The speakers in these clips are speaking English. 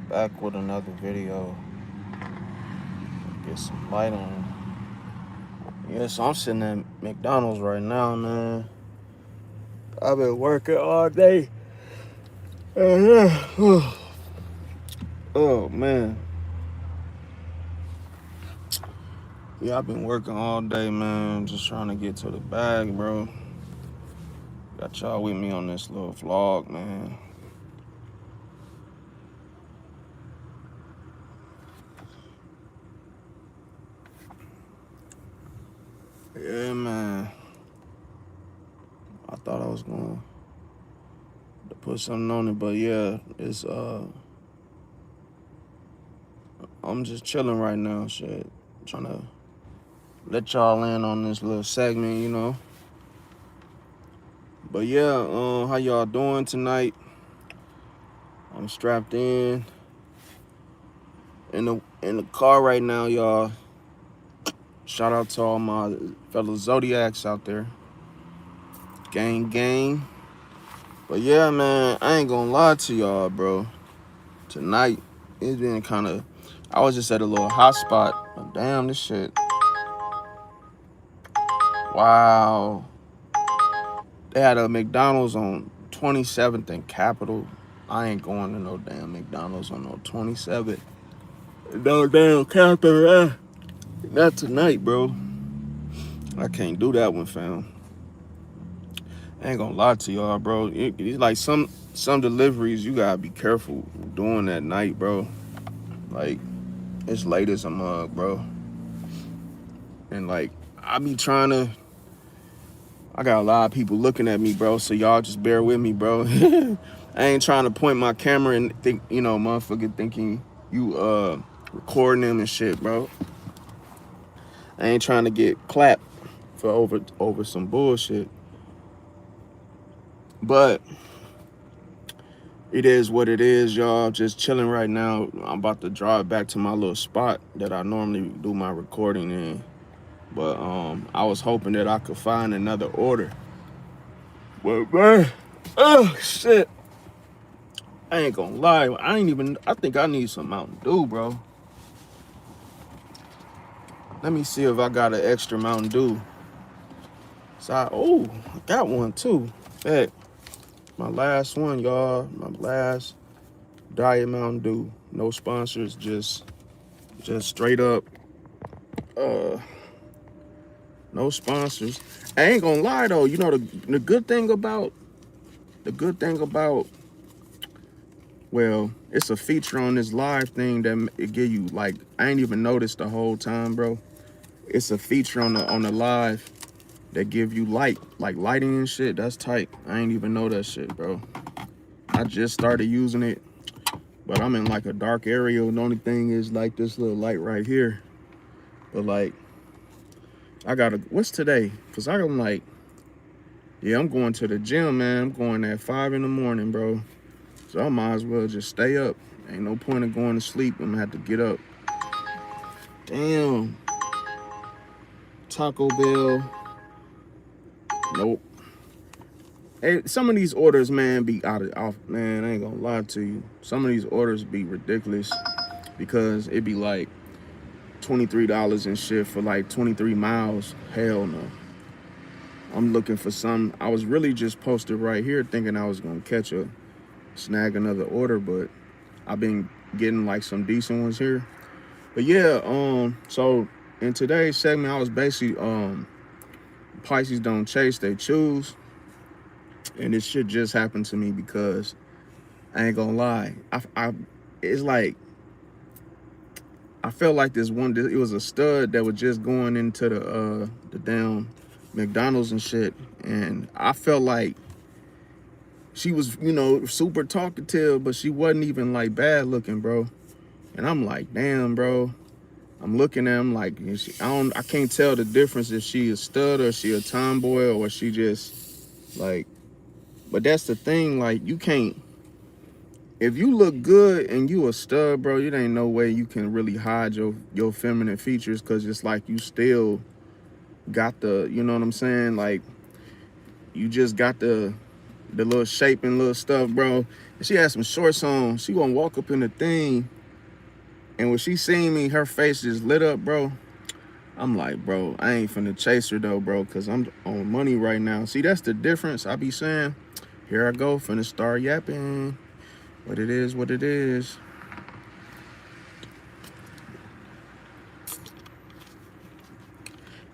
Back with another video. Get some light on. Yeah, so I'm sitting at McDonald's right now, man. I've been working all day. Oh man. Yeah, I've been working all day, man. Just trying to get to the bag, bro. Got y'all with me on this little vlog, man. Yeah, man. I thought I was going to put something on it, but yeah, it's I'm just chilling right now, shit. Trying to let y'all in on this little segment, you know. But yeah, how y'all doing tonight? I'm strapped in the car right now, y'all. Shout out to all my fellow Zodiacs out there. Gang, gang. But yeah, man, I ain't gonna lie to y'all, bro. Tonight, it's been kind of. I was just at a little hot spot. But damn, this shit. Wow. They had a McDonald's on 27th and Capitol. I ain't going to no damn McDonald's on no 27th. No damn Capitol. Not tonight, bro. I can't do that one, fam. I ain't gonna lie to y'all, bro. It's like some deliveries you gotta be careful doing at night, bro. Like it's late as a mug, bro. And like I be trying to. I got a lot of people looking at me, bro. So y'all just bear with me, bro. I ain't trying to point my camera and think, motherfucker thinking you recording them and shit, bro. I ain't trying to get clapped for over some bullshit. But it is what it is, y'all. Just chilling right now. I'm about to drive back to my little spot that I normally do my recording in. But I was hoping that I could find another order. But man, oh shit. I ain't gonna lie. I think I need some Mountain Dew, bro. Let me see if I got an extra Mountain Dew. I got one too. Heck, my last one, y'all. My last Diet Mountain Dew. No sponsors, just straight up. Uh, no sponsors. I ain't gonna lie though. You know the good thing about well, it's a feature on this live thing that it give you like I ain't even noticed the whole time, bro. It's a feature on the live that give you light, like lighting and shit. That's tight. I ain't even know that shit, bro. I just started using it, but I'm in like a dark area. The only thing is like this little light right here. But like, what's today? Cause I'm like, yeah, I'm going to the gym, man. I'm going at 5 in the morning, bro. So I might as well just stay up. Ain't no point of going to sleep. I'm gonna have to get up. Damn. Taco Bell. Nope. Hey, some of these orders, man, be off. Man, I ain't gonna lie to you. Some of these orders be ridiculous because it be like $23 and shit for like 23 miles. Hell no. I'm looking for some. I was really just posted right here thinking I was gonna snag another order, but I've been getting like some decent ones here. But yeah, so in today's segment, I was basically Pisces don't chase, they choose. And this shit just happened to me because I ain't gonna lie. It's like I felt like it was a stud that was just going into the damn McDonald's and shit, and I felt like she was, super talkative, but she wasn't even like bad looking, bro. And I'm like, damn, bro. I'm looking at him like I can't tell the difference if she a stud or she a tomboy or she just like. But that's the thing, like you can't. If you look good and you a stud, bro, it ain't no way you can really hide your feminine features because it's like you still got the, you know what I'm saying? Like you just got the the little shape and little stuff, bro. And she had some shorts on. She gonna walk up in the thing, and when she seen me, her face just lit up, bro. I'm like, bro, I ain't finna chase her though, bro, cause I'm on money right now. See, that's the difference. I be saying, here I go, finna start yapping. What it is, what it is.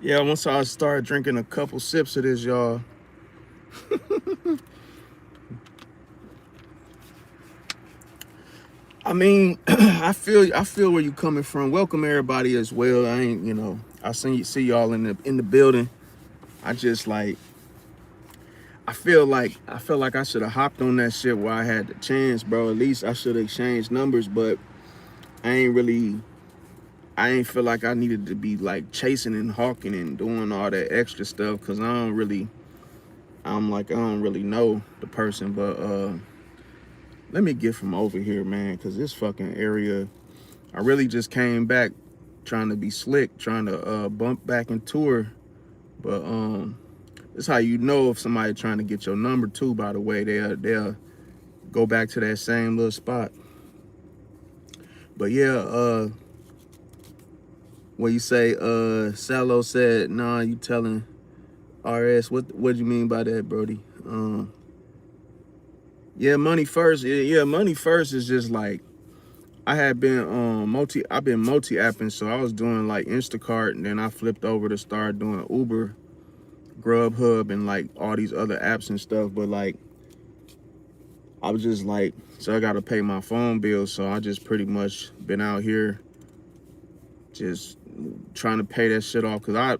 Yeah, once I start drinking a couple sips of this, y'all. I mean, I feel where you coming from. Welcome everybody as well. I ain't, I see y'all in the building. I just like, I feel like I should have hopped on that shit while I had the chance, bro. At least I should have exchanged numbers, but I ain't feel like I needed to be like chasing and hawking and doing all that extra stuff, because I don't really know the person. But let me get from over here, man, because this fucking area, I really just came back trying to be slick, trying to bump back into her. But that's how you know if somebody trying to get your number too, by the way. They'll go back to that same little spot. But yeah, what you say, Salo said, nah, you telling RS, what do you mean by that, Brody? Yeah, money first. Yeah, money first is just like, I've been multi-apping, so I was doing like Instacart, and then I flipped over to start doing Uber, Grubhub, and like all these other apps and stuff. But like, I was just like, so I gotta pay my phone bill, so I just pretty much been out here just trying to pay that shit off. Cause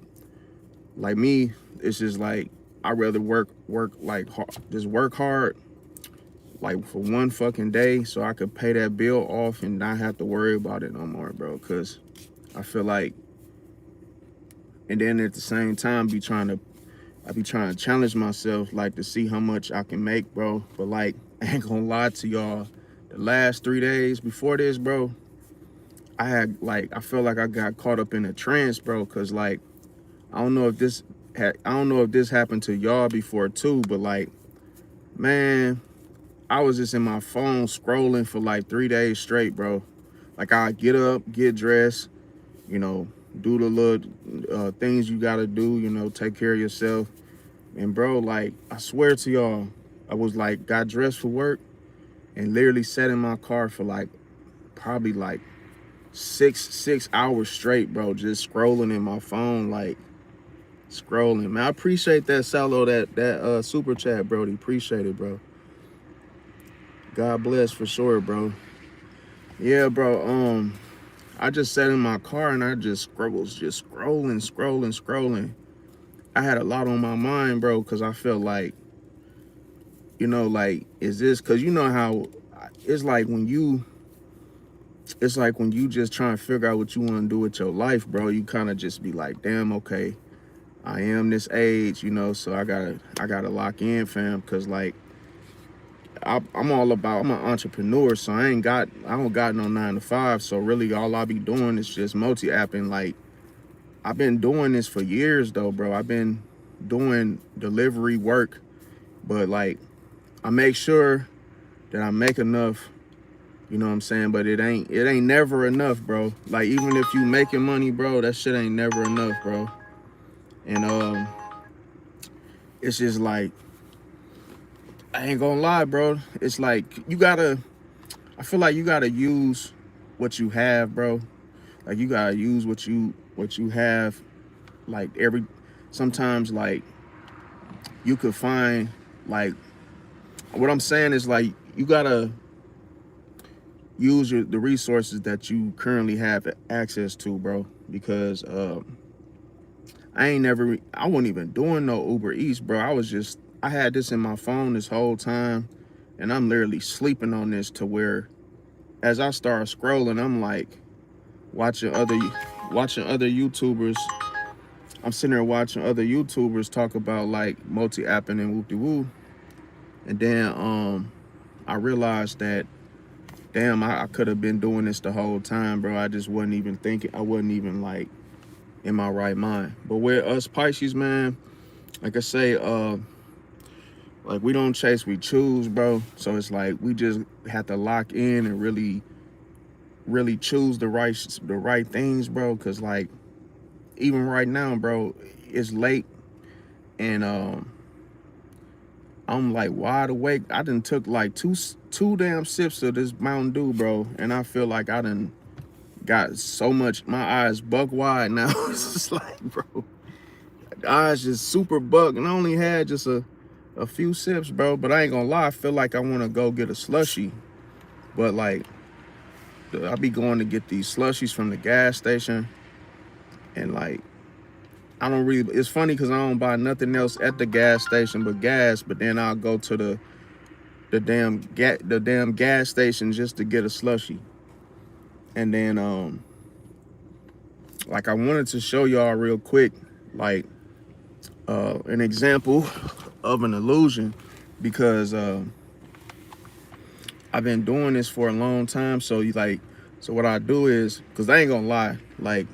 like me, it's just like, I'd rather work like hard, just work hard, like for one fucking day, so I could pay that bill off and not have to worry about it no more, bro. Cause I feel like, and then at the same time, I be trying to challenge myself, like to see how much I can make, bro. But like, I ain't gonna lie to y'all, the last 3 days before this, bro, I feel like I got caught up in a trance, bro. Cause like, I don't know if this happened to y'all before too, but like, man, I was just in my phone scrolling for like 3 days straight, bro. Like, I get up, get dressed, do the little things you gotta do, take care of yourself. And bro, like, I swear to y'all, I was like, got dressed for work and literally sat in my car for like probably like six hours straight, bro, just scrolling in my phone, like scrolling. Man, I appreciate that, Salo, that super chat, Brody. Appreciate it, bro. God bless for sure, bro. Yeah, bro. I just sat in my car and I just scrolling. I had a lot on my mind, bro, because I felt like, like, is this, because you know how it's like when you just trying to figure out what you want to do with your life, bro. You kind of just be like, damn, okay, I am this age, so I gotta lock in, fam, because like, I'm an entrepreneur, so I don't got no 9 to 5. So really all I be doing is just multi-apping. Like, I've been doing this for years though, bro. I've been doing delivery work, but like, I make sure that I make enough, you know what I'm saying? But it ain't never enough, bro. Like, even if you making money, bro, that shit ain't never enough, bro. And it's just like, I ain't gonna lie, bro. It's like, I feel like you gotta use what you have, bro. Like, you gotta use what you have. Like, sometimes like you could find, like, what I'm saying is like, you gotta use the resources that you currently have access to, bro. Because I wasn't even doing no Uber Eats, bro. I had this in my phone this whole time, and I'm literally sleeping on this to where, as I start scrolling, I'm like watching other YouTubers. I'm sitting there watching other YouTubers talk about like multi-apping and whoop-de-woo. And then I realized that, damn, I could have been doing this the whole time, bro. I just wasn't even thinking. I wasn't even like in my right mind. But with us Pisces, man, like I say, Like, we don't chase, we choose, bro. So it's like we just have to lock in and really choose the right things, bro. Cause like even right now, bro, it's late and I'm like wide awake. I done took like two damn sips of this Mountain Dew, bro, and I feel like I done got so much. My eyes buck wide now. It's just like, bro, eyes just super buck, and I only had just a few sips, bro. But I ain't gonna lie, I feel like I want to go get a slushie, but like I be going to get these slushies from the gas station, and like I don't really. It's funny because I don't buy nothing else at the gas station but gas. But then I'll go to the damn gas station just to get a slushie. And then like I wanted to show y'all real quick, like an example of an illusion, because I've been doing this for a long time. So so what I do is, cause I ain't gonna lie, like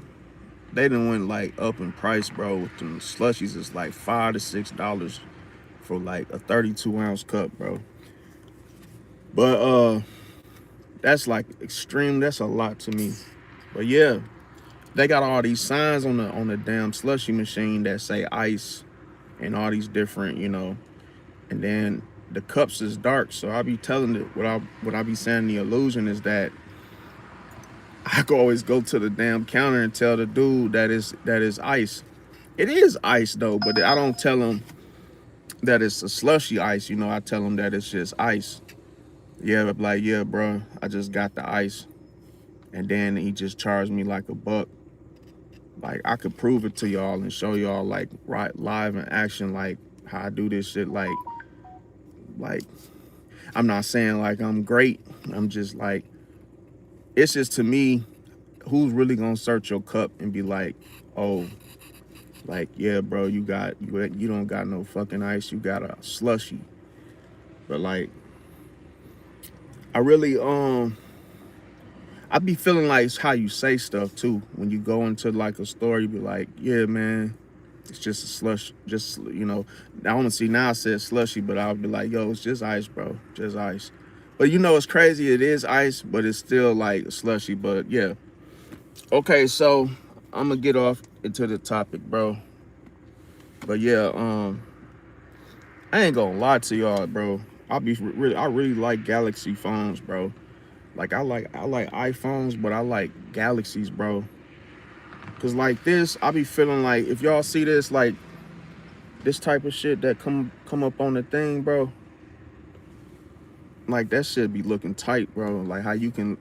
they done went like up in price, bro. With them slushies, it's like $5 to $6 for like a 32-ounce cup, bro. But that's like extreme. That's a lot to me. But yeah, they got all these signs on the damn slushy machine that say ice and all these different, and then the cups is dark. So I be telling it, what I be saying, the illusion is that I could always go to the damn counter and tell the dude that is ice. It is ice though, but I don't tell him that it's a slushy ice. I tell him that it's just ice. Yeah, but like, yeah, bro, I just got the ice. And then he just charged me like $1. Like, I could prove it to y'all and show y'all like right live in action, like how I do this shit. Like I'm not saying like I'm great. I'm just like, it's just, to me, who's really gonna search your cup and be like, oh, like, yeah, bro, you don't got no fucking ice, you got a slushy. But like, I really I be feeling like it's how you say stuff too. When you go into like a store, you be like, yeah, man, it's just a slush. Just, I want to see, now I said slushy, but I'll be like, yo, it's just ice, bro, just ice. But it's crazy. It is ice, but it's still like a slushy. But yeah. Okay, so I'm gonna get off into the topic, bro. But yeah, I ain't gonna lie to y'all, bro. I really like Galaxy phones, bro. Like I like iPhones, but I like Galaxies, bro. Cause like this, I be feeling like, if y'all see this, like this type of shit that come up on the thing, bro, like that shit be looking tight, bro. Like how you can,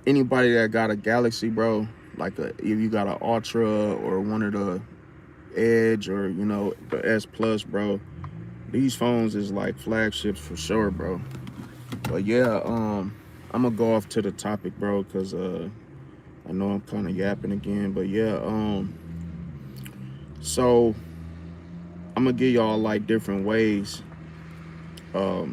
anybody that got a Galaxy, bro, like if you got an Ultra or one of the Edge or the S Plus, bro, these phones is like flagships for sure, bro. But yeah, I'm gonna go off to the topic, bro, because I know I'm kind of yapping again. But yeah, so I'm gonna give y'all like different ways, so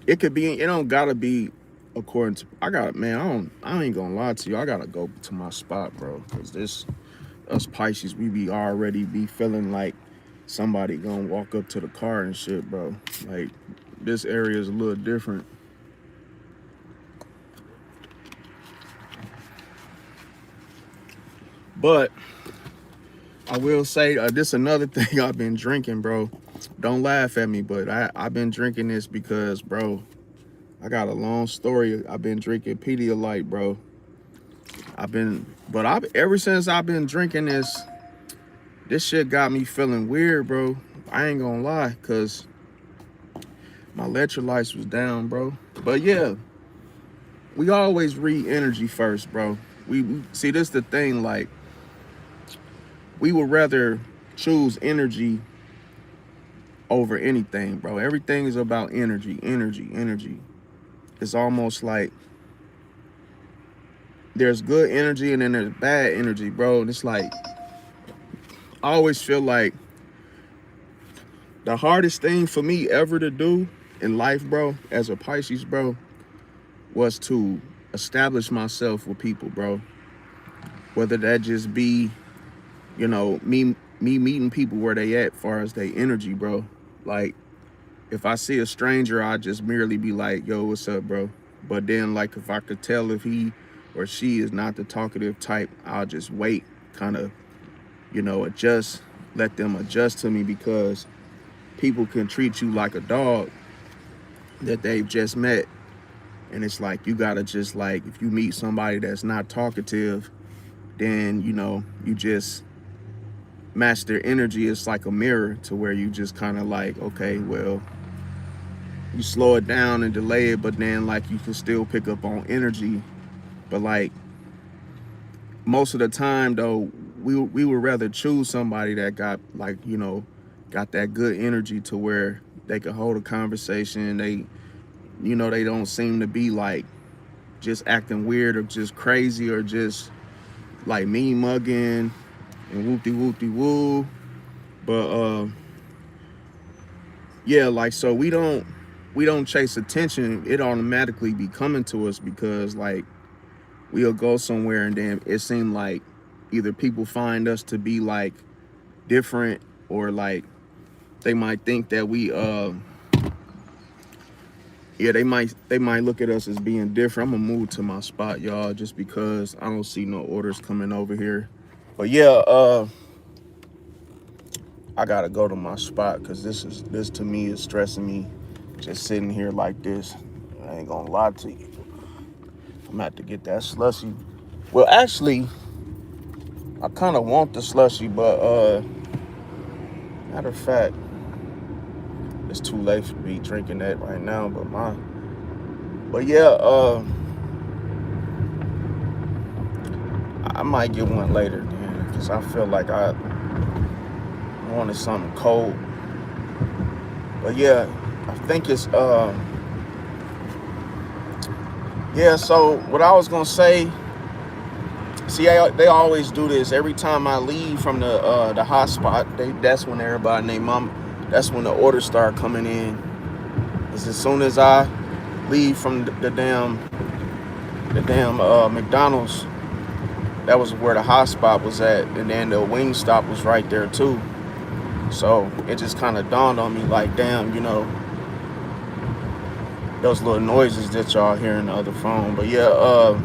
it could be, it don't gotta be according to, I ain't gonna lie to you, I gotta go to my spot, bro, because us Pisces, we be already be feeling like somebody gonna walk up to the car and shit, bro. Like, this area is a little different. But I will say, this another thing I've been drinking, bro. Don't laugh at me, but I've been drinking this because, bro, I got a long story. I've been drinking Pedialyte, bro. Ever since I've been drinking this shit got me feeling weird, bro. I ain't gonna lie, because my electrolytes was down, bro. But yeah, we always read energy first, bro. We see, this the thing, like, we would rather choose energy over anything, bro. Everything is about energy. It's almost like there's good energy and then there's bad energy, bro. And it's like, I always feel like the hardest thing for me ever to do in life, bro, as a Pisces, bro, was to establish myself with people, bro. Whether that just be, me me meeting people where they at far as their energy, bro. Like, if I see a stranger, I just merely be like, yo, what's up, bro? But then, like, if I could tell if he or she is not the talkative type, I'll just wait, kind of, adjust, let them adjust to me, because people can treat you like a dog that they've just met. And it's like, you gotta just, like, if you meet somebody that's not talkative, then, you just match their energy. It's like a mirror, to where you just kind of like, okay, well, you slow it down and delay it, but then, like, you can still pick up on energy. But, like, most of the time, though, we would rather choose somebody that got, like, got that good energy, to where they can hold a conversation. They don't seem to be, like, just acting weird, or just crazy, or just, like, mean mugging and whoopty-whoopty-woo. But, yeah, like, so we don't chase attention. It automatically be coming to us, because, like, we'll go somewhere and then it seemed like either people find us to be, like, different, or, like, they might think that we they might look at us as being different. I'm gonna move to my spot, y'all, just because I don't see no orders coming over here. But yeah, I gotta go to my spot, because this to me is stressing me, just sitting here like this. I ain't gonna lie to you. I'm gonna have to get that slushy. Well, actually, I kind of want the slushy, but matter of fact, it's too late for me drinking that right now. But yeah, I might get one later, man, because I feel like I wanted something cold. But yeah, I think it's yeah. So what I was gonna say, see, they always do this every time I leave from the hot spot. That's when everybody and their mom. That's when the orders start coming in. Is as soon as I leave from the damn McDonald's. That was where the hot spot was at, and then the wing stop was right there too. So it just kind of dawned on me, like, damn, those little noises that y'all hear in the other phone. But yeah,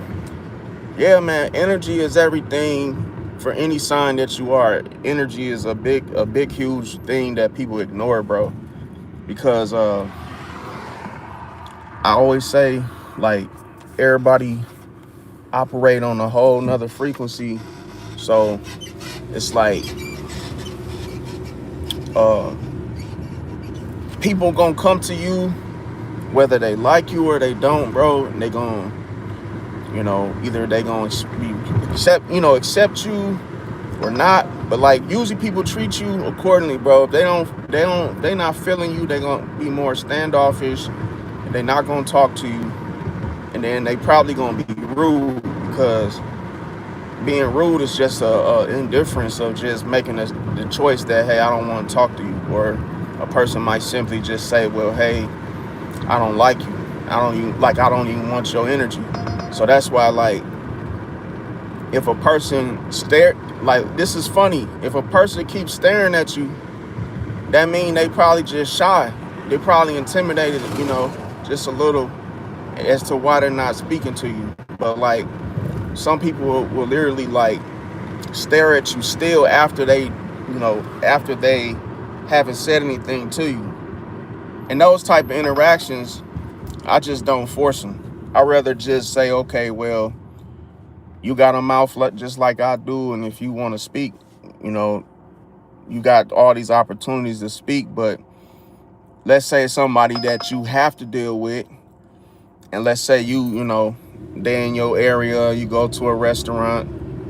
yeah, man, energy is everything for any sign that you are. Energy is a big, huge thing that people ignore, bro. Because I always say, like, everybody operate on a whole nother frequency. So it's like, people gonna come to you whether they like you or they don't, bro. And they gonna, either they gonna accept you or not. But, like, usually people treat you accordingly, bro. If they not feeling you, they gonna be more standoffish, and they not gonna talk to you. And then they probably gonna be rude, because being rude is just a indifference of just making the choice that, hey, I don't want to talk to you. Or a person might simply just say, well, hey, I don't like you. I don't even want your energy. So that's why, like, if a person this is funny. If a person keeps staring at you, that means they probably just shy. They probably intimidated, just a little, as to why they're not speaking to you. But, like, some people will literally, like, stare at you still after they haven't said anything to you. And those type of interactions, I just don't force them. I rather just say, okay, well, you got a mouth just like I do, and if you want to speak, you got all these opportunities to speak. But let's say somebody that you have to deal with, and let's say they in your area, you go to a restaurant,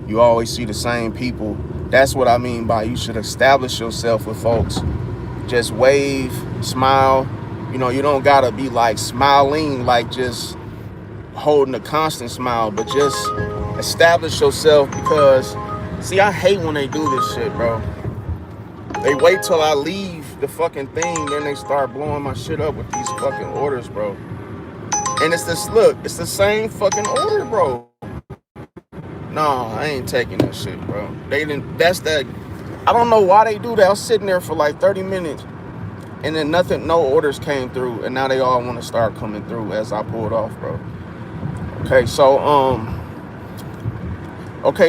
you always see the same people. That's what I mean by you should establish yourself with folks. Just wave, smile. You don't gotta be, like, smiling, like, just holding a constant smile, but just establish yourself. Because, see, I hate when they do this shit, bro. They wait till I leave the fucking thing, then they start blowing my shit up with these fucking orders, bro. And it's the same fucking order, bro. No, I ain't taking that shit, bro. I don't know why they do that. I was sitting there for like 30 minutes and then no orders came through, and now they all want to start coming through as I pulled off, bro. Okay,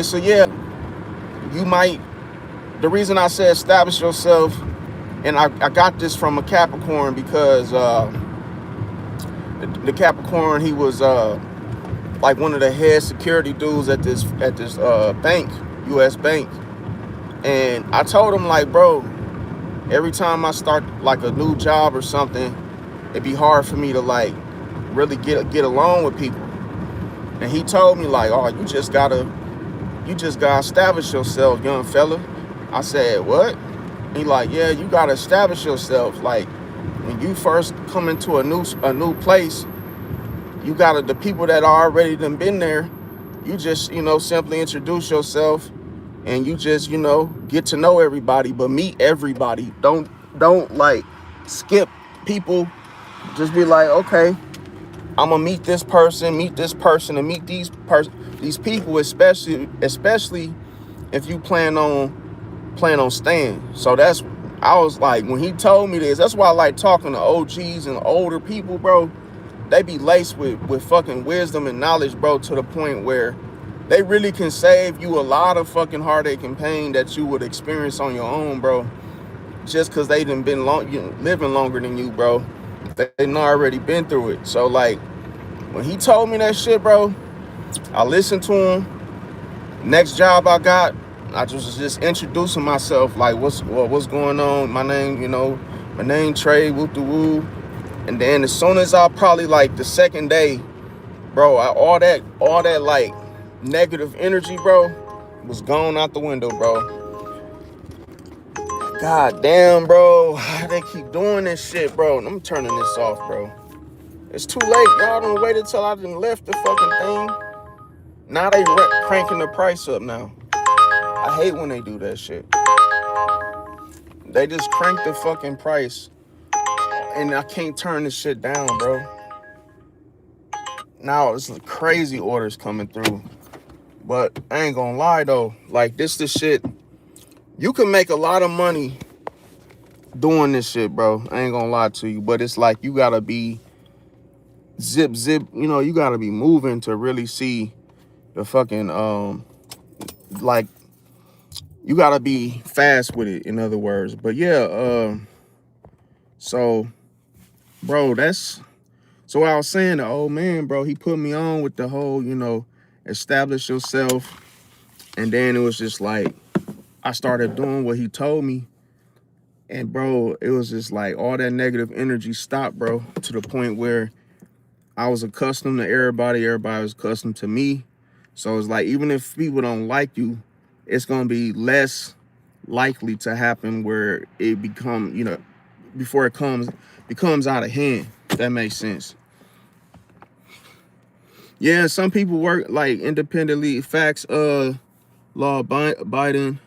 so yeah, you might, the reason I said establish yourself, and I got this from a Capricorn because the Capricorn, he was like one of the head security dudes at this bank, US bank. And I told him, like, bro, every time I start like a new job or something, it'd be hard for me to like really get along with people. And he told me, like, oh, you just gotta establish yourself, young fella. I said, what? He like, yeah, you gotta establish yourself. Like, when you first come into a new place, you gotta, the people that are already done been there, you just, simply introduce yourself, and you just, get to know everybody, but meet everybody. Don't like skip people. Just be like, okay, I'm gonna meet this person, and meet these people, especially if you plan on staying. So I was like, when he told me this, that's why I like talking to OGs and older people, bro. They be laced with fucking wisdom and knowledge, bro, to the point where they really can save you a lot of fucking heartache and pain that you would experience on your own, bro. Just because they done been living longer than you, bro. They done already been through it. So, like, when he told me that shit, bro, I listened to him. Next job I got, I was just introducing myself, like, what's going on? My name Trey, whoop the woo. And then as soon as I probably like the second day, bro, all that like negative energy, bro, was gone out the window, bro. God damn, bro, they keep doing this shit, bro. I'm turning this off, bro. It's too late. Y'all done waited till I done left the fucking thing. Now they cranking the price up now. I hate when they do that shit. They just crank the fucking price, and I can't turn this shit down, bro. Now it's crazy orders coming through. But I ain't gonna lie though, like this shit, you can make a lot of money doing this shit, bro. I ain't gonna lie to you, but it's like you gotta be zip, you gotta be moving to really see the fucking like you gotta be fast with it, in other words. But yeah, so bro, so I was saying, the old man, bro, he put me on with the whole, establish yourself. And then it was just like, I started doing what he told me. And bro, it was just like all that negative energy stopped, bro, to the point where I was accustomed to everybody was accustomed to me. So it's like, even if people don't like you, it's gonna be less likely to happen where it before it becomes out of hand. If that makes sense. Yeah, some people work like independently. Facts, law abiding,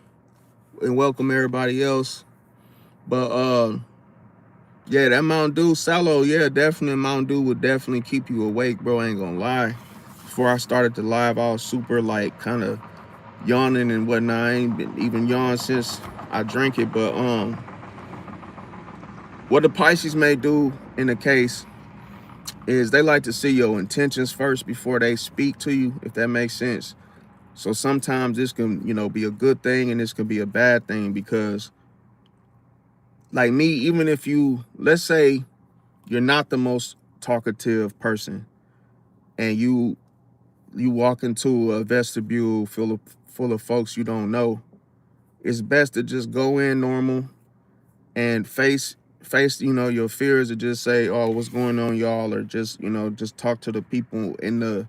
and welcome everybody else. But yeah, that Mountain Dew Sallow, yeah, definitely Mountain Dew would definitely keep you awake, bro. I ain't gonna lie. Before I started the live, I was super like kind of yawning and whatnot. I ain't been even yawned since I drank it. But what the Pisces may do in the case is they like to see your intentions first before they speak to you, if that makes sense. So sometimes this can, be a good thing, and this can be a bad thing, because like me, even if let's say you're not the most talkative person, and you walk into a vestibule full of folks you don't know, it's best to just go in normal and face your fears, and just say, oh, what's going on, y'all, or just just talk to the people in the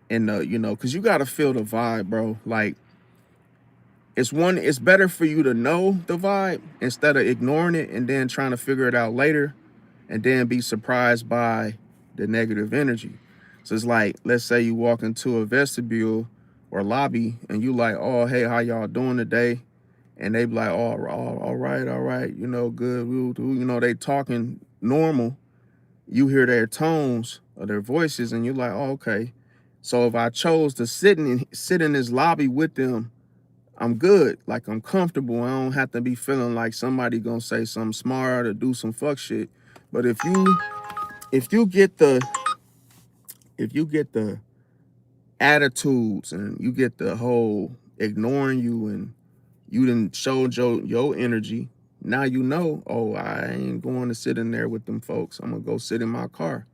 because you got to feel the vibe, bro. Like, it's better for you to know the vibe instead of ignoring it and then trying to figure it out later, and then be surprised by the negative energy. So it's like, let's say you walk into a vestibule or lobby, and you like, oh, hey, how y'all doing today? And they be like, oh, all right, good. They talking normal. You hear their tones or their voices, and you're like, oh, okay. So if I chose to sit in this lobby with them, I'm good. Like I'm comfortable. I don't have to be feeling like somebody gonna say something smart or do some fuck shit. But if you get the if you get the attitudes and you get the whole ignoring you and you didn't show your energy, now you know, oh, I ain't going to sit in there with them folks. I'm gonna go sit in my car.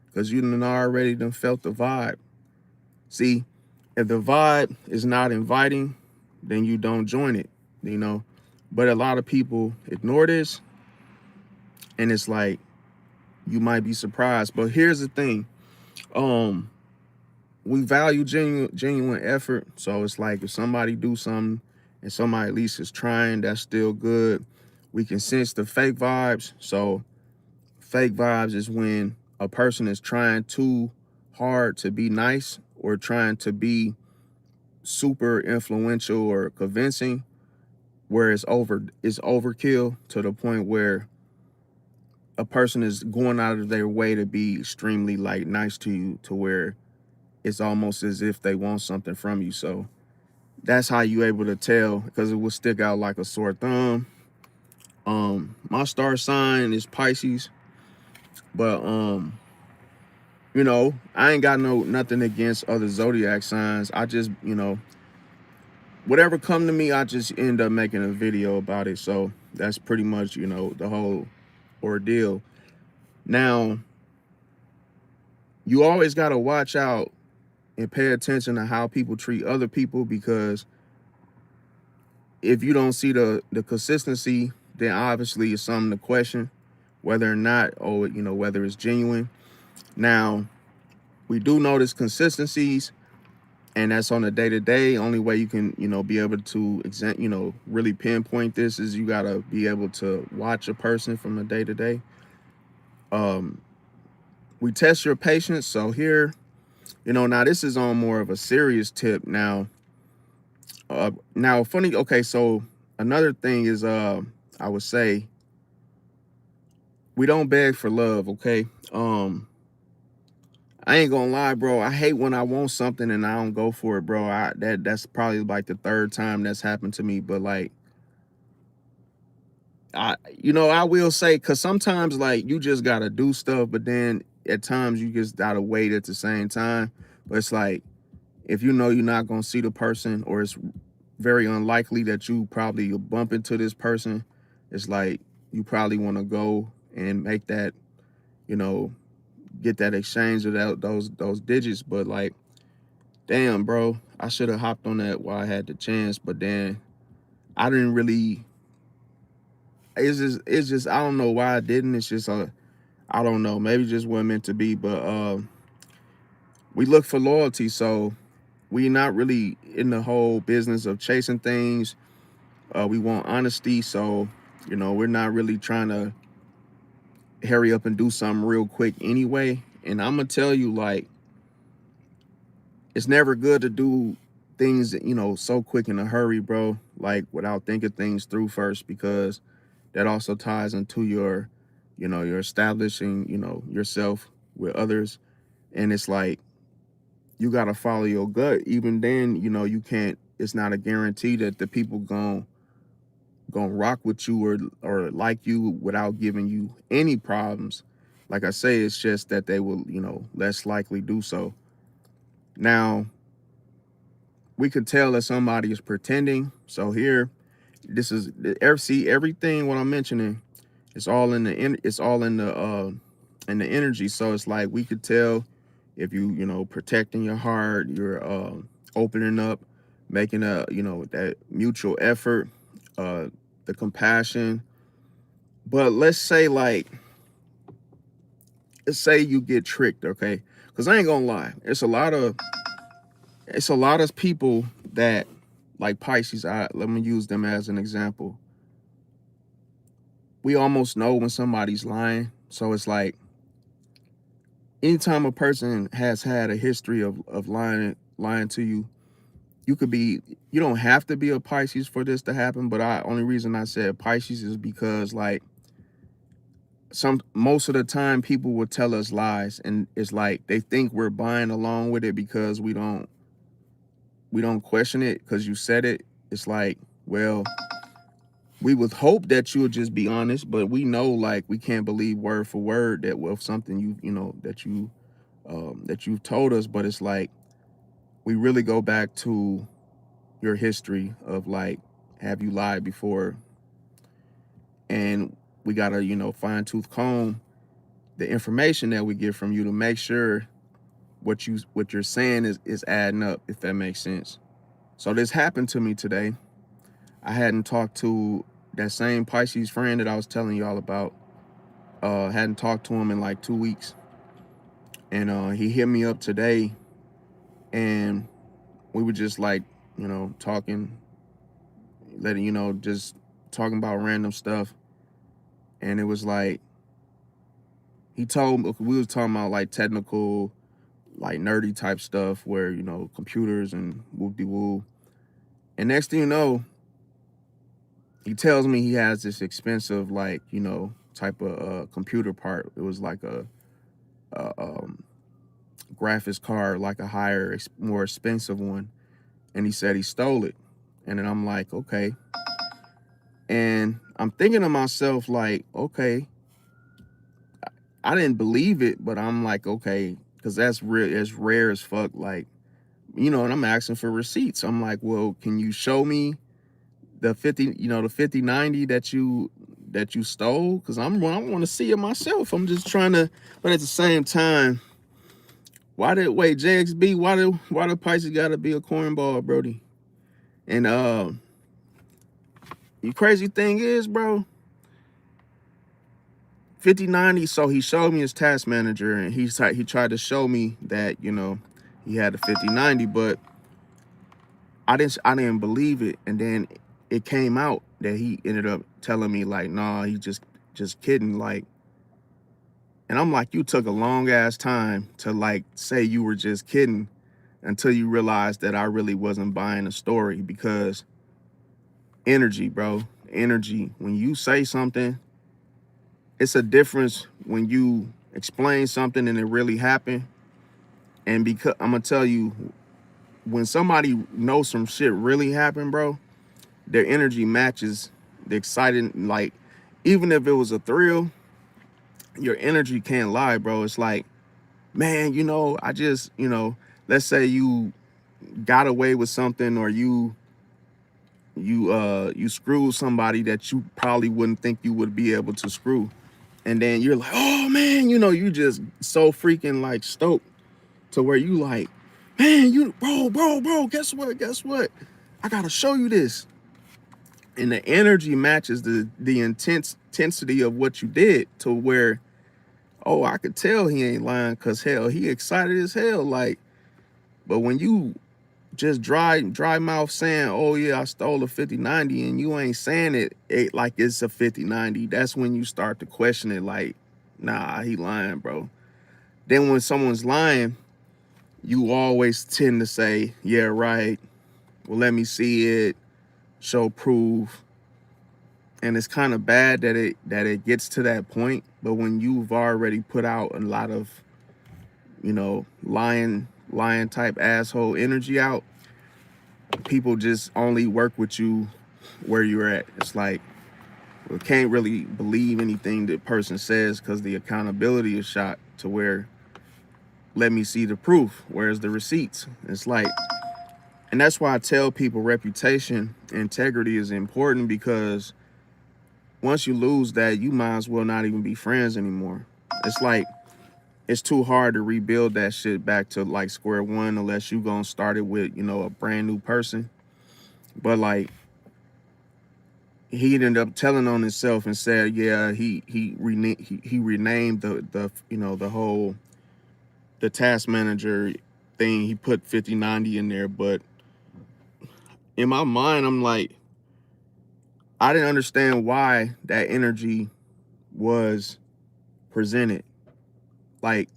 Because you done already done felt the vibe. See, if the vibe is not inviting, then you don't join it, you know. But a lot of people ignore this, and it's like you might be surprised. But here's the thing: um, we value genuine effort. So it's like if somebody do something and somebody at least is trying, that's still good. We can sense the fake vibes. So fake vibes is when a person is trying too hard to be nice or trying to be super influential or convincing, where it's overkill to the point where a person is going out of their way to be extremely like nice to you, to where it's almost as if they want something from you. So that's how you able to tell, because it will stick out like a sore thumb. My star sign is Pisces, but you know, I ain't got nothing against other zodiac signs. I just, you know, whatever come to me, I just end up making a video about it. So that's pretty much, you know, the whole ordeal. Now, you always got to watch out and pay attention to how people treat other people, because if you don't see the consistency, then obviously it's something to question whether or not, or, you know, whether it's genuine. Now, we do notice consistencies, and that's on a day-to-day. Only way you can, you know, be able to you know, really pinpoint this is you got to be able to watch a person from a day-to-day. We test your patience. So here, you know, now this is on more of a serious tip. Now funny, okay, so another thing is I would say we don't beg for love, okay? I ain't gonna lie, bro. I hate when I want something and I don't go for it, bro. That's probably like the third time that's happened to me. But like, you know, I will say, cause sometimes like you just gotta do stuff, but then at times you just gotta wait at the same time. But it's like, if you know you're not gonna see the person, or it's very unlikely that you probably will bump into this person, it's like you probably want to go and make that, you know, get that exchange of those digits. But like, damn, bro, I should have hopped on that while I had the chance. But then I didn't really. It's just I don't know why I didn't. It's just I don't know. Maybe just wasn't meant to be. But we look for loyalty, so we not really in the whole business of chasing things. We want honesty, so you know we're not really trying to hurry up and do something real quick anyway. And I'm gonna tell you, like, it's never good to do things, you know, so quick in a hurry, bro. Like without thinking things through first, because that also ties into your, you know, you're establishing, you know, yourself with others, and it's like you gotta follow your gut. Even then, you know, you can't. It's not a guarantee that the people gonna rock with you or like you without giving you any problems. Like I say, it's just that they will, you know, less likely do so. Now, we could tell that somebody is pretending. So here, this is see everything what I'm mentioning. It's all in the energy. So it's like we could tell if you know, protecting your heart, you're opening up, making a, you know, that mutual effort, the compassion. But let's say like, let's say you get tricked, okay? Because I ain't gonna lie, it's a lot of people that like Pisces. Let me use them as an example. We almost know when somebody's lying. So it's like anytime a person has had a history of lying to you, you don't have to be a Pisces for this to happen. But only reason I said Pisces is because like most of the time people will tell us lies, and it's like they think we're buying along with it because we don't question it because you said it. it's like, well, we would hope that you would just be honest, but we know like we can't believe word for word that well something you know that you've told us, but it's like we really go back to your history of like have you lied before, and we gotta fine tooth comb the information that we get from you to make sure what you're saying is adding up, if that makes sense. So this happened to me today. I hadn't talked to that same Pisces friend that I was telling y'all about. Hadn't talked to him in like 2 weeks, and he hit me up today, and we were just like talking, letting just talking about random stuff, and it was like he told me we was talking about like technical, like nerdy type stuff where computers and whoop de woo, and next thing you know, he tells me he has this expensive like type of computer part. It was like a graphics card, like a higher, more expensive one, and he said he stole it. And then I'm like, okay. And I'm thinking to myself like, okay, I didn't believe it, but I'm like, okay, because that's real, it's rare as fuck. Like, and I'm asking for receipts. I'm like, well, can you show me the 5090 that you stole? Because I want to see it myself. I'm just trying to, but at the same time, wait, JXB, why the Pisces gotta be a cornball, Brody? And the crazy thing is, bro, 5090. So he showed me his task manager, and he tried to show me that he had a 5090, but I didn't believe it. And then it came out that he ended up telling me like, nah, he just kidding. Like, and I'm like, you took a long ass time to like say you were just kidding until you realized that I really wasn't buying the story, because energy, bro, energy. When you say something, it's a difference when you explain something and it really happened. And because I'm gonna tell you, when somebody knows some shit really happened, bro, their energy matches the exciting. Like, even if it was a thrill, your energy can't lie, bro. It's like, man, I just, let's say you got away with something, or you screwed somebody that you probably wouldn't think you would be able to screw. And then you're like, oh man, you just so freaking like stoked to where you like, man, bro, guess what? I gotta show you this. And the energy matches the intensity of what you did, to where, oh, I could tell he ain't lying, because hell, he excited as hell. Like, but when you just dry mouth saying, oh yeah, I stole a 5090, and you ain't saying it like it's a 5090, that's when you start to question it like, nah, he lying, bro. Then when someone's lying, you always tend to say, yeah, right, well, let me see it, show proof. And it's kind of bad that it gets to that point. But when you've already put out a lot of lying type asshole energy out, people just only work with you where you're at. It's like, we can't really believe anything the person says, because the accountability is shot, to where, let me see the proof, where's the receipts? It's like, and that's why I tell people reputation, integrity is important, because once you lose that, you might as well not even be friends anymore. It's like, it's too hard to rebuild that shit back to like square one, unless you gonna start it with a brand new person. But like, he ended up telling on himself and said, yeah, he renamed the whole, the task manager thing. He put 5090 in there, but in my mind, I'm like, I didn't understand why that energy was presented. Like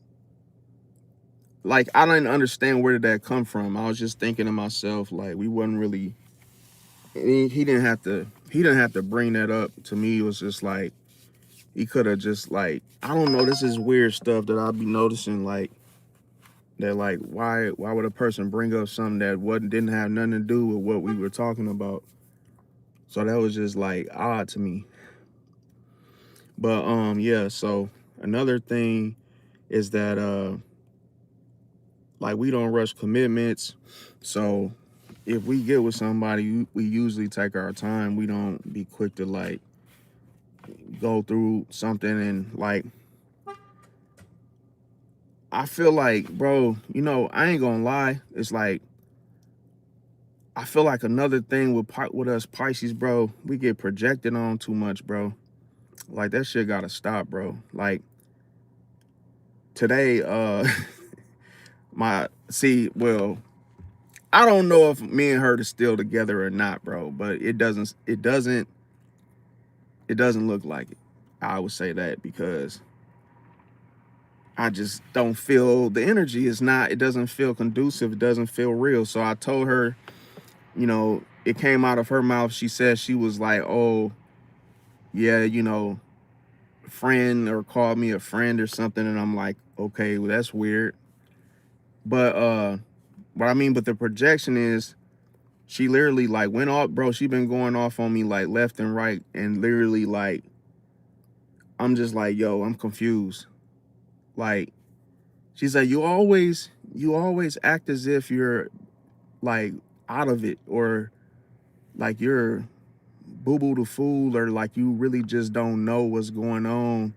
I didn't understand, where did that come from. I was just thinking to myself, like, we wasn't really. He didn't have to bring that up to me. It was just like, he could have just like, I don't know. This is weird stuff that I'll be noticing. Like, That like, why would a person bring up something that didn't have nothing to do with what we were talking about? So that was just like odd to me. But yeah, so another thing is that like we don't rush commitments. So if we get with somebody, we usually take our time. We don't be quick to like go through something. And like, I feel like, bro, you know, I ain't gonna lie. It's like, I feel like another thing with us Pisces, bro, we get projected on too much, bro. Like that shit gotta stop, bro. Like today, well, I don't know if me and her are still together or not, bro, but it doesn't look like it. I would say that because I just don't feel the energy is not, it doesn't feel conducive, it doesn't feel real. So I told her, you know, it came out of her mouth. She said she was like, oh, yeah, you know, friend, or called me a friend or something. And I'm like, okay, well, that's weird. But the projection is she literally like went off, bro. She been going off on me like left and right. And literally like, I'm just like, yo, I'm confused. Like, she said, you always act as if you're like out of it, or like you're boo-boo the fool, or like you really just don't know what's going on.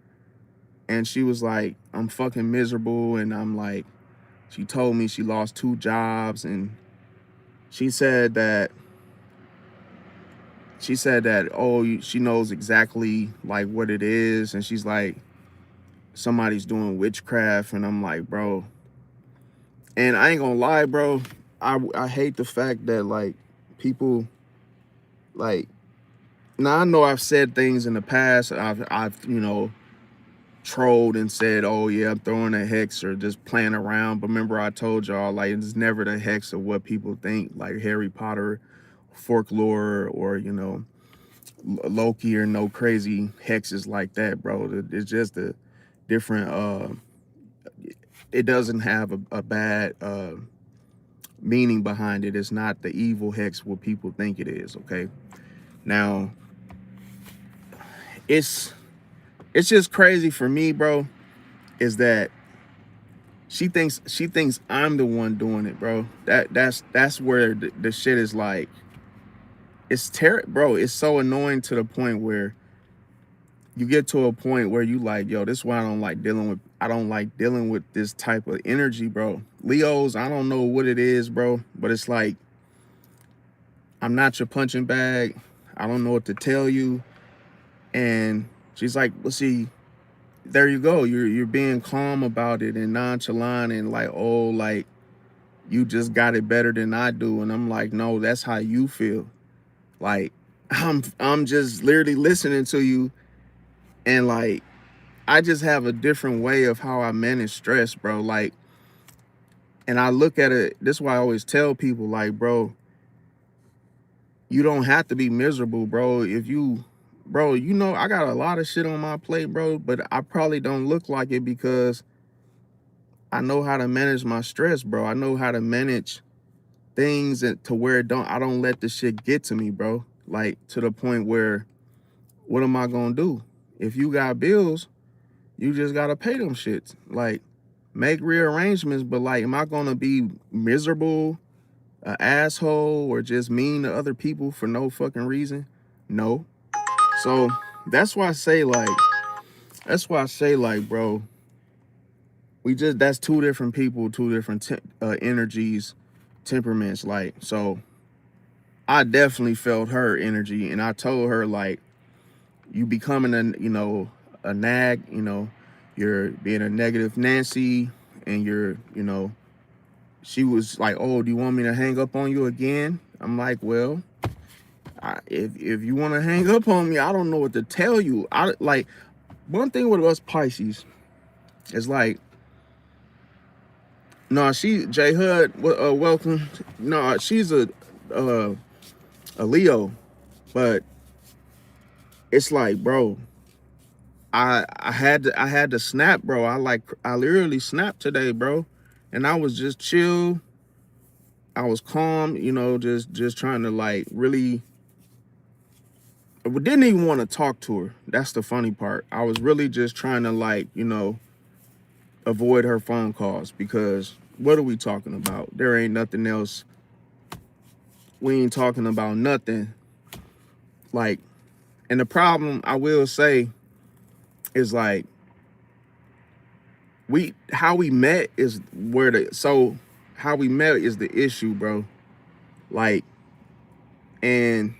And she was like, I'm fucking miserable. And I'm like, she told me she lost 2 jobs. And she said that, oh, she knows exactly like what it is. And she's like, somebody's doing witchcraft. And I'm like, bro, and I ain't gonna lie, bro, I hate the fact that like people like, now I know I've said things in the past. I've you know, trolled and said, oh yeah, I'm throwing a hex or just playing around. But remember I told y'all, like, it's never the hex of what people think, like Harry Potter folklore, or, you know, Loki, or no crazy hexes like that, bro. It's just a different, it doesn't have a bad meaning behind it. It's not the evil hex what people think it is, okay? Now, it's just crazy for me, bro, is that she thinks I'm the one doing it, bro. That's where the shit is like, it's bro, it's so annoying to the point where you get to a point where you like, yo, this is why I don't like dealing with this type of energy, bro. Leos, I don't know what it is, bro, but it's like, I'm not your punching bag. I don't know what to tell you. And she's like, well, see, there you go. You're being calm about it and nonchalant and like, oh, like you just got it better than I do. And I'm like, no, that's how you feel. Like, I'm just literally listening to you, and like, I just have a different way of how I manage stress, bro. Like, and I look at it, this is why I always tell people, like, bro, you don't have to be miserable, bro. Bro, you know, I got a lot of shit on my plate, bro, but I probably don't look like it because I know how to manage my stress, bro. I know how to manage things to where I don't let the shit get to me, bro. Like, to the point where, what am I gonna do? If you got bills, you just gotta pay them shits. Like, make rearrangements, but like, am I gonna be miserable, an asshole, or just mean to other people for no fucking reason? No. So that's why I say like, bro, that's 2 different people, 2 different energies, temperaments. Like, so I definitely felt her energy, and I told her, like, you becoming a nag, you know, you're being a negative Nancy, and you know, she was like, oh, do you want me to hang up on you again? I'm like, well, if you want to hang up on me, I don't know what to tell you. I like, one thing with us Pisces is like, no, J Hud, welcome. No, she's a Leo, but it's like, bro, I had to snap, bro. I literally snapped today, bro. And I was just chill. I was calm, you know, just trying to like really, I didn't even want to talk to her. That's the funny part. I was really just trying to like, you know, avoid her phone calls because what are we talking about? There ain't nothing else. We ain't talking about nothing. Like, and the problem I will say is like, how we met is how we met is the issue, bro. Like, and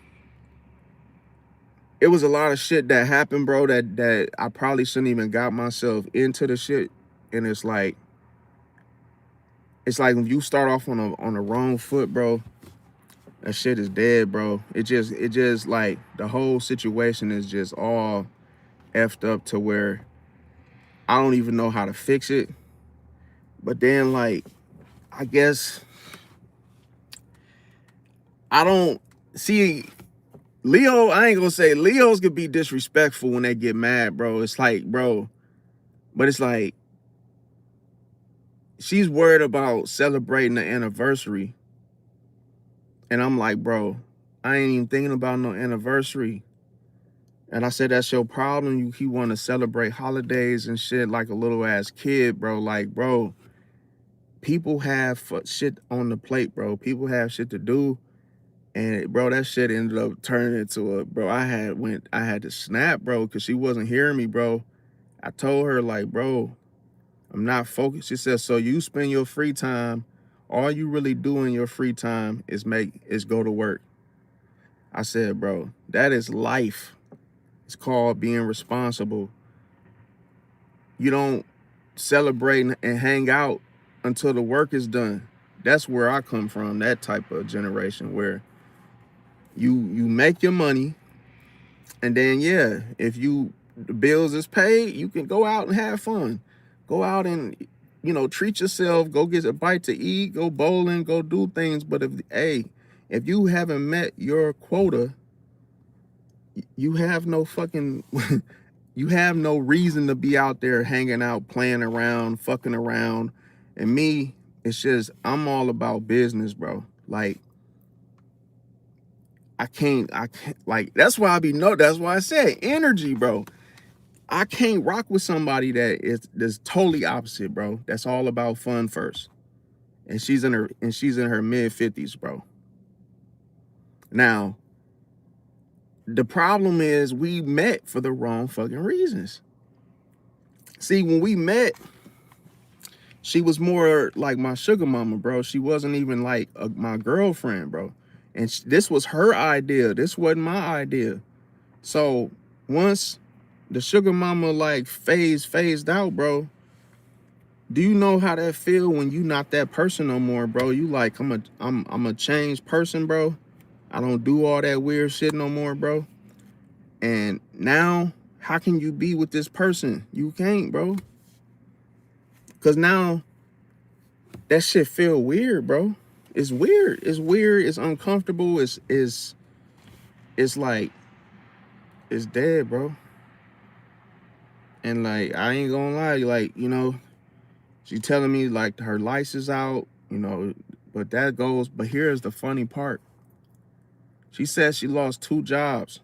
it was a lot of shit that happened, bro, that I probably shouldn't even got myself into the shit. And it's like when you start off on the wrong foot, bro, that shit is dead, bro. It just like the whole situation is just all effed up to where I don't even know how to fix it. But then like, I guess I don't see Leo. I ain't gonna say Leos could be disrespectful when they get mad, bro. It's like, bro, but it's like she's worried about celebrating the anniversary. And I'm like, bro, I ain't even thinking about no anniversary. And I said, that's your problem. You want to celebrate holidays and shit like a little ass kid, bro. Like, bro, people have shit on the plate, bro. People have shit to do. And bro, that shit ended up turning into I had to snap, bro, because she wasn't hearing me, bro. I told her, like, bro, I'm not focused. She said, so you spend your free time, all you really do in your free time is go to work. I said, bro, that is life. It's called being responsible. You don't celebrate and hang out until the work is done. That's where I come from, that type of generation where you make your money, and then yeah, if the bills is paid, you can go out and have fun. Go out and, you know, treat yourself, go get a bite to eat, go bowling, go do things. But if you haven't met your quota, you have no fucking you have no reason to be out there hanging out, playing around, fucking around. And me, it's just, I'm all about business, bro. Like, I can't, like, that's why I said energy, bro. I can't rock with somebody that's totally opposite, bro. That's all about fun first. And she's in her mid 50s, bro. Now, the problem is we met for the wrong fucking reasons. See, when we met, she was more like my sugar mama, bro. She wasn't even like my girlfriend, bro. And this was her idea. This wasn't my idea. So once the sugar mama like phased out, bro, do you know how that feel when you not that person no more, bro? You like, I'm a changed person, bro. I don't do all that weird shit no more, bro. And now, how can you be with this person? You can't, bro. Cause now that shit feel weird, bro. It's weird. It's weird. It's uncomfortable. It's like, it's dead, bro. And like, I ain't gonna lie, like, you know, she telling me like her license out, you know, but here's the funny part. She said she lost 2 jobs.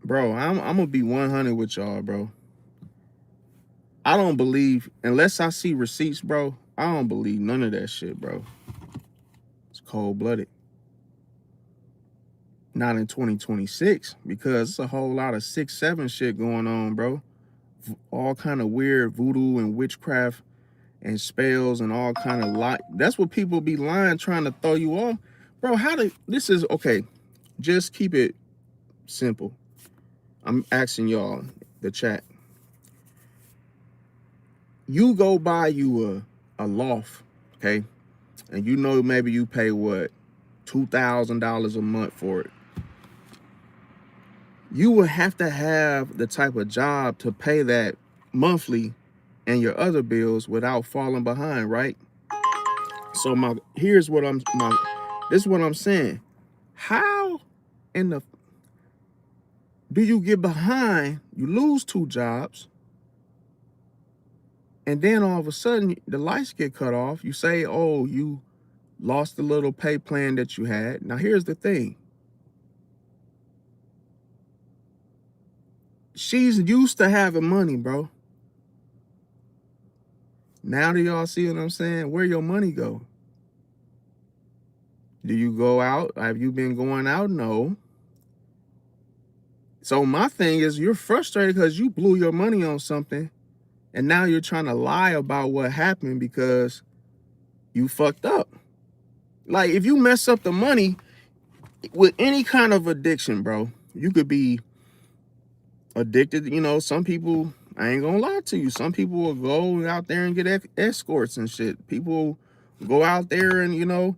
Bro, I'm gonna be 100 with y'all, bro. I don't believe, unless I see receipts, bro, I don't believe none of that shit, bro. It's cold-blooded. Not in 2026, because it's a whole lot of 6-7 shit going on, bro. All kind of weird voodoo and witchcraft and spells and all kind of lie. That's what people be lying, trying to throw you off. Bro, this is, okay, just keep it simple. I'm asking y'all, the chat. You go buy you a loft, okay? And you know maybe you pay what, $2,000 a month for it. You would have to have the type of job to pay that monthly and your other bills without falling behind, right? So this is what I'm saying. How in the do you get behind? You lose 2 jobs. And then all of a sudden, the lights get cut off. You say, oh, you lost the little pay plan that you had. Now, here's the thing. She's used to having money, bro. Now do y'all see what I'm saying? Where your money go? Do you go out? Have you been going out? No. So my thing is, you're frustrated because you blew your money on something, and now you're trying to lie about what happened because you fucked up. Like, if you mess up the money with any kind of addiction, bro, you could be addicted. You know, some people, I ain't gonna lie to you, some people will go out there and get escorts and shit. People go out there and, you know,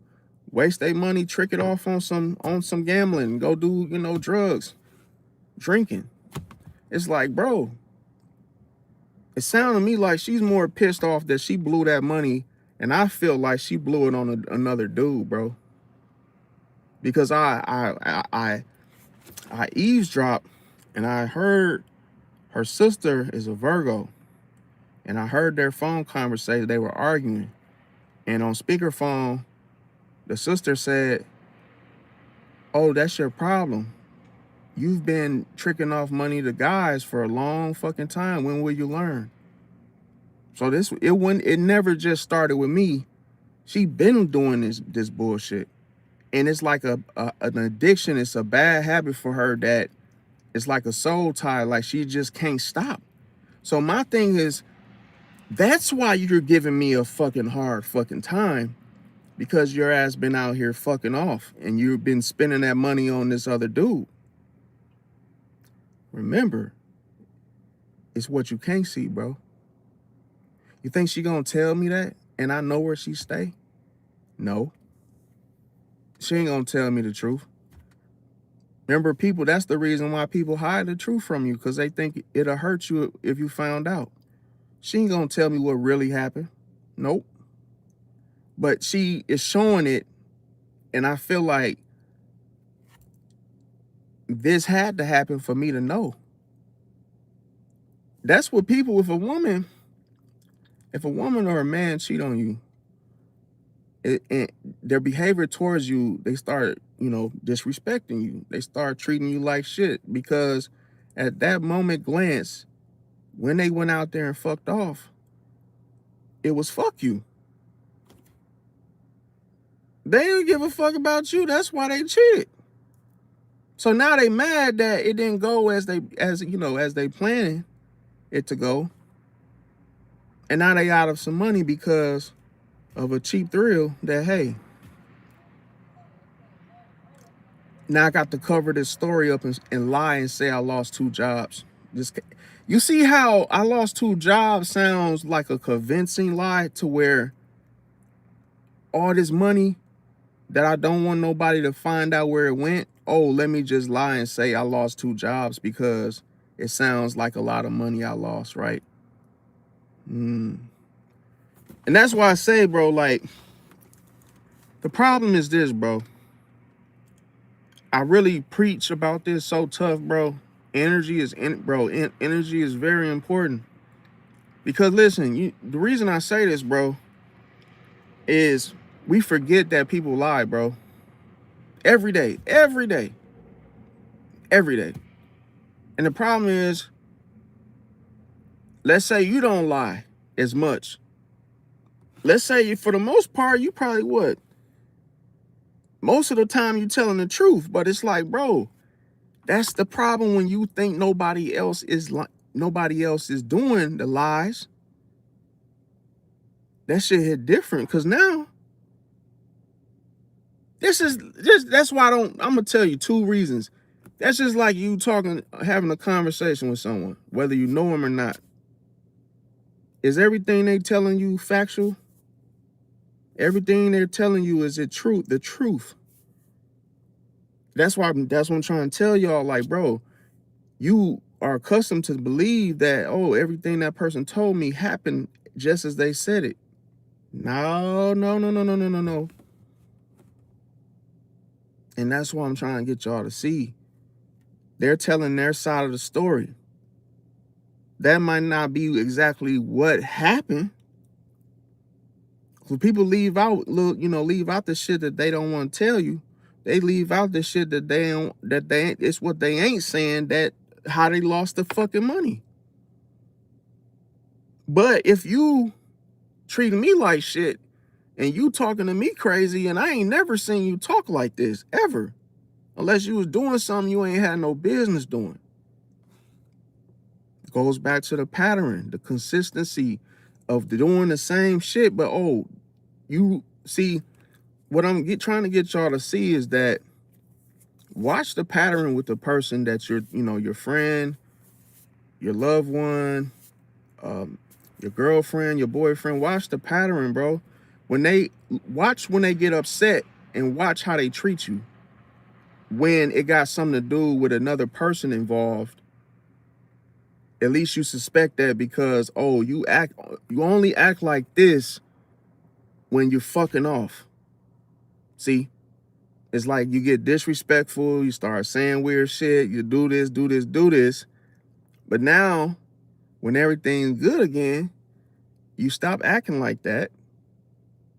waste their money, trick it off on some gambling, go do, you know, drugs, drinking. It's like, bro, it sounded to me like she's more pissed off that she blew that money, and I feel like she blew it on another dude, bro. Because I eavesdropped, and I heard her sister is a Virgo, and I heard their phone conversation. They were arguing, and on speakerphone, the sister said, "Oh, that's your problem. You've been tricking off money to guys for a long fucking time. When will you learn?" So it never just started with me. She been doing this bullshit. And it's like an addiction. It's a bad habit for her that it's like a soul tie. Like, she just can't stop. So my thing is, that's why you're giving me a fucking hard fucking time, because your ass been out here fucking off and you've been spending that money on this other dude. Remember, it's what you can't see, bro. You think she gonna tell me that and I know where she stay? No. She ain't gonna tell me the truth. Remember, people, that's the reason why people hide the truth from you, because they think it'll hurt you if you found out. She ain't gonna tell me what really happened. Nope. But she is showing it, and I feel like this had to happen for me to know. That's what people, if a woman or a man cheat on you, their behavior towards you, they start, you know, disrespecting you. They start treating you like shit, because at that moment glance, when they went out there and fucked off, it was fuck you. They didn't give a fuck about you. That's why they cheated. So now they mad that it didn't go as they planned it to go. And now they out of some money because of a cheap thrill that, hey, now I got to cover this story up and lie and say I lost 2 jobs. You see how I lost 2 jobs sounds like a convincing lie, to where all this money that I don't want nobody to find out where it went. Oh, let me just lie and say I lost 2 jobs because it sounds like a lot of money I lost, right? And that's why I say, bro, like, the problem is this, bro. I really preach about this so tough, bro. Energy is energy is very important. Because listen, the reason I say this, bro, is we forget that people lie, bro. Every day. And the problem is, let's say you don't lie as much. Let's say for the most part, you probably would. Most of the time you telling the truth, but it's like, bro, that's the problem when you think nobody else is doing the lies. That shit hit different, because now that's why I'm gonna tell you 2 reasons. That's just like you having a conversation with someone, whether you know them or not. Is everything they telling you factual? Everything they're telling you, is it truth? The truth. That's what I'm trying to tell y'all. Like, bro, you are accustomed to believe that, oh, everything that person told me happened just as they said it. No. And that's what I'm trying to get y'all to see. They're telling their side of the story. that might not be exactly what happened. So people leave out, leave out the shit that they don't want to tell you. They leave out the shit that they don't, it's what they ain't saying, that how they lost the fucking money. But if you treating me like shit and you talking to me crazy, and I ain't never seen you talk like this ever, unless you was doing something you ain't had no business doing. It goes back to the pattern, the consistency of doing the same shit. But you see, what I'm trying to get y'all to see is that watch the pattern with the person that your friend, your loved one, um, your girlfriend, your boyfriend. Watch the pattern, bro. When they get upset, and watch how they treat you when it got something to do with another person involved. At least you suspect that, because you only act like this when you're fucking off. See, it's like you get disrespectful, you start saying weird shit, you do this, do this, do this. But now, when everything's good again, you stop acting like that.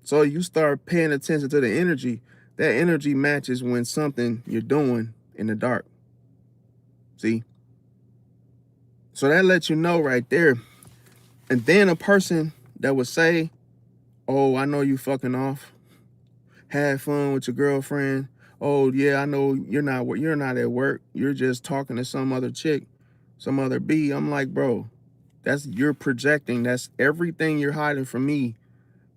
So you start paying attention to the energy. That energy matches when something you're doing in the dark. See? So that lets you know right there. And then a person that would say, oh, I know you fucking off. Had fun with your girlfriend. Oh, yeah, I know you're not at work. You're just talking to some other chick, some other B. I'm like, bro, you're projecting. That's everything you're hiding from me.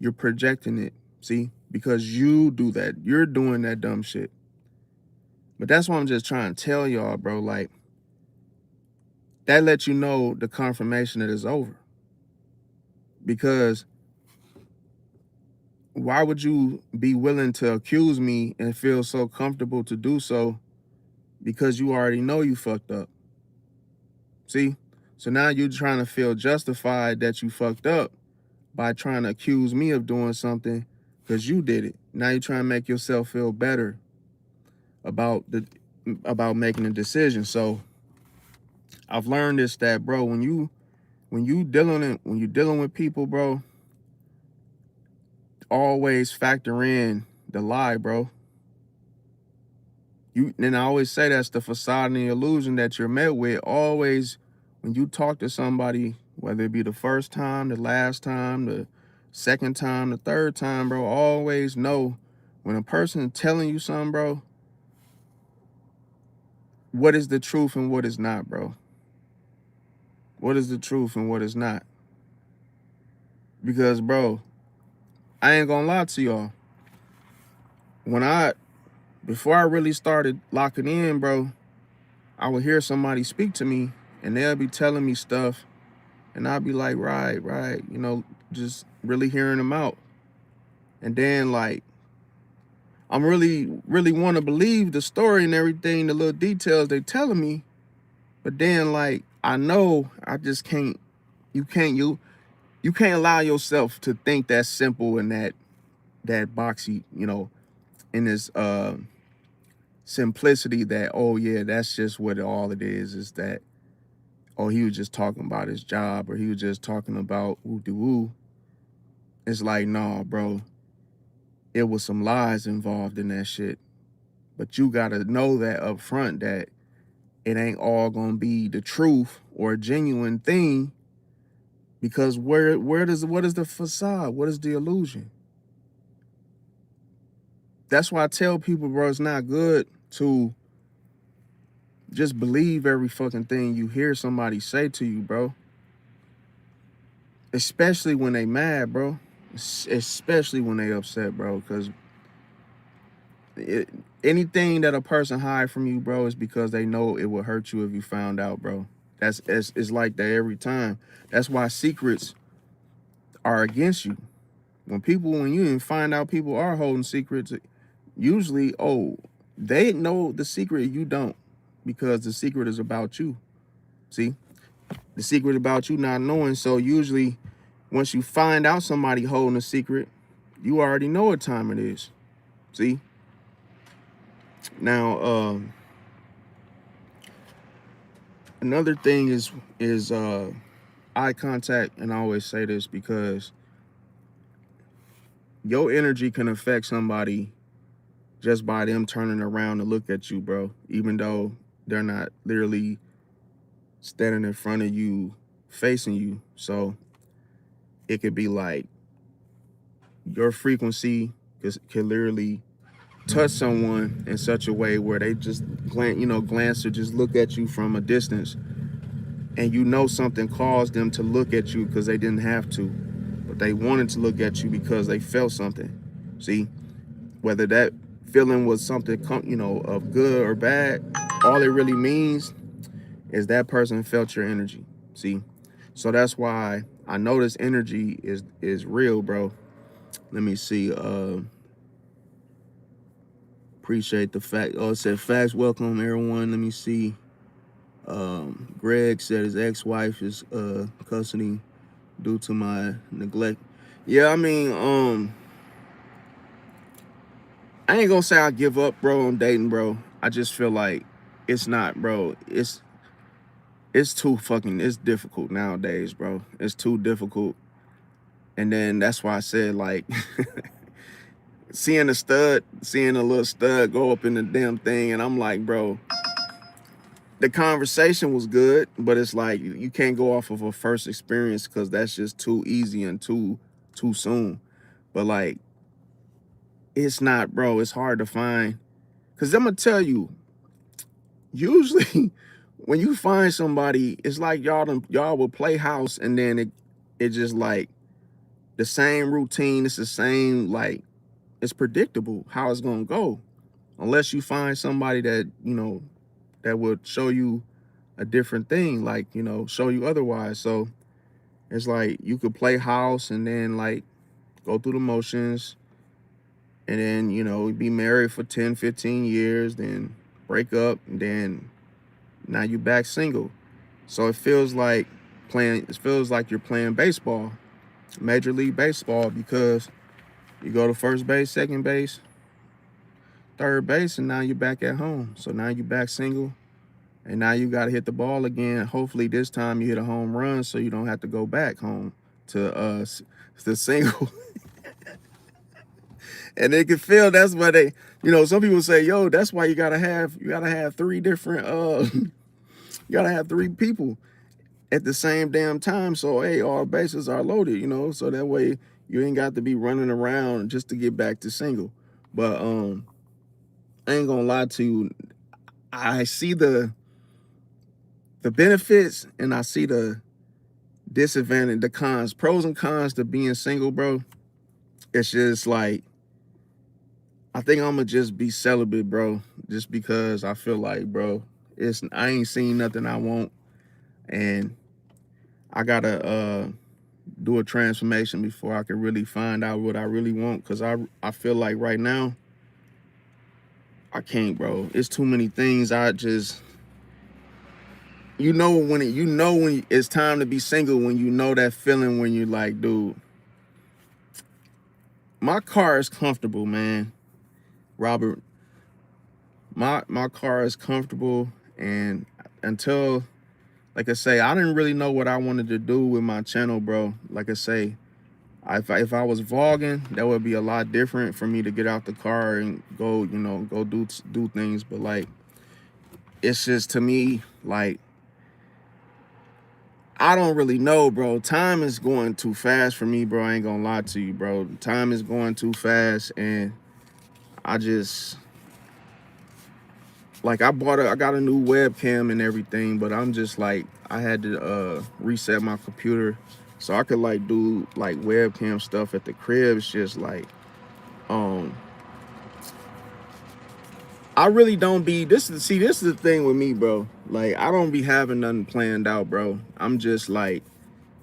You're projecting it. See? Because you do that. You're doing that dumb shit. But that's what I'm just trying to tell y'all, bro. Like, that lets you know the confirmation that it's over. Because why would you be willing to accuse me and feel so comfortable to do so? Because you already know you fucked up. See? So now you're trying to feel justified that you fucked up by trying to accuse me of doing something because you did it. Now you're trying to make yourself feel better about making a decision. So I've learned this, that, bro, when you're dealing with people, bro, always factor in the lie, bro. And I always say that's the facade and the illusion that you're met with. Always, when you talk to somebody, whether it be the first time, the last time, the second time, the third time, bro, always know when a person is telling you something, bro, what is the truth and what is not, bro. What is the truth and what is not? Because, bro, I ain't gonna lie to y'all. Before I really started locking in, bro, I would hear somebody speak to me and they'll be telling me stuff and I'll be like, right, just really hearing them out. And then, like, I'm really, really want to believe the story and everything, the little details they telling me. But then, like, I know I just can't, you can't allow yourself to think that's simple and that boxy, in this simplicity that, oh yeah, that's just what all it is that, oh, he was just talking about his job or he was just talking about woo-de-woo. It's like, nah, bro, it was some lies involved in that shit. But you gotta know that up front, that it ain't all gonna be the truth or a genuine thing, because what is the facade? What is the illusion? That's why I tell people, bro, it's not good to just believe every fucking thing you hear somebody say to you, bro. Especially when they mad, bro. Especially when they upset, bro. Because anything that a person hide from you, bro, is because they know it would hurt you if you found out, bro. It's like that every time. That's why secrets are against you. When you find out people are holding secrets, usually, they know the secret, you don't, because the secret is about you. See, the secret about you not knowing. So usually, once you find out somebody holding a secret, you already know what time it is. See, now another thing is eye contact, and I always say this because your energy can affect somebody just by them turning around to look at you, bro, even though they're not literally standing in front of you, facing you. So it could be like your frequency could literally touch someone in such a way where they just glance or just look at you from a distance, and you know something caused them to look at you because they didn't have to, but they wanted to look at you because they felt something. See, whether that feeling was something of good or bad, all it really means is that person felt your energy. See, so that's why I know this energy is real, bro. Let me see. Appreciate the fact. Oh, it said facts. Welcome everyone. Let me see. Greg said his ex-wife is custody due to my neglect. Yeah, I mean, I ain't gonna say I give up, bro, on dating, bro. I just feel like it's not, bro. It's it's difficult nowadays, bro. It's too difficult. And then that's why I said, like, seeing a little stud go up in the damn thing, and I'm like, bro, the conversation was good, but it's like you can't go off of a first experience because that's just too easy and too soon. But like, it's not, bro. It's hard to find. Because I'm gonna tell you, usually when you find somebody, it's like y'all will play house, and then it just like the same routine. It's the same, like, it's predictable how it's gonna go, unless you find somebody that that would show you a different thing, like, show you otherwise. So it's like you could play house and then like go through the motions, and then be married for 10-15 years, then break up, and then now you back single. So it feels like you're playing baseball, Major League Baseball, because you go to first base, second base, third base, and now you're back at home. So now you're back single, and now you got to hit the ball again. Hopefully this time you hit a home run so you don't have to go back home to single. And they can feel that's why they, some people say, yo, that's why you gotta have three different you gotta have three people at the same damn time. So hey, all bases are loaded, so that way you ain't got to be running around just to get back to single. But I ain't gonna lie to you, I see the benefits and I see the disadvantage, the cons, pros and cons to being single, bro. It's just like, I think I'm gonna just be celibate, bro, just because I feel like, bro, I ain't seen nothing I want, and I gotta do a transformation before I can really find out what I really want. Cause I feel like right now I can't, bro. It's too many things. I just, when it's time to be single, when you know that feeling when you're like, dude, my car is comfortable, man. Robert, my car is comfortable, and until, like I say, I didn't really know what I wanted to do with my channel, bro. Like I say, if I was vlogging, that would be a lot different for me to get out the car and go, go do things. But like, it's just, to me, like, I don't really know, bro. Time is going too fast for me, bro. I ain't gonna lie to you, bro. Time is going too fast, and I just, like, I got a new webcam and everything, but I'm just like, I had to reset my computer so I could like do like webcam stuff at the crib. It's just like, I really don't be, this is the thing with me, bro. Like, I don't be having nothing planned out, bro. I'm just like,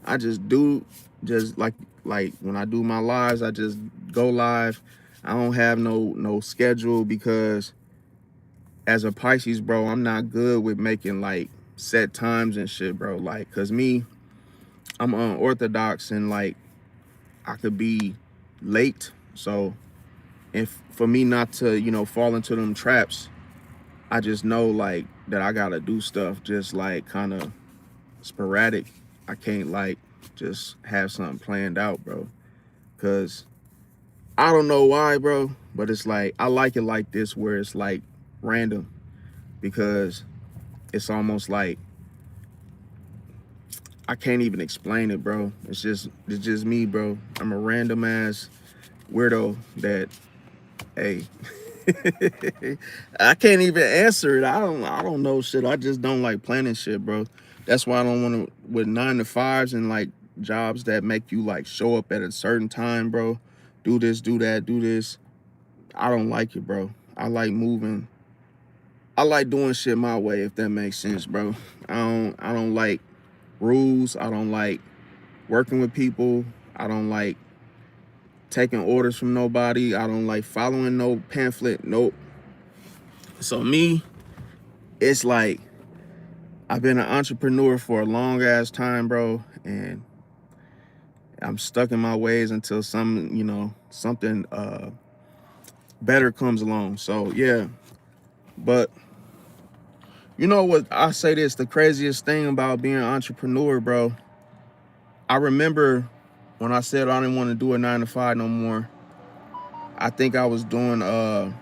I just do, just like when I do my lives, I just go live. I don't have no schedule, because as a Pisces, bro, I'm not good with making like set times and shit, bro. Like, cause me, I'm unorthodox, and like I could be late. So if for me not to, fall into them traps, I just know like that I gotta do stuff just like kind of sporadic. I can't like just have something planned out, bro. Cause I don't know why, bro, but it's like I like it like this where it's like random because it's almost like I can't even explain it, bro. It's just me, bro. I'm a random ass weirdo that hey I can't even answer it. I don't know shit. I just don't like planning shit, bro. That's why I don't want to with 9 to 5s and like jobs that make you like show up at a certain time, bro. Do this, do that, do this. I don't like it, bro. I like moving. I like doing shit my way, if that makes sense, bro. I don't like rules. I don't like working with people. I don't like taking orders from nobody. I don't like following no pamphlet. Nope. So me, it's like I've been an entrepreneur for a long ass time, bro, and I'm stuck in my ways until something better comes along. So yeah, but you know what? I say this, the craziest thing about being an entrepreneur, bro. I remember when I said I didn't want to do a 9 to 5 no more. I think I was doing the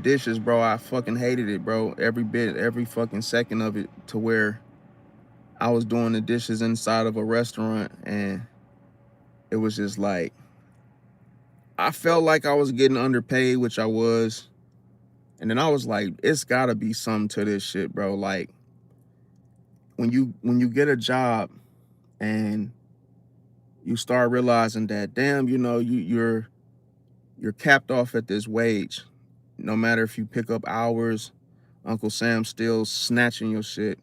dishes, bro. I fucking hated it, bro. Every bit, every fucking second of it, to where I was doing the dishes inside of a restaurant, and it was just like I felt like I was getting underpaid, which I was. And then I was like, it's gotta be something to this shit, bro. Like when you get a job and you start realizing that, damn, you're capped off at this wage. No matter if you pick up hours, Uncle Sam's still snatching your shit,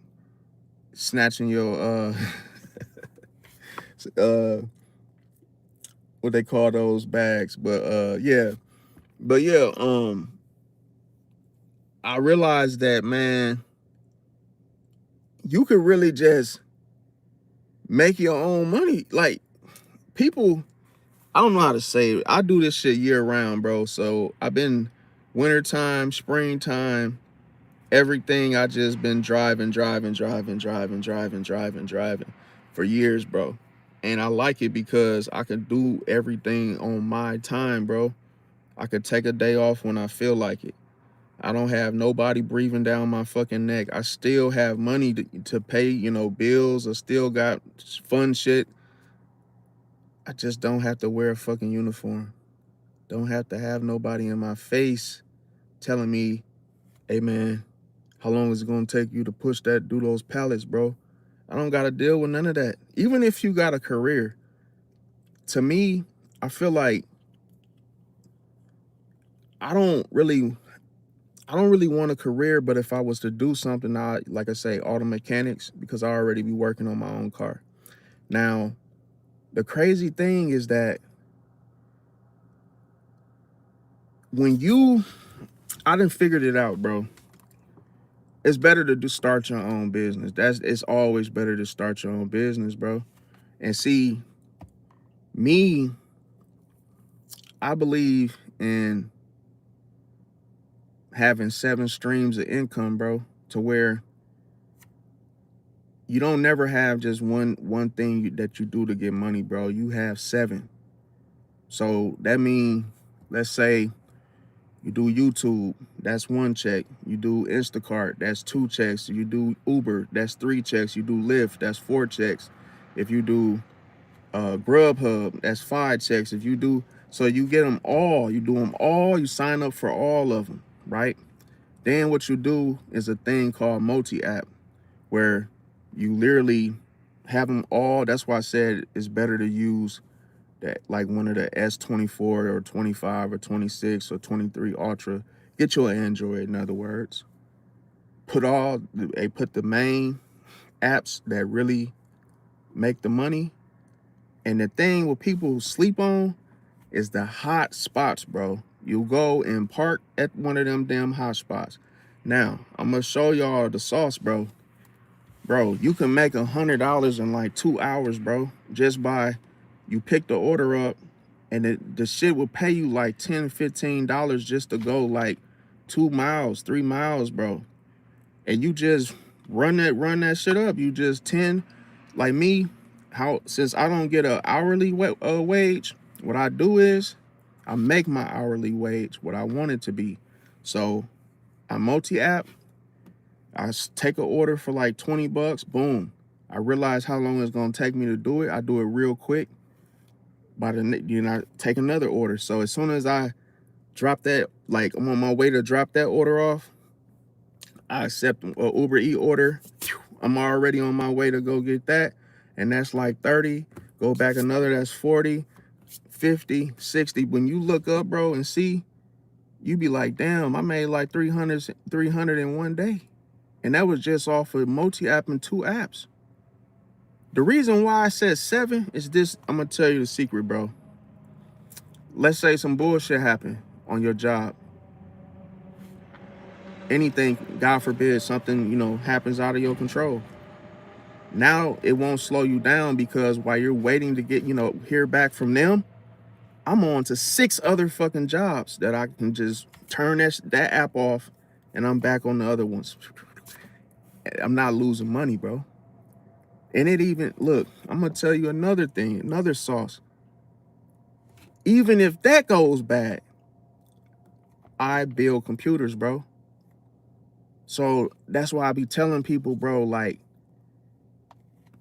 snatching your uh what they call those bags. But I realized that, man, you could really just make your own money. Like people, I don't know how to say it. I do this shit year round, bro. So I've been wintertime, springtime, everything. I just been driving for years, bro. And I like it because I can do everything on my time, bro. I could take a day off when I feel like it. I don't have nobody breathing down my fucking neck. I still have money to pay, bills. I still got fun shit. I just don't have to wear a fucking uniform. Don't have to have nobody in my face telling me, hey man, how long is it gonna take you to do those pallets, bro? I don't gotta deal with none of that. Even if you got a career, to me, I feel like I don't really want a career, but if I was to do something, like I say, auto mechanics, because I already be working on my own car. Now, the crazy thing is that I done figured it out, bro. It's better to start your own business. It's always better to start your own business, bro. And see, me, I believe in having 7 streams of income, bro, to where you don't never have just one thing that you do to get money, bro. You have 7. So that means, let's say you do YouTube, that's 1 check. You do Instacart, that's 2 checks. You do Uber, that's 3 checks. You do Lyft, that's 4 checks. If you do Grubhub, that's 5 checks. If you do, so you get them all. You do them all. You sign up for all of them, right? Then what you do is a thing called multi-app, where you literally have them all. That's why I said it's better to use that, like one of the S24 or 25 or 26 or 23 Ultra. Get your Android, in other words. Put the main apps that really make the money. And the thing what people sleep on is the hot spots, bro. You go and park at one of them damn hot spots. Now, I'm gonna show y'all the sauce, bro. Bro, you can make $100 in like 2 hours, bro. Just by you pick the order up, and the shit will pay you like $10, $15 just to go like 2 miles, 3 miles, bro. And you just run that shit up. You just 10, like me, since I don't get a hourly wage, what I do is I make my hourly wage what I want it to be. So I multi-app, I take an order for like 20 bucks, boom. I realize how long it's gonna take me to do it. I do it real quick. I take another order. So as soon as I drop that, like I'm on my way to drop that order off, I accept an Uber E order. I'm already on my way to go get that. And that's like 30. Go back another, that's 40, 50, 60. When you look up, bro, and see, you be like, damn, I made like 300 in one day. And that was just off of multi-app and 2 apps. The reason why I said 7 is this. I'm going to tell you the secret, bro. Let's say some bullshit happened on your job. Anything, God forbid, something, happens out of your control. Now it won't slow you down because while you're waiting to get, hear back from them, I'm on to 6 other fucking jobs that I can just turn that app off and I'm back on the other ones. I'm not losing money, bro. And look, I'm going to tell you another thing, another sauce. Even if that goes bad, I build computers, bro. So that's why I be telling people, bro, like,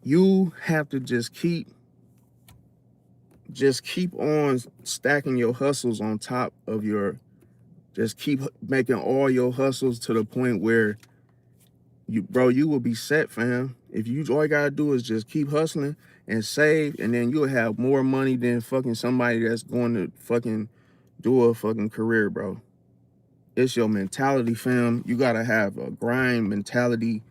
you have to just keep on stacking your hustles on top of just keep making all your hustles to the point where you will be set, fam. If all you gotta do is just keep hustling and save, and then you'll have more money than fucking somebody that's going to fucking do a fucking career, bro. It's your mentality, fam. You gotta have a grind mentality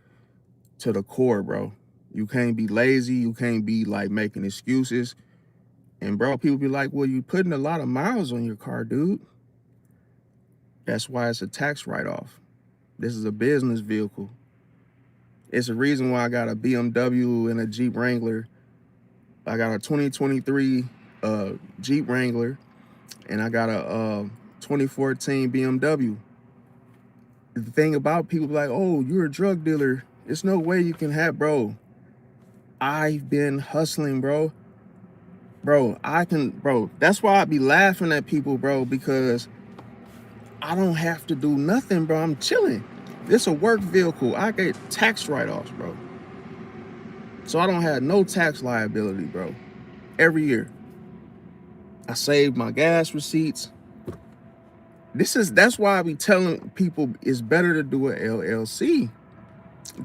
to the core, bro. You can't be lazy. You can't be like making excuses. And bro, people be like, well, you putting a lot of miles on your car, dude. That's why it's a tax write-off. This is a business vehicle. It's a reason why I got a BMW and a Jeep Wrangler. I got a 2023 Jeep Wrangler, and I got a 2014 BMW. The thing about people like, oh, you're a drug dealer. There's no way you can have, bro. I've been hustling, bro. Bro, that's why I be laughing at people, bro, because I don't have to do nothing, bro. I'm chilling. This a work vehicle. I get tax write-offs, bro. So I don't have no tax liability, bro. Every year. I save my gas receipts. That's why I be telling people it's better to do an LLC.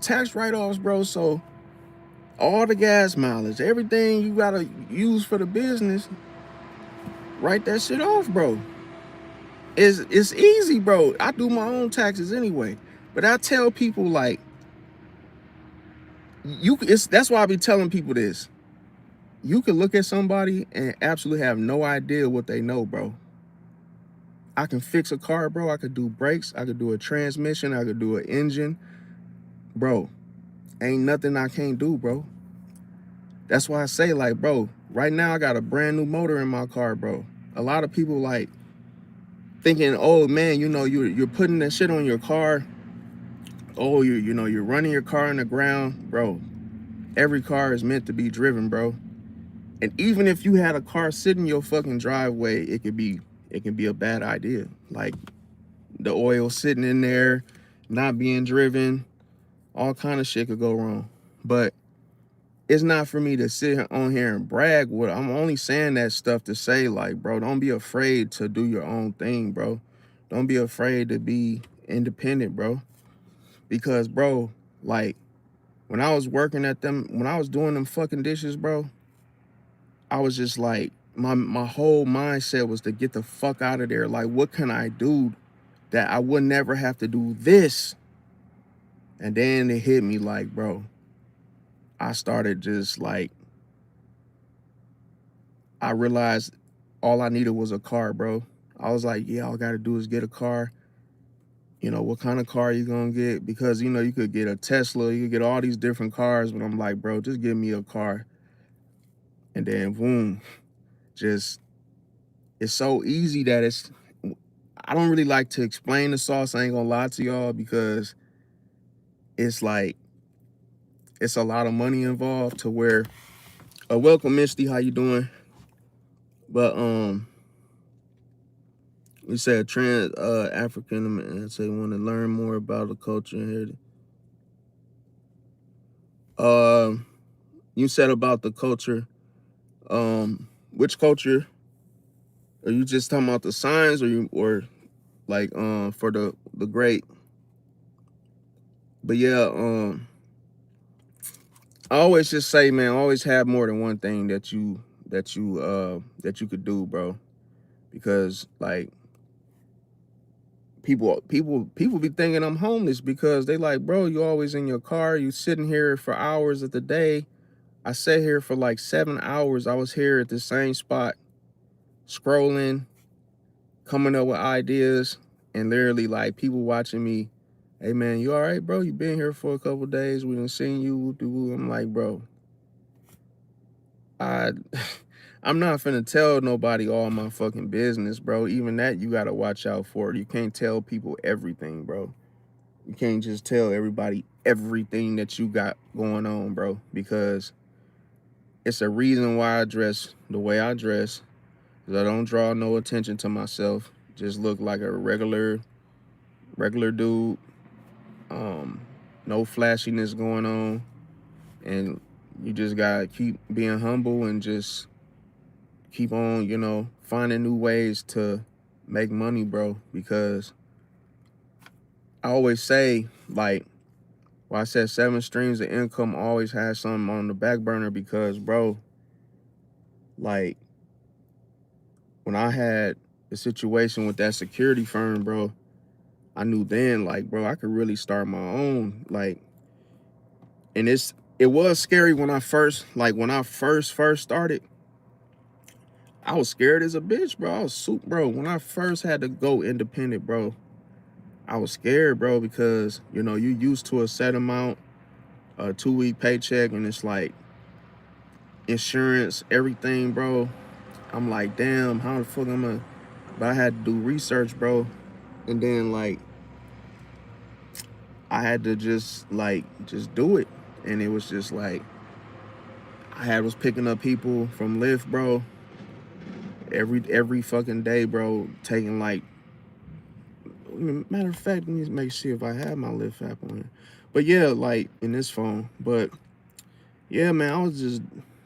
Tax write-offs, bro. So all the gas mileage, everything you gotta use for the business, write that shit off, bro. It's easy, bro. I do my own taxes anyway. But I tell people, like, that's why I be telling people this. You can look at somebody and absolutely have no idea what they know, bro. I can fix a car, bro. I could do brakes. I could do a transmission. I could do an engine. Bro, ain't nothing I can't do, bro. That's why I say, like, bro, right now I got a brand new motor in my car, bro. A lot of people, like, thinking, oh, man, you're putting that shit on your car. Oh, you're running your car in the ground. Bro, every car is meant to be driven, bro. And even if you had a car sitting in your fucking driveway, it can be a bad idea. Like the oil sitting in there, not being driven, all kind of shit could go wrong. But it's not for me to sit on here and brag. I'm only saying that stuff to say, like, bro, don't be afraid to do your own thing, bro. Don't be afraid to be independent, bro. Because, bro, like, when I was when I was doing them fucking dishes, bro, I was just like, my whole mindset was to get the fuck out of there. Like, what can I do that I would never have to do this? And then it hit me like, bro, I started just like, I realized all I needed was a car, bro. I was like, yeah, all I gotta do is get a car. What kind of car you gonna get? Because, you could get a Tesla, you could get all these different cars, but I'm like, bro, just give me a car. And then, boom, it's so easy that I don't really like to explain the sauce. I ain't gonna lie to y'all because it's like, it's a lot of money involved to where welcome Misty, how you doing? But you said trans African and say want to learn more about the culture and you said about the culture. Which culture? Are you just talking about the signs or like for the great? But yeah, I always just say, man, always have more than one thing that you could do, bro. Because like people be thinking I'm homeless because they like, bro, you always in your car, you sitting here for hours of the day. I sat here for like 7 hours. I was here at the same spot, scrolling, coming up with ideas, and literally like people watching me. Hey man, you all right, bro? You been here for a couple days. We done seen you. I'm like, bro, I I'm not finna tell nobody all my fucking business, bro. Even that you gotta watch out for. You can't tell people everything, bro. You can't just tell everybody everything that you got going on, bro, because it's a reason why I dress the way I dress. Cause I don't draw no attention to myself. Just look like a regular dude. No flashiness going on. And you just gotta keep being humble and just keep on, finding new ways to make money, bro. Because I always say, like, well, I said 7 streams of income, always has something on the back burner because, bro, like, when I had the situation with that security firm, bro, I knew then, like, bro, I could really start my own. Like, and it was scary when I first started. I was scared as a bitch, bro. I was super, bro. When I first had to go independent, bro, I was scared, bro, because, you used to a set amount, a 2-week paycheck, and it's like insurance, everything, bro. I'm like, damn, how the fuck am I? But I had to do research, bro. And then, like, I had to just do it. And it was just like, was picking up people from Lyft, bro, every fucking day, bro, taking like, matter of fact, let me make sure if I have my Lyft app on it. But yeah, like in this phone. But yeah, man, I was just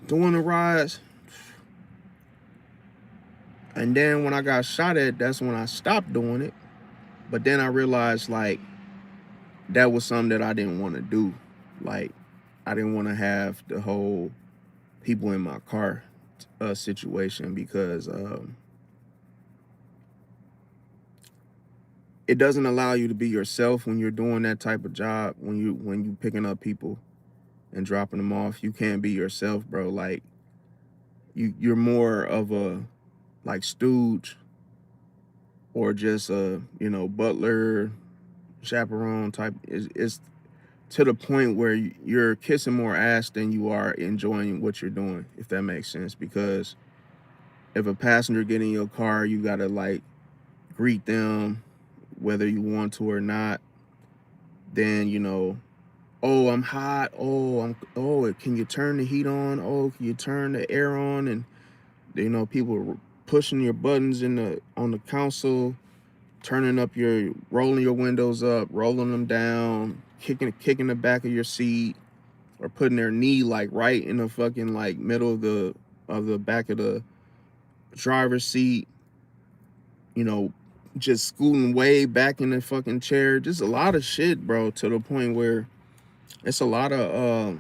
doing the rides. And then when I got shot at, that's when I stopped doing it. But then I realized like that was something that I didn't want to do. Like I didn't want to have the whole people in my car situation because it doesn't allow you to be yourself when you're doing that type of job. When you picking up people and dropping them off, you can't be yourself, bro. Like you're more of a like stooge or just a butler, chaperone type. It's to the point where you're kissing more ass than you are enjoying what you're doing, if that makes sense. Because if a passenger get in your car, you gotta like greet them whether you want to or not. Then oh, I'm hot. Oh, can you turn the heat on? Oh, can you turn the air on? And people are pushing your buttons on the console, rolling your windows up, rolling them down, kicking the back of your seat, or putting their knee like right in the fucking like middle of the back of the driver's seat, just scooting way back in the fucking chair. Just a lot of shit, bro, to the point where it's a lot of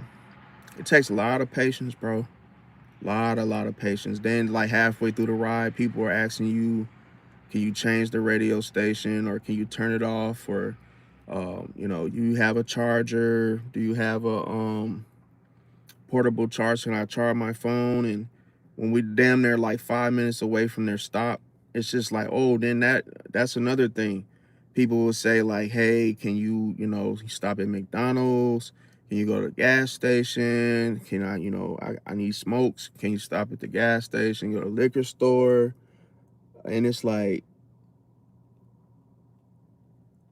it takes a lot of patience, bro. A lot of patience. Then like halfway through the ride, people are asking you, can you change the radio station or can you turn it off? Or you have a charger? Do you have a portable charge? Can I charge my phone? And when we damn near like 5 minutes away from their stop, it's just like, oh, then that's another thing. People will say like, hey, can you stop at McDonald's? Can you go to the gas station? Can I need smokes. Can you stop at the gas station? Go to the liquor store? And it's like,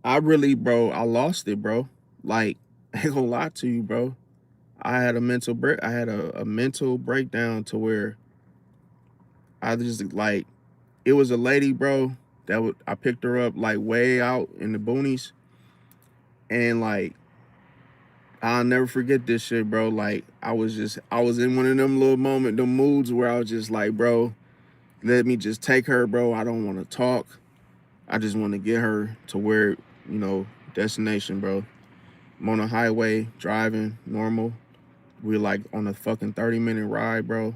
I really, bro, I lost it, bro. Like, I ain't gonna lie to you, bro. I had a mental break. I had a mental breakdown to where I just like, it was a lady, bro, that I picked her up like way out in the boonies, and like I'll never forget this shit, bro. Like I was in one of them little them moods where I was just like, bro, let me just take her, bro. I don't want to talk. I just want to get her to where, destination, bro. I'm on a highway driving normal. We're like on a fucking 30-minute ride, bro.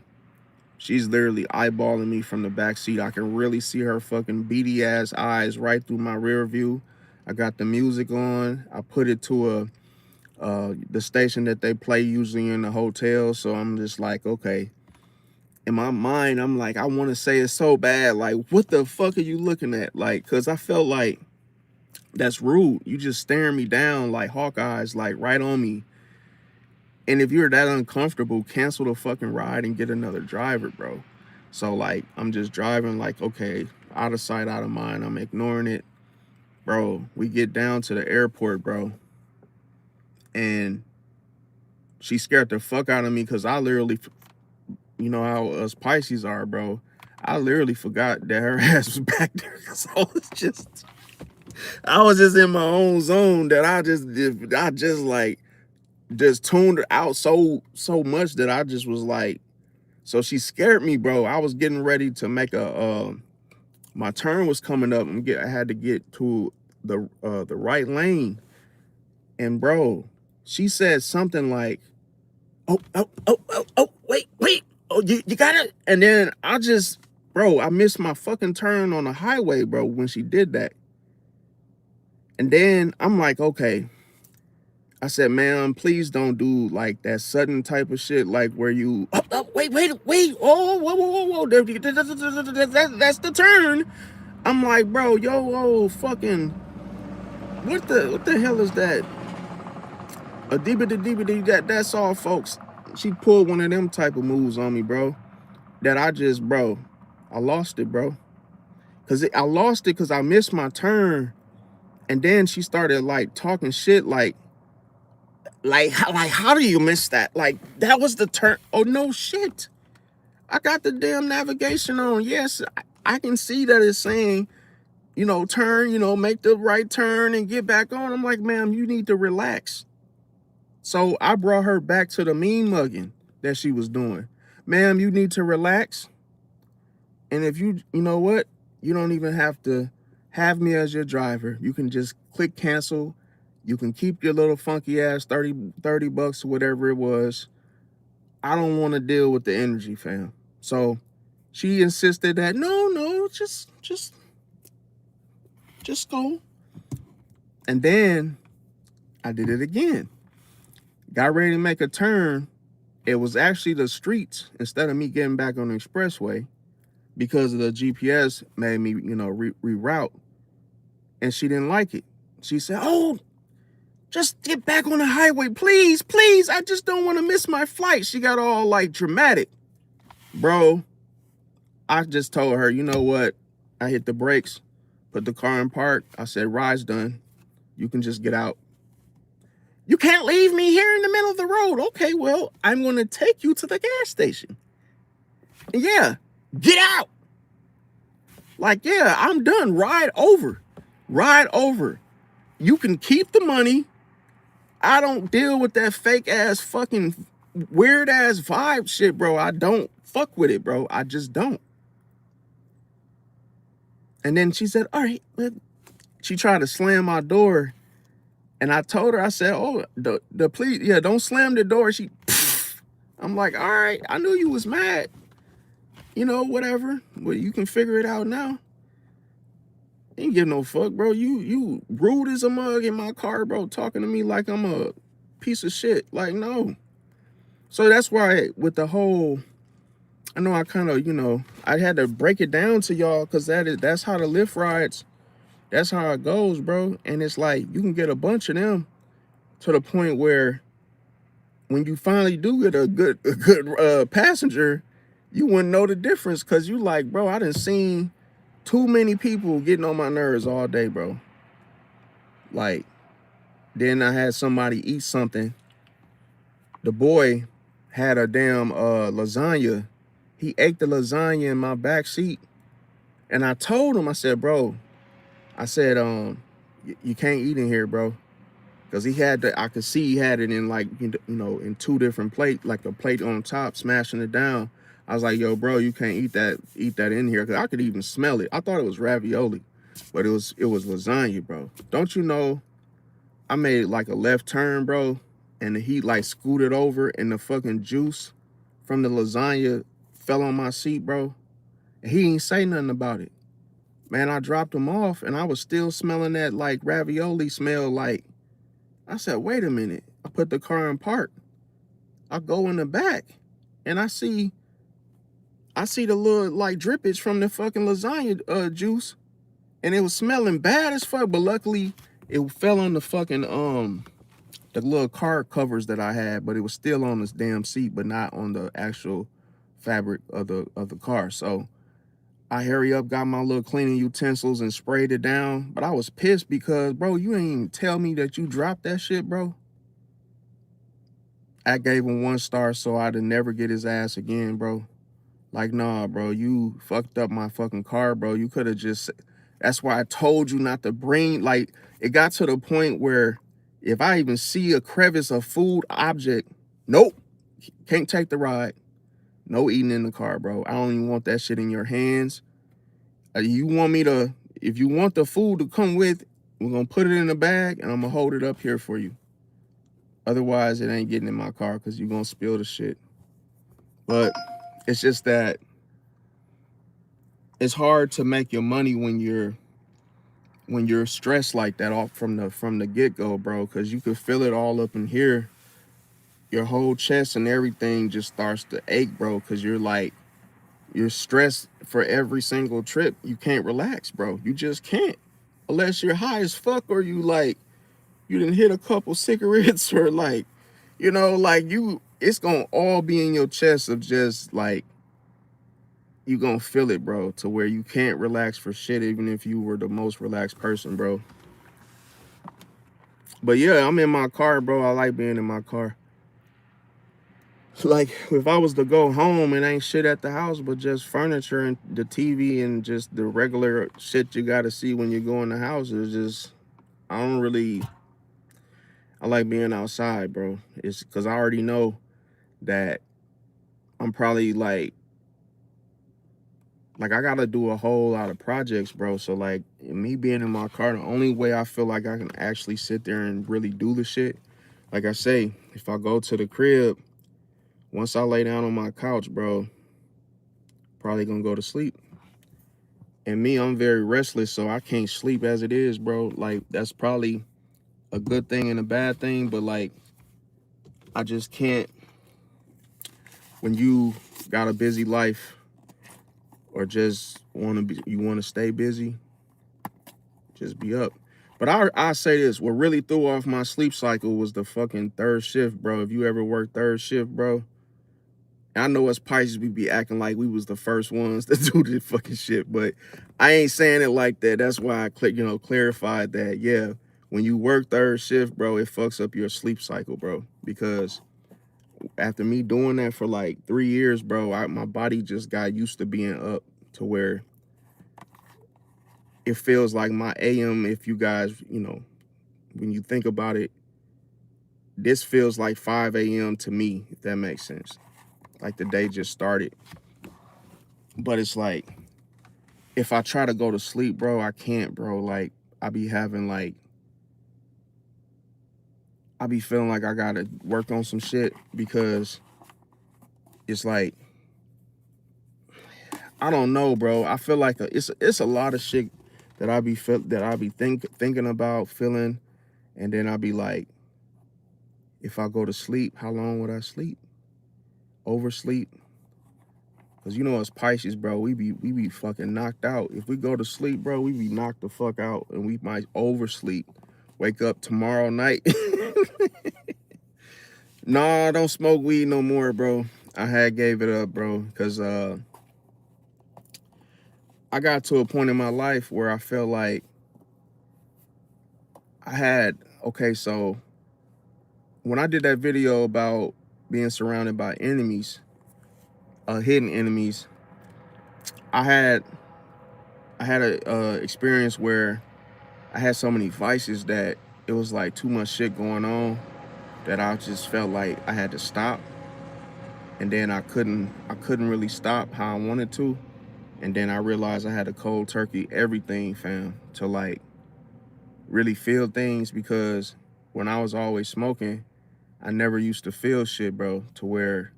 She's literally eyeballing me from the back seat. I can really see her fucking beady ass eyes right through my rear view. I got the music on. I put it to the station that they play usually in the hotel. So I'm just like, okay. In my mind, I'm like, I want to say it so bad. Like, what the fuck are you looking at? Like, cause I felt like that's rude. You just staring me down like hawk eyes, like right on me. And if you're that uncomfortable, cancel the fucking ride and get another driver, bro. So like, I'm just driving like, okay, out of sight, out of mind. I'm ignoring it. Bro, we get down to the airport, bro. And she scared the fuck out of me because I literally, you know how us Pisces are, bro. I literally forgot that her ass was back there because I was just in my own zone that I just tuned her out so much that I just was like, so she scared me, bro. I was getting ready to make my turn was coming up and I had to get to the right lane. And bro, she said something like, wait. Oh, you got it? And then I missed my fucking turn on the highway, bro, when she did that. And then I'm like, okay. I said, ma'am, please don't do like that sudden type of shit, like where you, wait. Oh, whoa. That's the turn. I'm like, bro, fucking, what the hell is that? A DBD, that's all, folks. She pulled one of them type of moves on me, bro. That I lost it, bro. I lost it because I missed my turn. And then she started like talking shit how do you miss that? Like, that was the turn. Oh, no shit. I got the damn navigation on. Yes, I can see that it's saying, turn, make the right turn and get back on. I'm like, ma'am, you need to relax. So I brought her back to the mean mugging that she was doing. Ma'am, you need to relax. And if you know what? You don't even have to have me as your driver. You can just click cancel. You can keep your little funky ass 30 bucks or whatever it was. I don't want to deal with the energy, fam. So she insisted that no, just go. And then I did it again. Got ready to make a turn. It was actually the streets instead of me getting back on the expressway because of the GPS made me, reroute. And she didn't like it. She said, oh, just get back on the highway, please. I just don't want to miss my flight. She got all like dramatic. Bro, I just told her, you know what? I hit the brakes, put the car in park. I said, ride's done. You can just get out. You can't leave me here in the middle of the road. Okay, well, I'm going to take you to the gas station. And yeah, get out. Like, yeah, I'm done. Ride over. You can keep the money. I don't deal with that fake ass fucking weird ass vibe shit, bro. I don't fuck with it, bro. I just don't. And then she said, all right. She tried to slam my door. And I told her, I said, oh, the please, yeah, don't slam the door. I'm like, all right, I knew you was mad. Whatever. But you can figure it out now. Ain't give no fuck, bro. You rude as a mug in my car, bro, talking to me like I'm a piece of shit. Like, no. So that's why with the whole, I know I kind of, I had to break it down to y'all because that's how the Lyft rides, that's how it goes, bro. And it's like, you can get a bunch of them to the point where when you finally do get a good passenger, you wouldn't know the difference because you like, bro, I done seen too many people getting on my nerves all day, bro. Like, then I had somebody eat something the boy had a damn lasagna. He ate the lasagna in my back seat. And I told him, I said, bro, I said, you can't eat in here, bro. Because he had I could see he had it in like, in two different plates, like a plate on top, smashing it down. I was like, yo, bro, you can't eat that in here. Cause I could even smell it. I thought it was ravioli, but it was lasagna, bro. Don't you know, I made like a left turn, bro, and the heat like scooted over and the fucking juice from the lasagna fell on my seat, bro. And he ain't say nothing about it. Man, I dropped him off and I was still smelling that like ravioli smell. Like, I said, wait a minute. I put the car in park. I go in the back and I see the little like drippage from the fucking lasagna juice. And it was smelling bad as fuck, but luckily it fell on the fucking the little car covers that I had, but it was still on this damn seat, but not on the actual fabric of the car. So I hurry up, got my little cleaning utensils and sprayed it down. But I was pissed because, bro, you ain't even tell me that you dropped that shit, bro. I gave him 1 star so I'd never get his ass again, bro. Like, nah, bro, you fucked up my fucking car, bro. You could have just, that's why I told you not to bring, like, it got to the point where if I even see a crevice of food object, nope, can't take the ride. No eating in the car, bro. I don't even want that shit in your hands. You want me to, if you want the food to come with, we're going to put it in a bag and I'm going to hold it up here for you. Otherwise, it ain't getting in my car because you're going to spill the shit. But it's just that it's hard to make your money when you're stressed like that off from the get-go, bro, because you could feel it all up in here. Your whole chest and everything just starts to ache, bro, because you're stressed for every single trip. You can't relax, bro. You just can't. Unless you're high as fuck or you didn't hit a couple cigarettes or it's gonna all be in your chest of just like, you gonna feel it, bro, to where you can't relax for shit, even if you were the most relaxed person, bro. But yeah, I'm in my car, bro. I like being in my car. Like, if I was to go home and ain't shit at the house but just furniture and the TV and just the regular shit you gotta see when you go in the house, is just, I don't really, I like being outside, bro. It's because I already know that I'm probably like I gotta do a whole lot of projects, bro. So like me being in my car, the only way I feel like I can actually sit there and really do the shit, like I say, if I go to the crib, once I lay down on my couch, bro, probably gonna go to sleep. And me, I'm very restless, so I can't sleep as it is, bro. Like, that's probably a good thing and a bad thing, but like, I just can't, when you got a busy life or just you want to stay busy, just be up. But I say this, what really threw off my sleep cycle was the fucking third shift, bro. If you ever work third shift, bro, I know as Pisces, we be acting like we was the first ones to do this fucking shit, but I ain't saying it like that. That's why I clarified that, yeah, when you work third shift, bro, it fucks up your sleep cycle, bro. Because after me doing that for like 3 years, bro, my body just got used to being up to where it feels like my AM, if you guys, when you think about it, this feels like 5 a.m. to me, if that makes sense. Like the day just started. But it's like, if I try to go to sleep, bro, I can't, bro. Like, I be feeling like I gotta work on some shit because it's like, I don't know, bro. I feel like it's a lot of shit that I be thinking about, feeling, and then I be like, if I go to sleep, how long would I sleep? Oversleep? Cause as Pisces, bro, we be fucking knocked out. If we go to sleep, bro, we be knocked the fuck out, and we might oversleep. Wake up tomorrow night. Nah, I don't smoke weed no more, bro. I had gave it up, bro, cause I got to a point in my life where I felt like okay, so when I did that video about being surrounded by enemies, hidden enemies, I had a experience where I had so many vices that it was like too much shit going on that I just felt like I had to stop. And then I couldn't really stop how I wanted to. And then I realized I had to cold turkey everything, fam, to like really feel things, because when I was always smoking, I never used to feel shit, bro, to where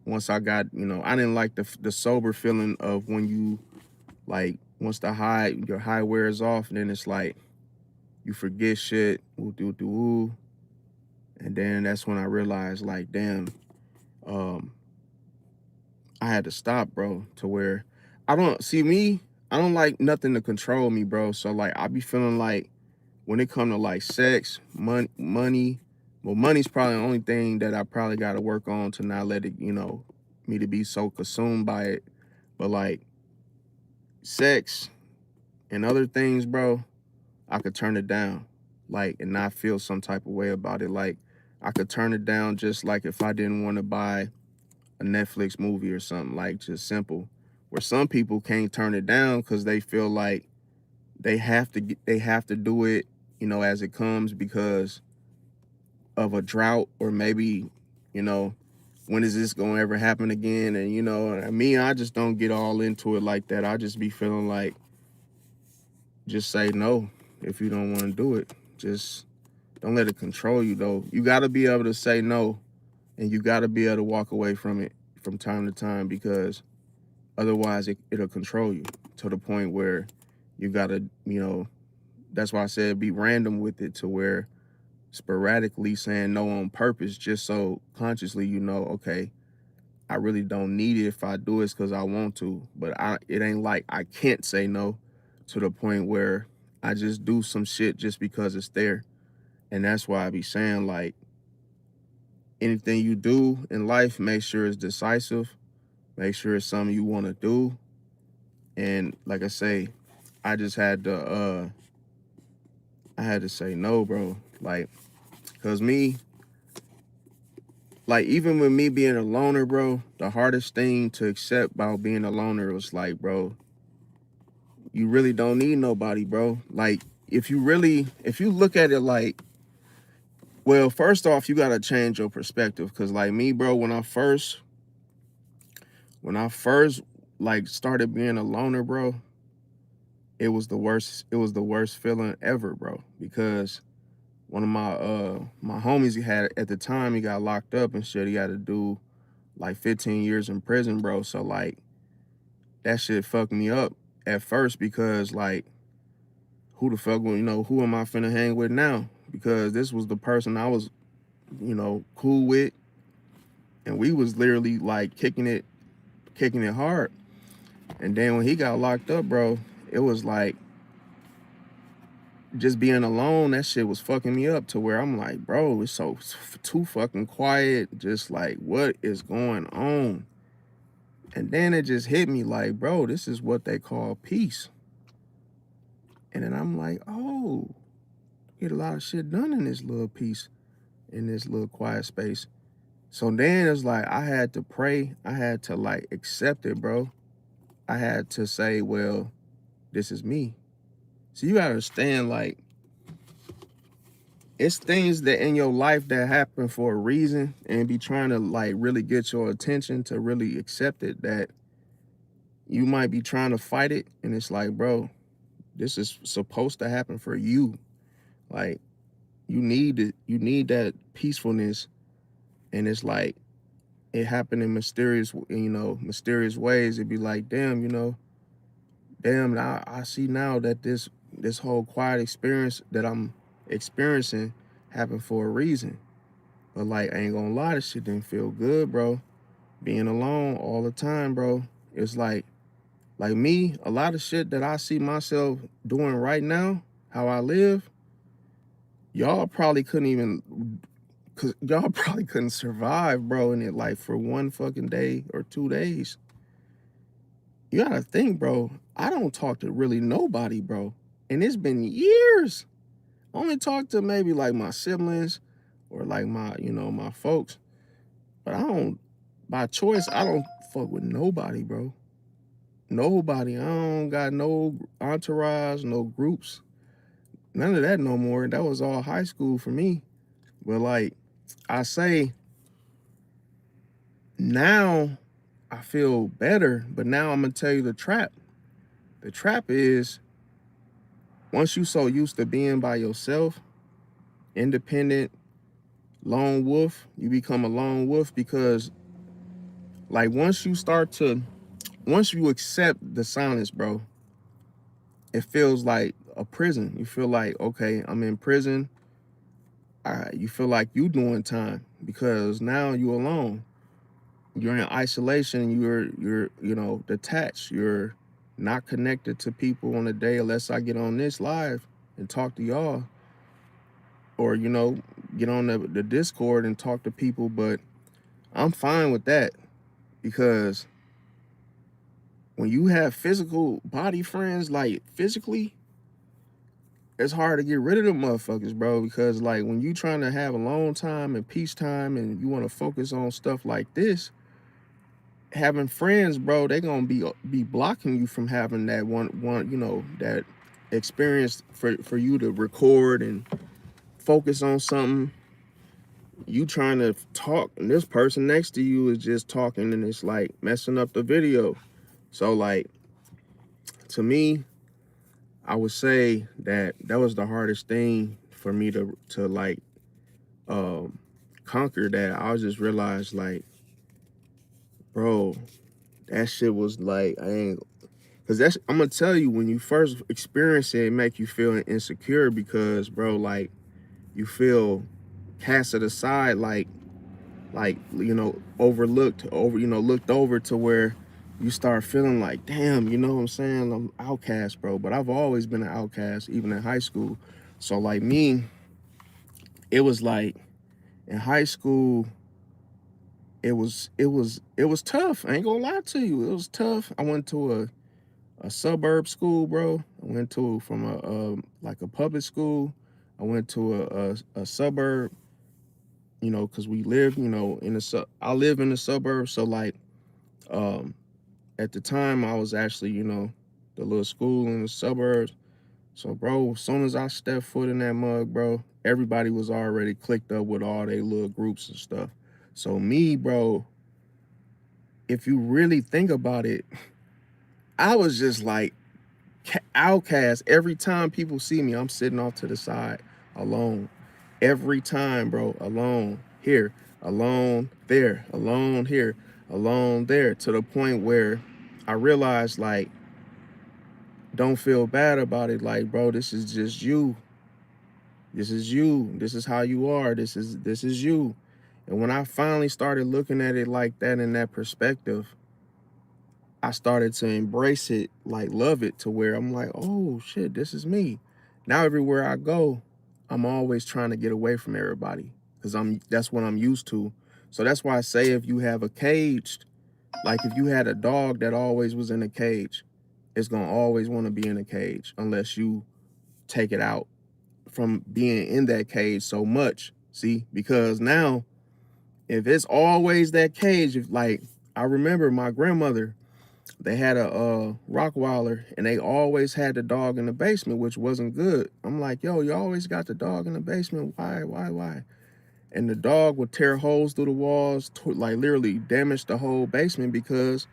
once I got, I didn't like the sober feeling of when you like, once your high wears off, and then it's like you forget shit, ooh, doo, doo, ooh. And then that's when I realized, like, damn, um, I had to stop, bro, to where I don't like nothing to control me, bro. So like I be feeling like when it come to like sex, money, well, money's probably the only thing that I probably got to work on to not let it, me to be so consumed by it. But like sex and other things, bro, I could turn it down, like, and not feel some type of way about it. Like I could turn it down just like if I didn't want to buy a Netflix movie or something, like just simple. Where some people can't turn it down because they feel like they have to do it, as it comes because of a drought, or maybe, you know, when is this gonna ever happen again? And I just don't get all into it like that. I just be feeling like, just say no if you don't want to do it. Just don't let it control you, though. You got to be able to say no, and you got to be able to walk away from it from time to time, because otherwise it'll control you to the point where you got to, that's why I said be random with it, to where sporadically saying no on purpose, just so consciously okay, I really don't need it. If I do it's because I want to, but it ain't like I can't say no, to the point where I just do some shit just because it's there. And that's why I be saying, like, anything you do in life, make sure it's decisive, make sure it's something you want to do. And like I say, I just had to say no, bro. Like, cause even with me being a loner, bro, the hardest thing to accept about being a loner was like, bro, you really don't need nobody, bro. Like, if you look at it like, well, first off, you gotta change your perspective. Cause like me, bro, when I first like started being a loner, bro, it was the worst feeling ever, bro. Because one of my homies, he had at the time, he got locked up and shit. He had to do like 15 years in prison, bro. So like that shit fucked me up at first, because like, who the fuck, who am I finna hang with now? Because this was the person I was, cool with, and we was literally like kicking it hard. And then when he got locked up, bro, it was like, just being alone, that shit was fucking me up, to where I'm like, bro, it's too fucking quiet. Just like, what is going on? And then it just hit me like, bro, this is what they call peace. And then I'm like, oh, get a lot of shit done in this little piece, in this little quiet space. So then it's like, I had to pray. I had to like accept it, bro. I had to say, well, this is me. So you gotta understand, like, it's things that in your life that happen for a reason, and be trying to like really get your attention to really accept it, that you might be trying to fight it. And it's like, bro, this is supposed to happen for you. Like, you need it. You need that peacefulness. And it's like, it happened in mysterious ways. It'd be like, damn, I see now that this whole quiet experience that I'm experiencing happened for a reason. But like, I ain't gonna lie, this shit didn't feel good, bro. Being alone all the time, bro. It's like me, a lot of shit that I see myself doing right now, how I live, y'all probably couldn't even, cause y'all probably couldn't survive, bro, in it like for one fucking day or 2 days. You gotta think, bro, I don't talk to really nobody, bro. And it's been years. I only talk to maybe like my siblings, or like my folks. But I don't, by choice, I don't fuck with nobody, bro. Nobody. I don't got no entourage, no groups. None of that no more. That was all high school for me. But like I say, now I feel better. But now I'm gonna tell you the trap. The trap is once you so used to being by yourself, independent, lone wolf, you become a lone wolf because like once you accept the silence, bro, it feels like a prison. You feel like, okay, I'm in prison. You feel like you doing time because now you alone. You're in isolation. You're detached. You're not connected to people on a day unless I get on this live and talk to y'all, or get on the Discord and talk to people. But I'm fine with that because when you have physical body friends, like physically, it's hard to get rid of them motherfuckers, bro. Because like when you trying to have alone time and peace time and you want to focus on stuff like this, having friends, bro, they gonna be blocking you from having that that experience for you to record and focus on something. You trying to talk and this person next to you is just talking and it's like messing up the video. So like to me, I would say that was the hardest thing for me to like conquer. That I just realized like, bro, that shit was like I ain't. Cause I'm gonna tell you, when you first experience it, it make you feel insecure because, bro, like you feel casted aside, like overlooked, looked over to where you start feeling like, damn, you know what I'm saying? I'm outcast, bro. But I've always been an outcast, even in high school. So like me, it was like in high school, it was tough. I ain't gonna lie to you, it was tough. I went to a suburb school, bro. I went to from like a public school. I went to a suburb, because we live, I live in the suburbs. So like, um, at the time I was actually, the little school in the suburbs. So bro, as soon as I stepped foot in that mug, bro, everybody was already clicked up with all their little groups and stuff. So me, bro, if you really think about it, I was just like outcast. Every time people see me, I'm sitting off to the side alone. Every time, bro, alone here, alone there, alone here, alone there, to the point where I realized, like, don't feel bad about it. Like, bro, this is just you. This is you. This is how you are. This is you. And when I finally started looking at it like that, in that perspective, I started to embrace it, like love it, to where I'm like, oh shit, this is me. Now everywhere I go, I'm always trying to get away from everybody because that's what I'm used to. So that's why I say, if you have a caged, like if you had a dog that always was in a cage, it's gonna always want to be in a cage unless you take it out from being in that cage so much. See, because now if it's always that cage, if like I remember my grandmother, they had a Rottweiler, and they always had the dog in the basement, which wasn't good. I'm like, yo, you always got the dog in the basement. Why? And the dog would tear holes through the walls, like literally damage the whole basement, because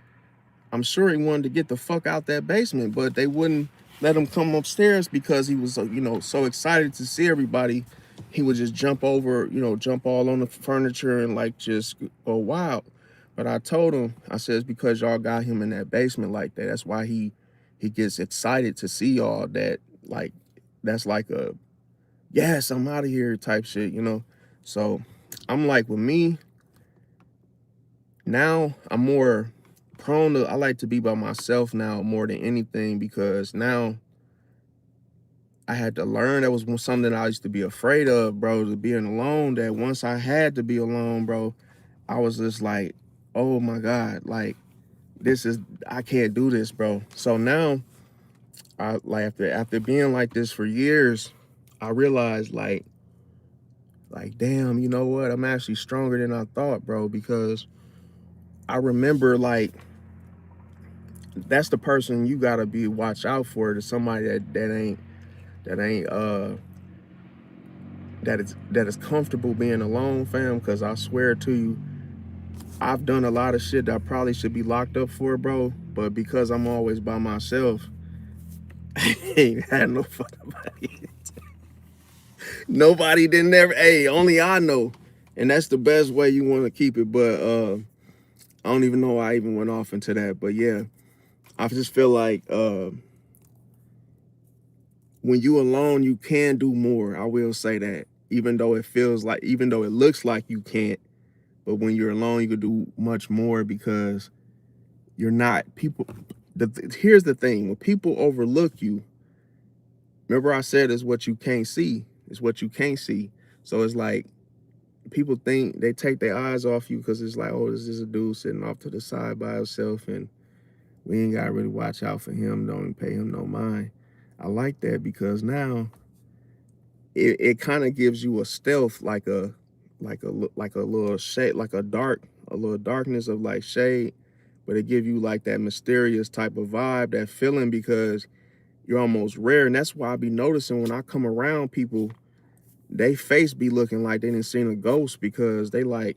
I'm sure he wanted to get the fuck out that basement, but they wouldn't let him come upstairs because he was, so excited to see everybody. He would just jump over, jump all on the furniture and like just go wild. But I told him, I said, it's because y'all got him in that basement like that. That's why he gets excited to see y'all. That like, that's like a, yes, I'm out of here type shit. So I'm like, with me, now I'm more prone to, I like to be by myself now more than anything, because now I had to learn, that was something I used to be afraid of, bro, to being alone. That once I had to be alone, bro, I was just like, oh my God, like I can't do this, bro. So now I like, after being like this for years, I realized like like, damn, you know what? I'm actually stronger than I thought, bro, because I remember like that's the person you gotta be watch out for, to somebody that ain't that is comfortable being alone, fam. Because I swear to you, I've done a lot of shit that I probably should be locked up for, bro. But because I'm always by myself, I ain't had no fucking buddy. Nobody didn't ever. Hey, only I know, and that's the best way you want to keep it. But I don't even know why I even went off into that. But yeah, I just feel like when you alone, you can do more. I will say that, even though it feels like, even though it looks like you can't, but when you're alone, you can do much more because you're not people. Here's the thing: when people overlook you, remember I said it's what you can't see. It's what you can't see. So it's like people think they take their eyes off you because it's like, oh, this is a dude sitting off to the side by himself, and we ain't gotta really watch out for him. Don't even pay him no mind. I like that because now it kind of gives you a stealth, like a little shade, like a little darkness of like shade, but it give you like that mysterious type of vibe, that feeling, because you're almost rare. And that's why I be noticing when I come around people, they face be looking like they didn't seen a ghost, because they like,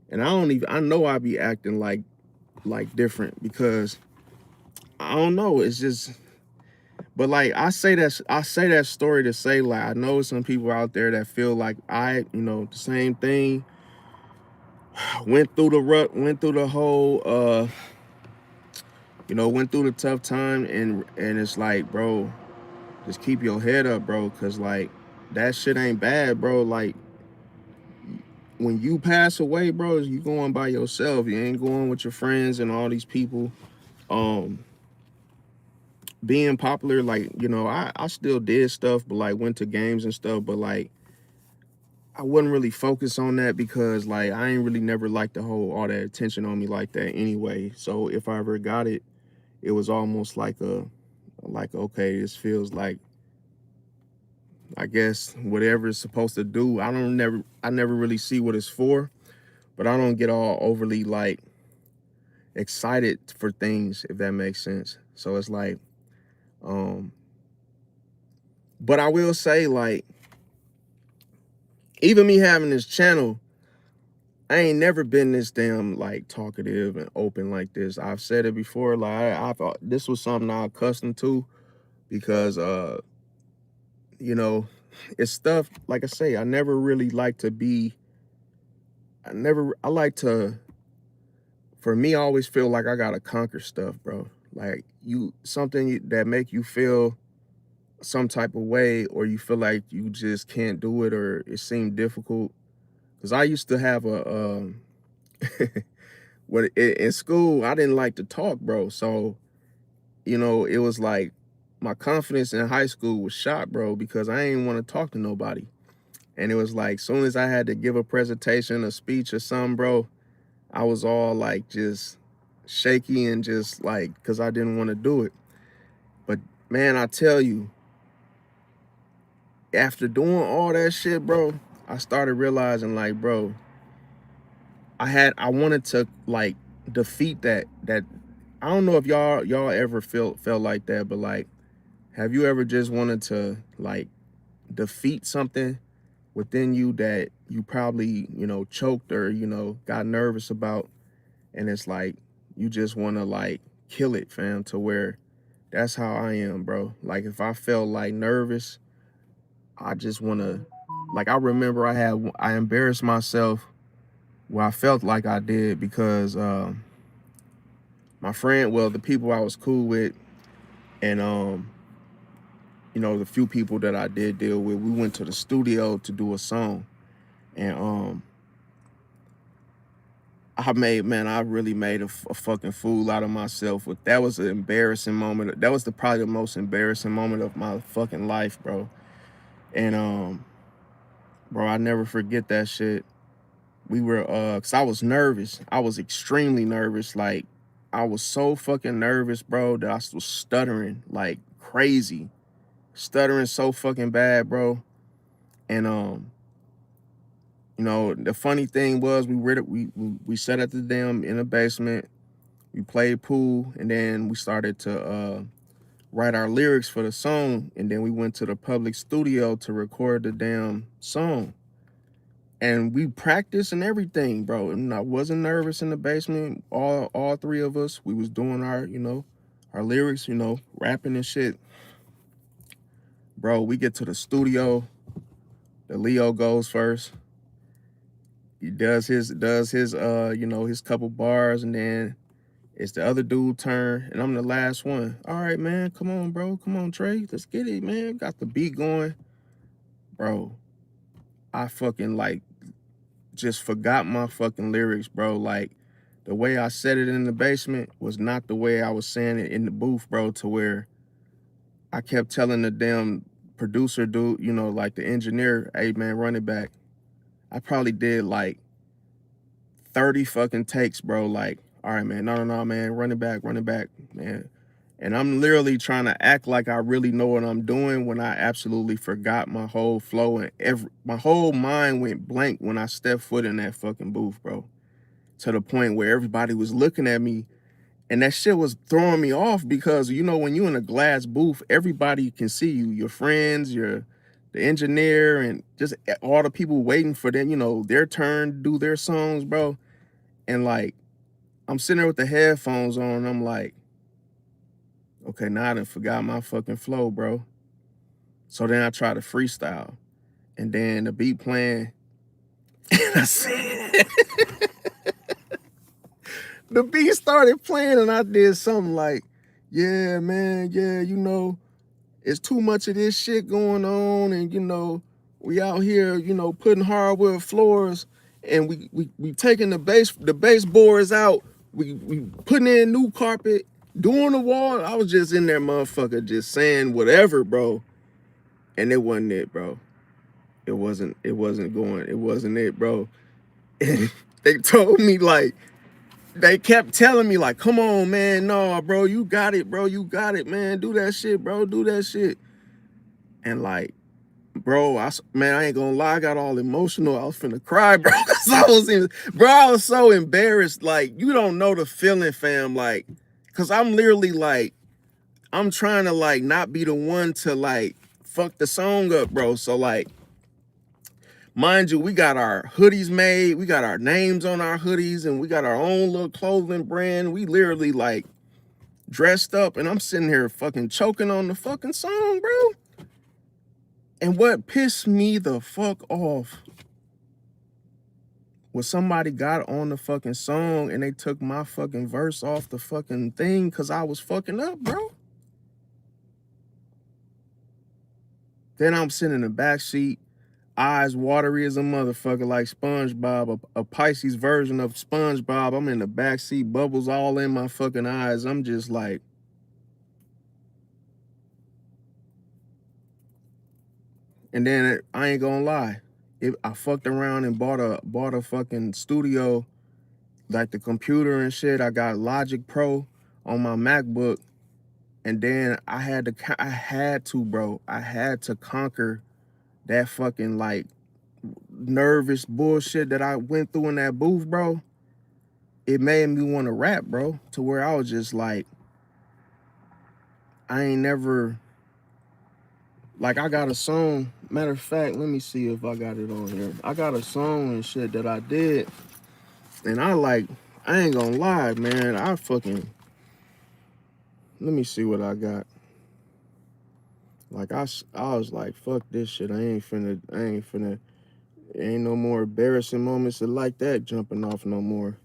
and I know I be acting like different because I don't know, it's just, but like I say that story to say, like, I know some people out there that feel like the same thing, went through the rut, went through the whole went through the tough time, and it's like, bro, just keep your head up, bro, cause like that shit ain't bad, bro. Like when you pass away, bro, you going by yourself. You ain't going with your friends and all these people. Um Being popular, like, I still did stuff, but like went to games and stuff, but like I wouldn't really focus on that because like I ain't really never liked to hold all that attention on me like that anyway. So if I ever got it, it was almost like okay, this feels like, I guess, whatever it's supposed to do. I never really see what it's for, but I don't get all overly like excited for things, if that makes sense. So it's like, um, but I will say, like, even me having this channel, I ain't never been this damn like talkative and open like this. I've said it before, like I thought this was something I'm accustomed to because you know, it's stuff, like I say, I never really like to be, I like to, for me, I always feel like I gotta conquer stuff, bro. Like something that make you feel some type of way, or you feel like you just can't do it, or it seemed difficult. Cause I used to have in school, I didn't like to talk, bro. So, it was like my confidence in high school was shot, bro, because I ain't want to talk to nobody. And it was like, soon as I had to give a presentation, a speech or something, bro, I was all like just shaky and just like, because I didn't want to do it. But man, I tell you, after doing all that shit, bro, I started realizing, like, bro, I wanted to like defeat that. I don't know if y'all ever felt like that, but like, have you ever just wanted to like defeat something within you that you probably, choked or, got nervous about, and it's like you just want to like kill it, fam, to where that's how I am, bro. Like if I felt like nervous, I just want to, like, I remember I embarrassed myself where I felt like I did because my friend, well, the people I was cool with, and the few people that I did deal with, we went to the studio to do a song, and I really made a fucking fool out of myself. That was an embarrassing moment. That was probably the most embarrassing moment of my fucking life, bro. And bro, I never forget that shit. We were cause I was nervous. I was extremely nervous. Like I was so fucking nervous, bro, that I was stuttering like crazy. Stuttering so fucking bad, bro. And you know, the funny thing was we sat at the damn in the basement, we played pool, and then we started to write our lyrics for the song, and then we went to the public studio to record the damn song. And we practiced and everything, bro. And I wasn't nervous in the basement. All three of us, we was doing our, you know, our lyrics, you know, rapping and shit. Bro, we get to the studio. The Leo goes first. He does his you know, his couple bars, and then it's the other dude turn, and I'm the last one. All right, man, come on, bro. Come on, Trey. Let's get it, man. Got the beat going. Bro, I fucking like just forgot my fucking lyrics, bro. Like the way I said it in the basement was not the way I was saying it in the booth, bro, to where I kept telling the damn producer dude, you know, like the engineer, hey man, run it back. I probably did like 30 fucking takes, bro. Like, all right, man, no, man, run it back, man. And I'm literally trying to act like I really know what I'm doing when I absolutely forgot my whole flow, and my whole mind went blank when I stepped foot in that fucking booth, bro. To the point where everybody was looking at me, and that shit was throwing me off because, you know, when you in a glass booth, everybody can see you, your friends, the engineer, and just all the people waiting for them, you know, their turn to do their songs, bro. And like, I'm sitting there with the headphones on, and I'm like, okay, now I done forgot my fucking flow, bro. So then I try to freestyle, and then the beat playing, and I said, the beat started playing, and I did something like, yeah, man, yeah, you know, it's too much of this shit going on, and you know, we out here, you know, putting hardwood floors, and we taking the baseboards out, we putting in new carpet, doing the wall. I was just in there, motherfucker, just saying whatever, bro. And it wasn't it, bro. It wasn't going, it wasn't it, bro. And they told me like, they kept telling me like, come on, man, no, bro, you got it, bro, you got it, man, do that shit, bro, do that shit. And like, bro, man, I ain't gonna lie, I got all emotional. I was finna cry, bro, because I was so embarrassed. Like, you don't know the feeling, fam. Like, because I'm literally like, I'm trying to like not be the one to like fuck the song up, bro. So like, mind you, we got our hoodies made, we got our names on our hoodies, and we got our own little clothing brand. We literally like dressed up, and I'm sitting here fucking choking on the fucking song, bro. And what pissed me the fuck off was somebody got on the fucking song and they took my fucking verse off the fucking thing because I was fucking up, bro. Then I'm sitting in the back seat, eyes watery as a motherfucker, like SpongeBob, a Pisces version of SpongeBob. I'm in the back seat, bubbles all in my fucking eyes. I'm just like, and then I ain't gonna lie, I fucked around and bought a fucking studio, like the computer and shit. I got Logic Pro on my MacBook, and then I had to, bro. I had to conquer that fucking like nervous bullshit that I went through in that booth, bro. It made me want to rap, bro, to where I was just like, I ain't never, like, I got a song. Matter of fact, let me see if I got it on here. I got a song and shit that I did, and I ain't gonna lie, man. Let me see what I got. Like, I was like, fuck this shit. Ain't no more embarrassing moments like that jumping off no more.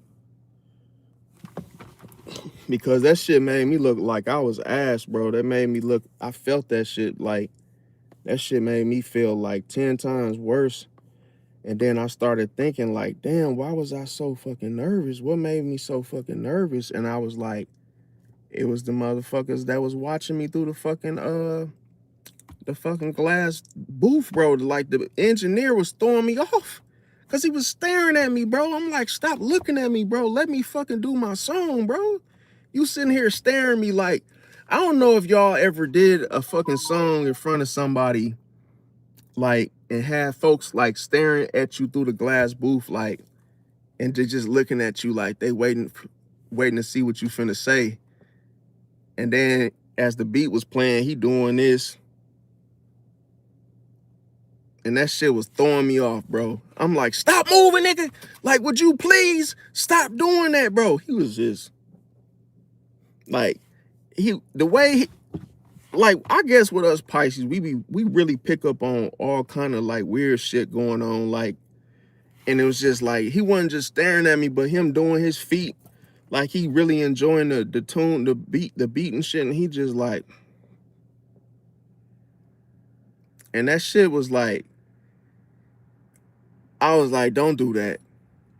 Because that shit made me look like I was ass, bro. That made me look, I felt that shit like, that shit made me feel like 10 times worse. And then I started thinking like, damn, why was I so fucking nervous? What made me so fucking nervous? And I was like, it was the motherfuckers that was watching me through the fucking glass booth, bro. Like, the engineer was throwing me off because he was staring at me, bro. I'm like, stop looking at me, bro. Let me fucking do my song, bro. You sitting here staring at me like, I don't know if y'all ever did a fucking song in front of somebody, like, and have folks like staring at you through the glass booth, like, and they're just looking at you like they waiting to see what you finna say. And then as the beat was playing, he doing this, and that shit was throwing me off, bro. I'm like, stop moving, nigga. Like, would you please stop doing that, bro? He was just like, like, I guess with us Pisces, we really pick up on all kind of like weird shit going on, like, and it was just like he wasn't just staring at me, but him doing his feet, like he really enjoying the tune, the beat and shit, and he just like, and that shit was like, I was like, don't do that.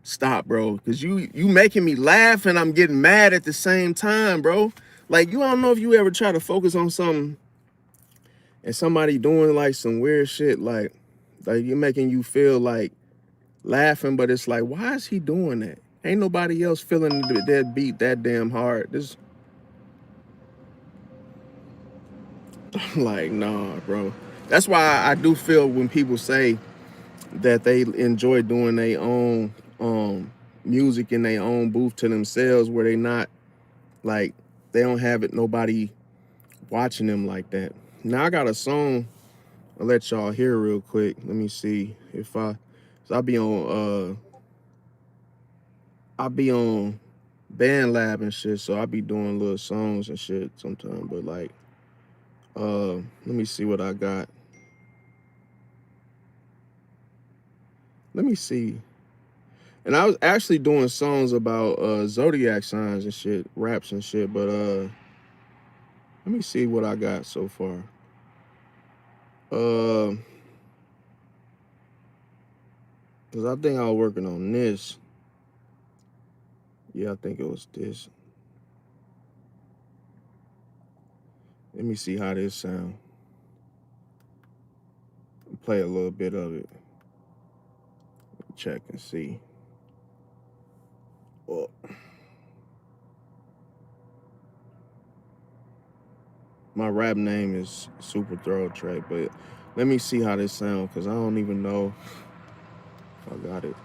Stop, bro, because you making me laugh and I'm getting mad at the same time, bro. Like, you don't know if you ever try to focus on something and somebody doing like some weird shit, like you're making you feel like laughing, but it's like, why is he doing that? Ain't nobody else feeling that beat that damn hard. This, like, nah, bro. That's why I do feel when people say that they enjoy doing their own music in their own booth to themselves, where they not like, they don't have it nobody watching them like that. Now I got a song I'll let y'all hear real quick. Let me see if so I'll be on Band Lab and shit, so I'll be doing little songs and shit sometimes, but like let me see what I got. Let me see. And I was actually doing songs about zodiac signs and shit, raps and shit, but let me see what I got so far. Cause I think I was working on this. Yeah, I think it was this. Let me see how this sound. Play a little bit of it. Check and see. Oh. My rap name is Super Throw Track, but let me see how this sounds, because I don't even know if I got it.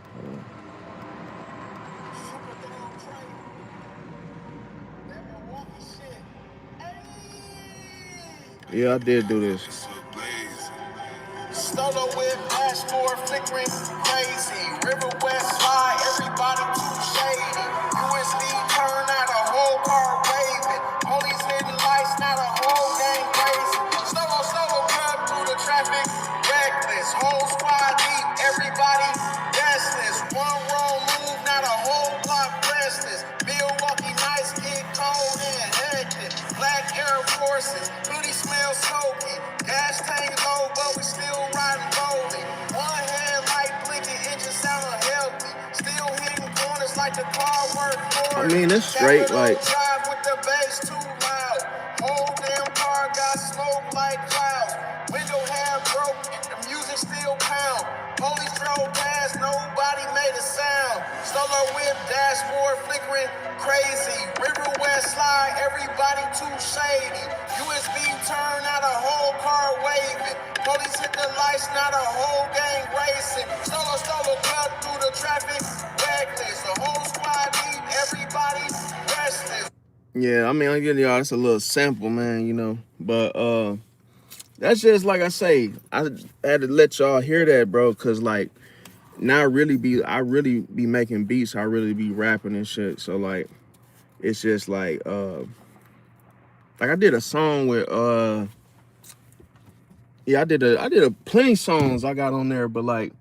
Yeah, I did do this. Solo with dashboard flickering crazy. River West slide, everybody too shady. USB turn out a whole car waving. Police hitting lights, not a whole gang racing. Solo cut through the traffic, reckless. Whole squad deep, everybody restless. One wrong move, not a whole block restless. Milwaukee nights get cold and hectic. Black Air Forces, hoodie smell smoky. Gas tank low, but we still riding rolling. One headlight blinking, engine sound unhealthy. Still hitting corners like the car work for it. I mean, it's straight, like. Drive with the bass too loud. Whole damn car got smoke like clouds. Window half broke, the music still pound. Police drove past, nobody made a sound. Solo whip, dashboard flickering, crazy. River West slide, everybody too shady. USB turn out a whole car waving. Police hit the lights, not a whole gang racing. Solo cut through the traffic, reckless. The whole squad deep, everybody restless. Yeah, I mean, I'm getting y'all, it's a little sample, man, you know. But that's just like I say, I had to let y'all hear that, bro, because like, now I really be making beats, I really be rapping and shit. So like, it's just like I did a song with yeah, I did a plenty songs I got on there, but like,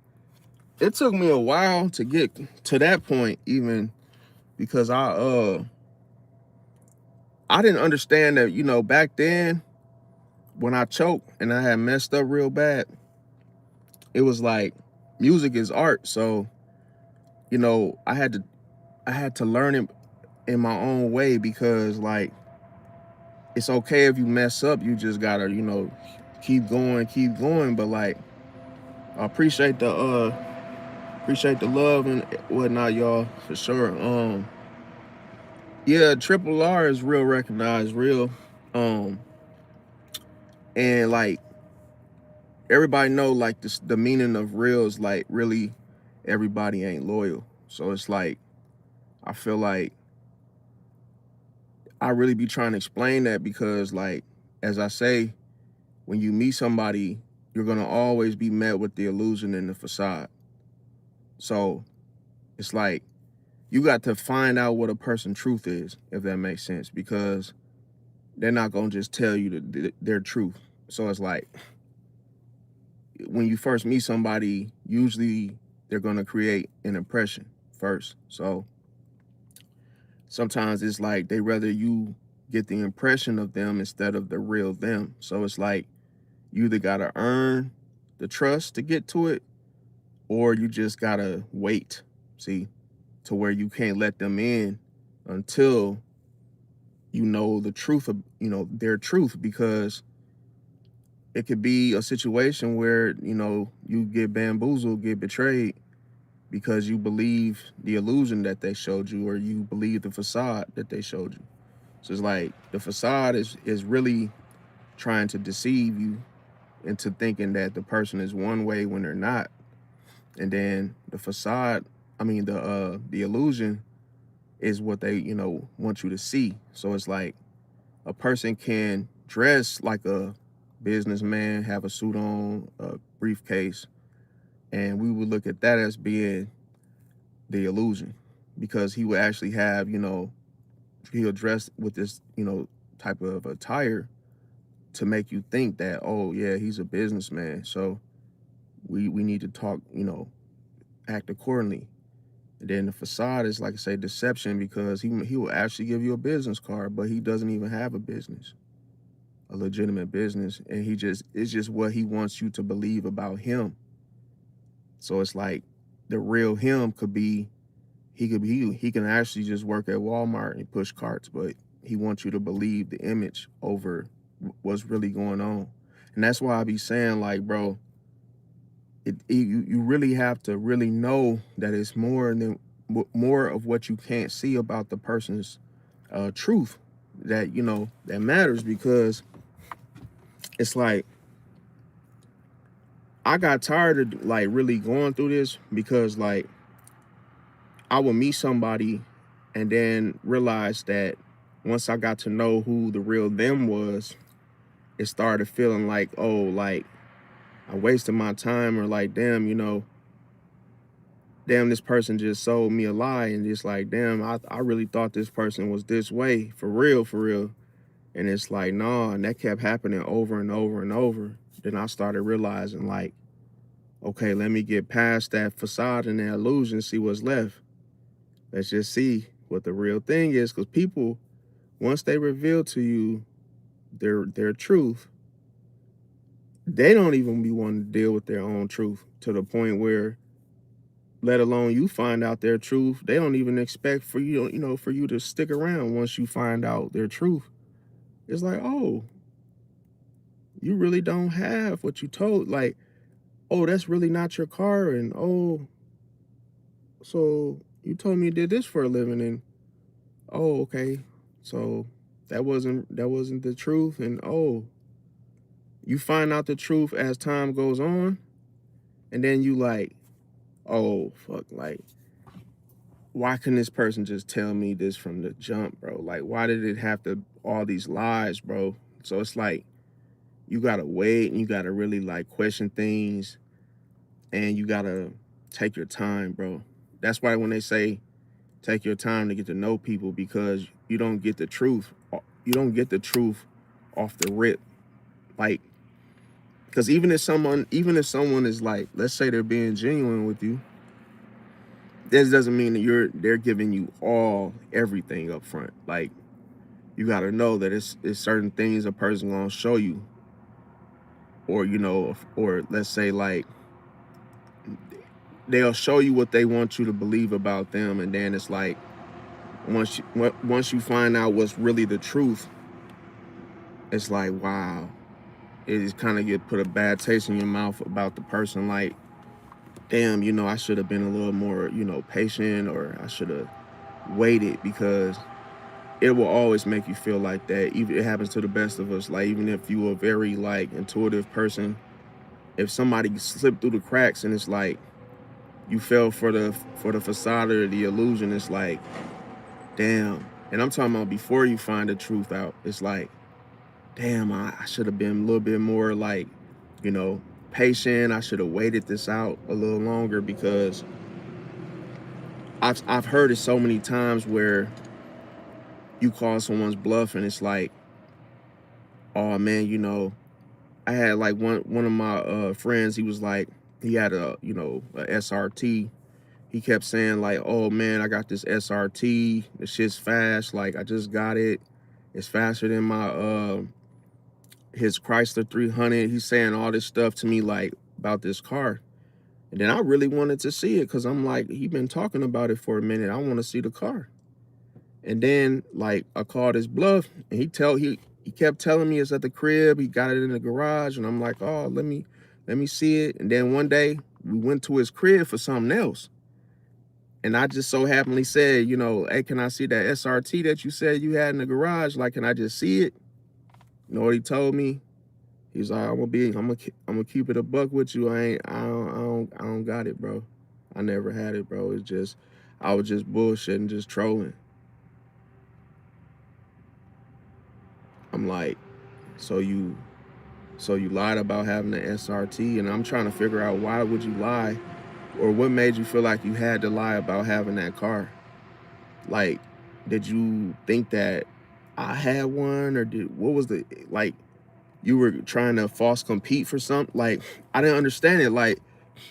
it took me a while to get to that point, even because I didn't understand that, you know, back then when I choked and I had messed up real bad, it was like, music is art. So, you know, I had to learn it in my own way, because like, it's okay if you mess up, you just gotta, you know, keep going. But like, I appreciate the love and whatnot, y'all, for sure. Yeah, Triple R is real recognized, real. And like, everybody know like this, the meaning of real is like really everybody ain't loyal. So it's like I feel like I really be trying to explain that because like as I say, when you meet somebody, you're gonna always be met with the illusion and the facade. So it's like you got to find out what a person's truth is, if that makes sense, because they're not gonna just tell you their truth. So it's like when you first meet somebody, usually they're gonna create an impression first. So sometimes it's like they rather you get the impression of them instead of the real them. So it's like you either gotta earn the trust to get to it, or you just gotta wait, see, to where you can't let them in until you know the truth of, you know, their truth, because it could be a situation where, you know, you get bamboozled, get betrayed because you believe the illusion that they showed you, or you believe the facade that they showed you. So it's like the facade is really trying to deceive you into thinking that the person is one way when they're not. And then the facade, I mean the illusion is what they, you know, want you to see. So it's like a person can dress like a businessman, have a suit on, a briefcase, and we would look at that as being the illusion, because he would actually have, you know, he'll dress with this, you know, type of attire to make you think that, oh yeah, he's a businessman. So we need to talk, you know, act accordingly. And then the facade is, like I say, deception, because he will actually give you a business card, but he doesn't even have a business, a legitimate business, and it's just what he wants you to believe about him. So it's like the real him could be he can actually just work at Walmart and push carts, but he wants you to believe the image over what's really going on. And that's why I be saying, like, bro, you really have to really know that it's more of what you can't see about the person's truth that, you know, that matters. Because it's like I got tired of like really going through this, because like I would meet somebody and then realize that once I got to know who the real them was, it started feeling like, oh, like I wasted my time, or like, damn, you know, damn, this person just sold me a lie. And just like, damn, I really thought this person was this way, for real, for real. And it's like, nah, and that kept happening over and over and over. Then I started realizing, like, okay, let me get past that facade and that illusion, see what's left. Let's just see what the real thing is. Because people, once they reveal to you their truth, they don't even be wanting to deal with their own truth, to the point where, let alone you find out their truth, they don't even expect for you, you know, for you to stick around once you find out their truth. It's like, oh, you really don't have what you told. Like, oh, that's really not your car. And oh, so you told me you did this for a living. And oh, okay, so that wasn't the truth. And oh, you find out the truth as time goes on, and then you like, oh fuck, like, why couldn't this person just tell me this from the jump, bro? Like, why did it have to all these lies, bro? So it's like you gotta wait, and you gotta really like question things, and you gotta take your time, bro. That's why when they say take your time to get to know people, because you don't get the truth. You don't get the truth off the rip. Like, because even if someone is like, let's say they're being genuine with you, this doesn't mean that they're giving you everything up front. Like, you got to know that it's certain things a person gonna show you, or, you know, or let's say like they'll show you what they want you to believe about them, and then it's like once you find out what's really the truth, it's like, wow, it just kind of get put a bad taste in your mouth about the person. Like, damn, you know, I should have been a little more, you know, patient, or I should have waited, because it will always make you feel like that. Even it happens to the best of us. Like, even if you are a very like intuitive person if somebody slipped through the cracks and it's like you fell for the facade or the illusion, it's like, damn. And I'm talking about before you find the truth out, it's like, damn, I should have been a little bit more like, you know, patient. I should have waited this out a little longer, because I've heard it so many times where you call someone's bluff and it's like, oh man, you know, I had like one of my friends, he was like, he had a, you know, a SRT. He kept saying like, oh man, I got this SRT. The shit's fast. Like I just got it. It's faster than my his Chrysler 300. He's saying all this stuff to me like about this car. And then I really wanted to see it, because I'm like, he been talking about it for a minute. I want to see the car. And then like I called his bluff, and he kept telling me it's at the crib. He got it in the garage, and I'm like, oh, let me see it. And then one day we went to his crib for something else. And I just so happenly said, you know, hey, can I see that SRT that you said you had in the garage? Like, can I just see it? You know what he told me? He's like, I'm gonna keep it a buck with you. I don't got it, bro. I never had it, bro. It's just, I was just bullshitting, just trolling. I'm like, so you lied about having the SRT, and I'm trying to figure out, why would you lie, or what made you feel like you had to lie about having that car? Like, did you think that I had one, or what was the, like, you were trying to false compete for something? Like, I didn't understand it. Like,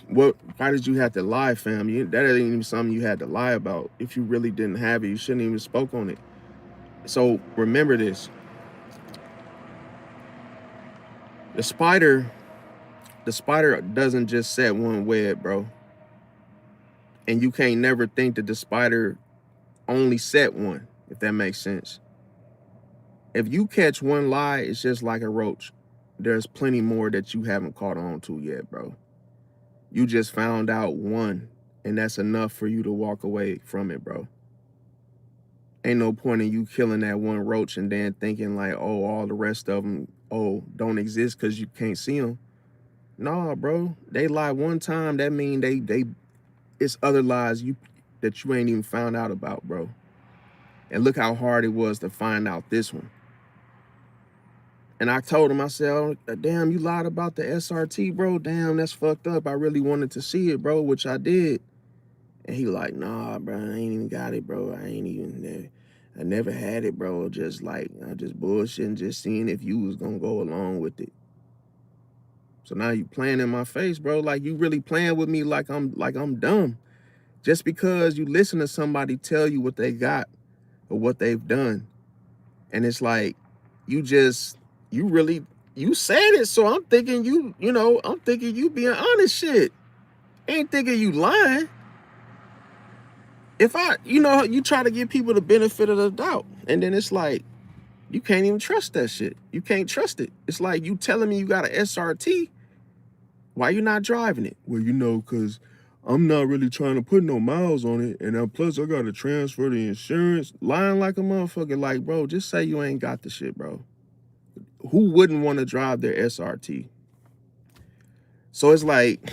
why did you have to lie, fam? That ain't even something you had to lie about. If you really didn't have it, you shouldn't even spoke on it. So remember this. The spider doesn't just set one web, bro. And you can't never think that the spider only set one, if that makes sense. If you catch one lie, it's just like a roach. There's plenty more that you haven't caught on to yet, bro. You just found out one, and that's enough for you to walk away from it, bro. Ain't no point in you killing that one roach and then thinking like, oh, all the rest of them, oh, don't exist because you can't see them. Nah, bro. They lie one time, that mean they it's other lies that you ain't even found out about, bro. And look how hard it was to find out this one. And I told him, I said, oh, damn, you lied about the SRT, bro. Damn, that's fucked up. I really wanted to see it, bro, which I did. And he like, nah, bro, I ain't even got it, bro. I never had it, bro. Just like, I just bullshitting, just seeing if you was gonna go along with it. So now you playing in my face, bro. Like, you really playing with me like I'm dumb. Just because you listen to somebody tell you what they got or what they've done. And it's like, you said it. So I'm thinking I'm thinking you being honest. Shit. Ain't thinking you lying. If you try to give people the benefit of the doubt, and then it's like, you can't even trust that shit. You can't trust it. It's like you telling me you got an SRT. Why you not driving it? Well, because I'm not really trying to put no miles on it. And plus I got to transfer the insurance. Lying like a motherfucker. Like, bro, just say you ain't got the shit, bro. Who wouldn't want to drive their SRT? So it's like,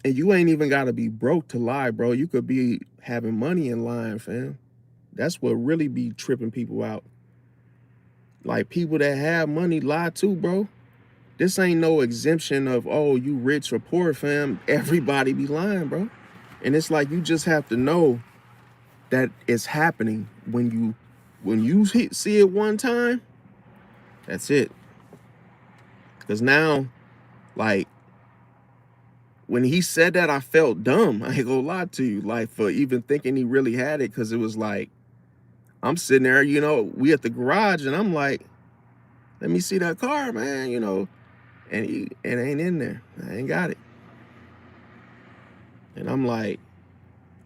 and you ain't even got to be broke to lie, bro. You could be having money and lying, fam. That's what really be tripping people out. Like, people that have money lie too, bro. This ain't no exemption of, oh, you rich or poor, fam. Everybody be lying, bro. And it's like, you just have to know that it's happening. When you see it one time, that's it. Because now, like, when he said that, I felt dumb. I ain't gonna lie to you. Like, for even thinking he really had it. Because it was like, I'm sitting there, we at the garage, and I'm like, let me see that car, man, and it ain't in there. I ain't got it. And I'm like,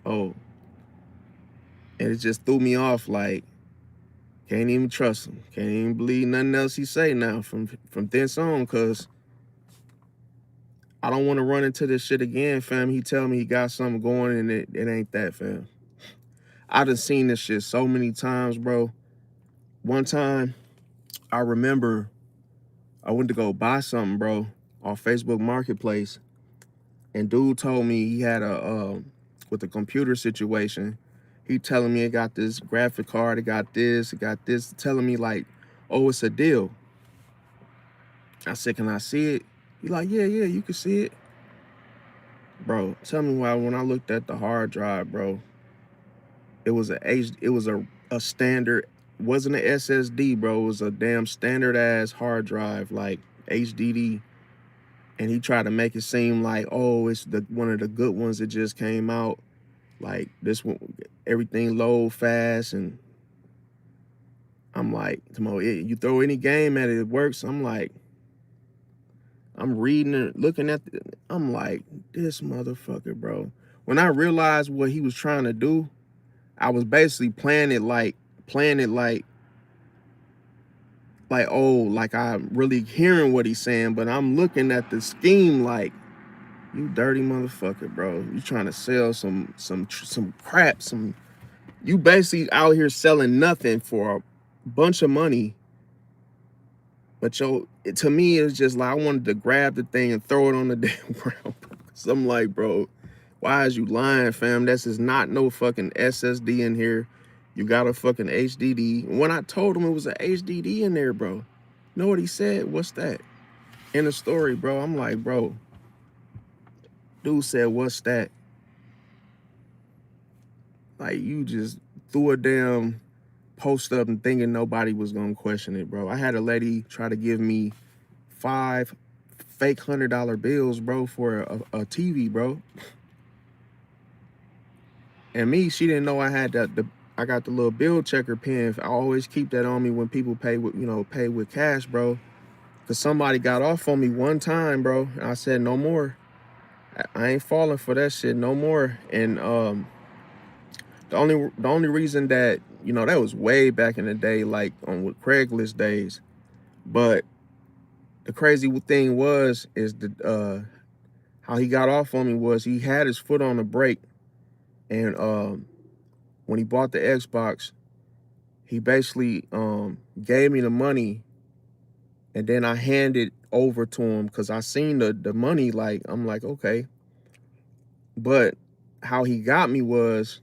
oh. And it just threw me off. Like, can't even trust him. Can't even believe nothing else he say now from this on, because I don't want to run into this shit again, fam. He tell me he got something going, and it ain't that, fam. I done seen this shit so many times, bro. One time, I remember I went to go buy something, bro. off Facebook Marketplace, and dude told me he had a with the computer situation. He telling me it got this graphic card, it got this, telling me like, oh, it's a deal. I said, can I see it? He like, yeah, you can see it. Bro, tell me why when I looked at the hard drive, bro, it was a standard, wasn't an SSD, bro. It was a damn standard ass hard drive, like HDD. And he tried to make it seem like, oh, it's the one of the good ones that just came out. Like this one, everything load fast, and I'm like, you throw any game at it, it works. I'm like, I'm reading it, looking at it, I'm like, this motherfucker, bro. When I realized what he was trying to do, I was basically playing it oh, like I'm really hearing what he's saying, but I'm looking at the scheme like, you dirty motherfucker, bro. You trying to sell some crap, you basically out here selling nothing for a bunch of money. But to me, it's just like I wanted to grab the thing and throw it on the damn ground. So I'm like, bro, why is you lying, fam? This is not no fucking SSD in here. You got a fucking HDD. When I told him it was an HDD in there, bro, you know what he said? What's that? In the story, bro, I'm like, bro, dude said, what's that? Like, you just threw a damn post up and thinking nobody was gonna question it, bro. I had a lady try to give me 5 fake $100 bills, bro, for a TV, bro. And me, she didn't know I had I got the little bill checker pen. I always keep that on me when people pay with cash, bro. Cause somebody got off on me one time, bro. And I said, no more. I ain't falling for that shit no more. And the only reason that, that was way back in the day, like on with Craigslist days. But the crazy thing is how he got off on me was he had his foot on the brake, and when he bought the Xbox, he basically gave me the money, and then I handed over to him because I seen the money. Like, I'm like, okay. But how he got me was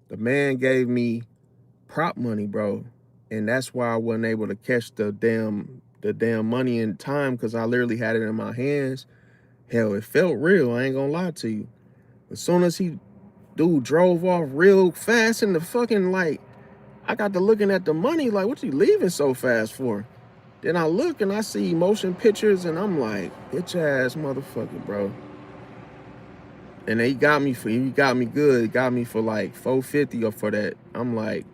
the man gave me prop money, bro, and that's why I wasn't able to catch the damn money in time, because I literally had it in my hands. Hell, it felt real. I ain't gonna lie to you. As soon as dude drove off real fast in the fucking, like, I got to looking at the money like, what you leaving so fast for? Then I look and I see motion pictures, and I'm like, bitch ass motherfucker, bro. And he got me good. He got me for like $450 or for that. I'm like,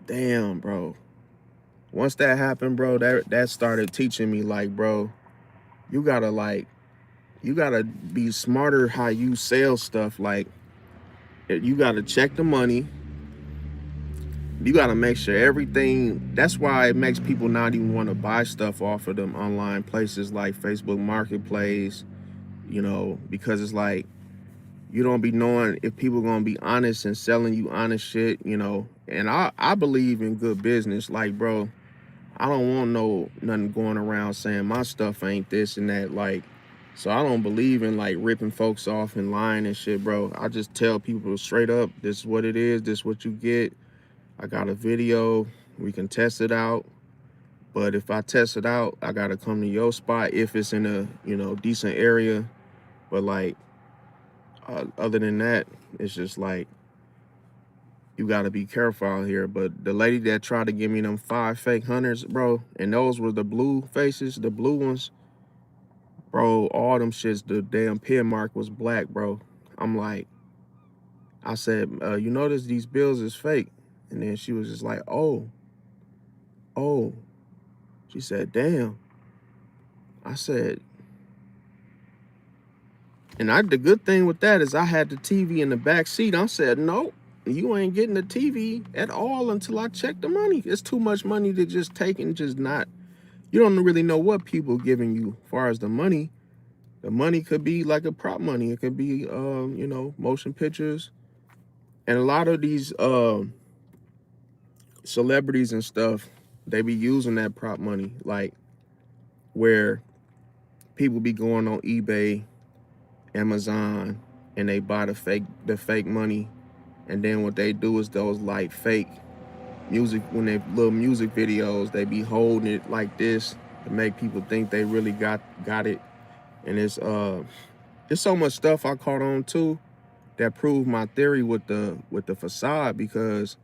damn, bro. Once that happened, bro, that started teaching me, like, bro, you gotta be smarter how you sell stuff. Like, you gotta check the money. You gotta make sure everything. That's why it makes people not even want to buy stuff off of them online places like Facebook Marketplace, because it's like, you don't be knowing if people gonna be honest and selling you honest shit, And I believe in good business. Like, bro, I don't want nothing going around saying my stuff ain't this and that. Like, so I don't believe in like ripping folks off and lying and shit, bro. I just tell people straight up, this is what it is, this is what you get. I got a video, we can test it out. But if I test it out, I gotta come to your spot if it's in a, decent area. But like, other than that, it's just like, you gotta be careful out here. But the lady that tried to give me them 5 fake hundreds, bro, and those were the blue faces, the blue ones, bro, all them shits, the damn pin mark was black, bro. I'm like, I said, you notice these bills is fake. And then she was just like, oh. She said, damn. I said, and the good thing with that is I had the TV in the back seat. I said, nope, you ain't getting the TV at all until I check the money. It's too much money to just take and just not. You don't really know what people giving you as far as the money. The money could be like a prop money. It could be, motion pictures. And a lot of these celebrities and stuff, they be using that prop money, like, where people be going on eBay, Amazon, and they buy the fake money, and then what they do is those like fake music, when they little music videos, they be holding it like this to make people think they really got it. And it's so much stuff I caught on too that proved my theory with the facade, because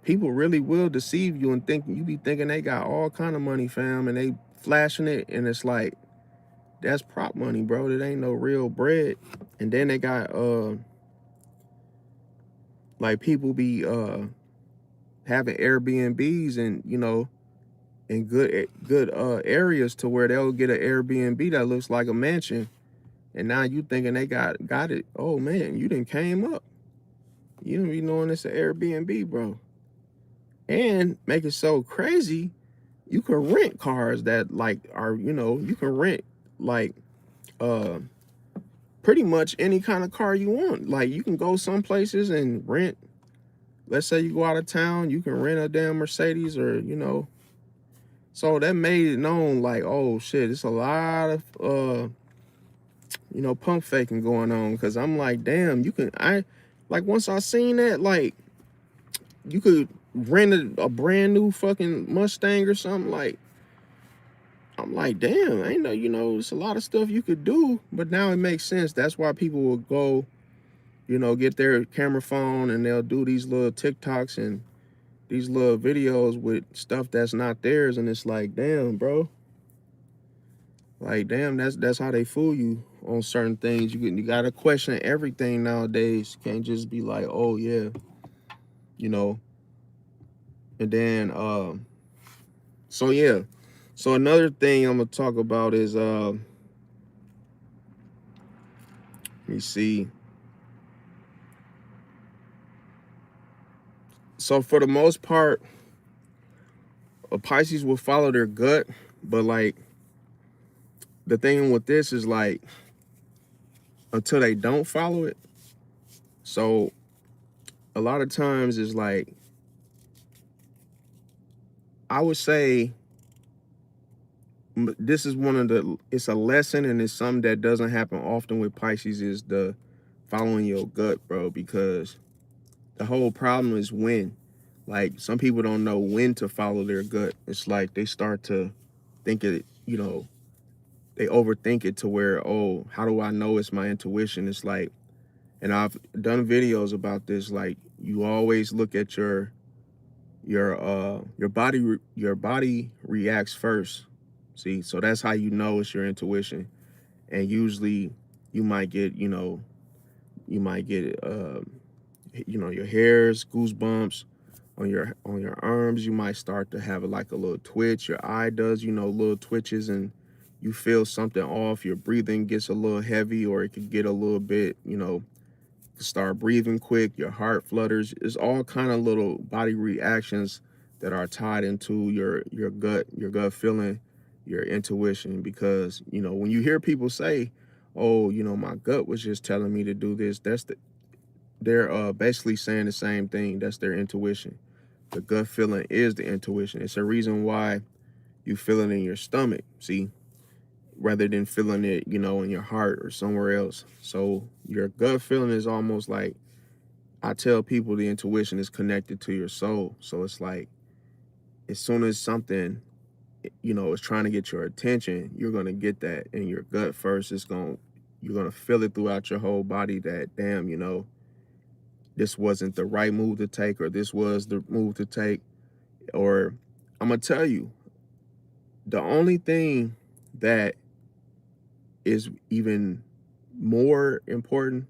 people really will deceive you and think you be thinking they got all kind of money, fam, and they flashing it, and it's like, that's prop money, bro. That ain't no real bread. And then they got like people be having Airbnbs, and in good areas, to where they'll get an Airbnb that looks like a mansion, and now you thinking they got it. Oh man, you done came up. You don't be knowing it's an Airbnb, bro. And make it so crazy, you can rent cars that like are, you can rent like uh pretty much any kind of car you want. Like you can go some places and rent, let's say you go out of town, you can rent a damn Mercedes, or so that made it known, like, oh shit, it's a lot of pump faking going on. Cause I'm like, damn, once I seen that, like, you could rent a brand new fucking Mustang or something, like, I'm like, damn, I know, it's a lot of stuff you could do. But now it makes sense. That's why people will go, get their camera phone, and they'll do these little TikToks and these little videos with stuff that's not theirs. And it's like, damn, bro. Like, damn, that's how they fool you on certain things. You gotta question everything nowadays. You can't just be like, oh yeah, you know. And then so yeah. So another thing I'm gonna talk about is let me see. So for the most part, a Pisces will follow their gut, but like the thing with this is like until they don't follow it. So a lot of times is like, I would say this is it's a lesson, and it's something that doesn't happen often with Pisces, is the following your gut, bro, because the whole problem is when. Like, some people don't know when to follow their gut. It's like they start to think it, they overthink it to where, oh, how do I know it's my intuition? It's like, and I've done videos about this, like, you always look at your body reacts first. See, so that's how you know it's your intuition. And usually you might get, your hairs, goosebumps on your arms. You might start to have like a little twitch. Your eye does, little twitches, and you feel something off. Your breathing gets a little heavy, or it could get a little bit, start breathing quick. Your heart flutters. It's all kind of little body reactions that are tied into your gut feeling, your intuition. Because when you hear people say, oh, my gut was just telling me to do this, they're basically saying the same thing. That's their intuition. The gut feeling is the intuition. It's a reason why you feel it in your stomach, see, rather than feeling it, in your heart or somewhere else. So your gut feeling is almost like, I tell people, the intuition is connected to your soul. So it's like, as soon as something, is trying to get your attention, you're going to get that in your gut first. You're going to feel it throughout your whole body that, damn, this wasn't the right move to take, or this was the move to take. Or I'm going to tell you, the only thing that is even more important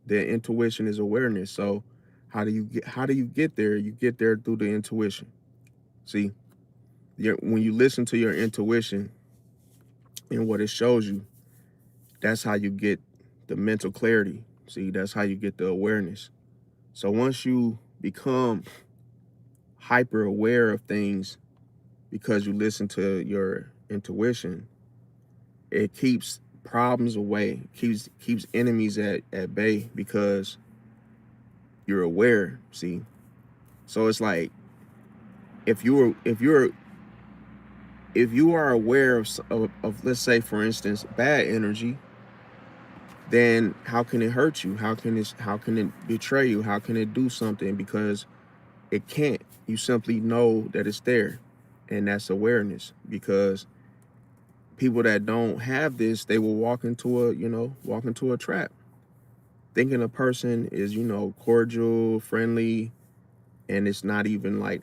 than intuition is awareness. So how do you get there? You get there through the intuition. See, when you listen to your intuition and what it shows you, that's how you get the mental clarity. See, that's how you get the awareness. So once you become hyper aware of things because you listen to your intuition, it keeps problems away, keeps enemies at bay, because you're aware. See, so it's like, if you're if you are aware of let's say for instance bad energy, then how can it hurt you? How can it betray you? How can it do something? Because it can't. You simply know that it's there, and that's awareness. Because people that don't have this, they will walk into a trap, thinking a person is cordial, friendly, and it's not even like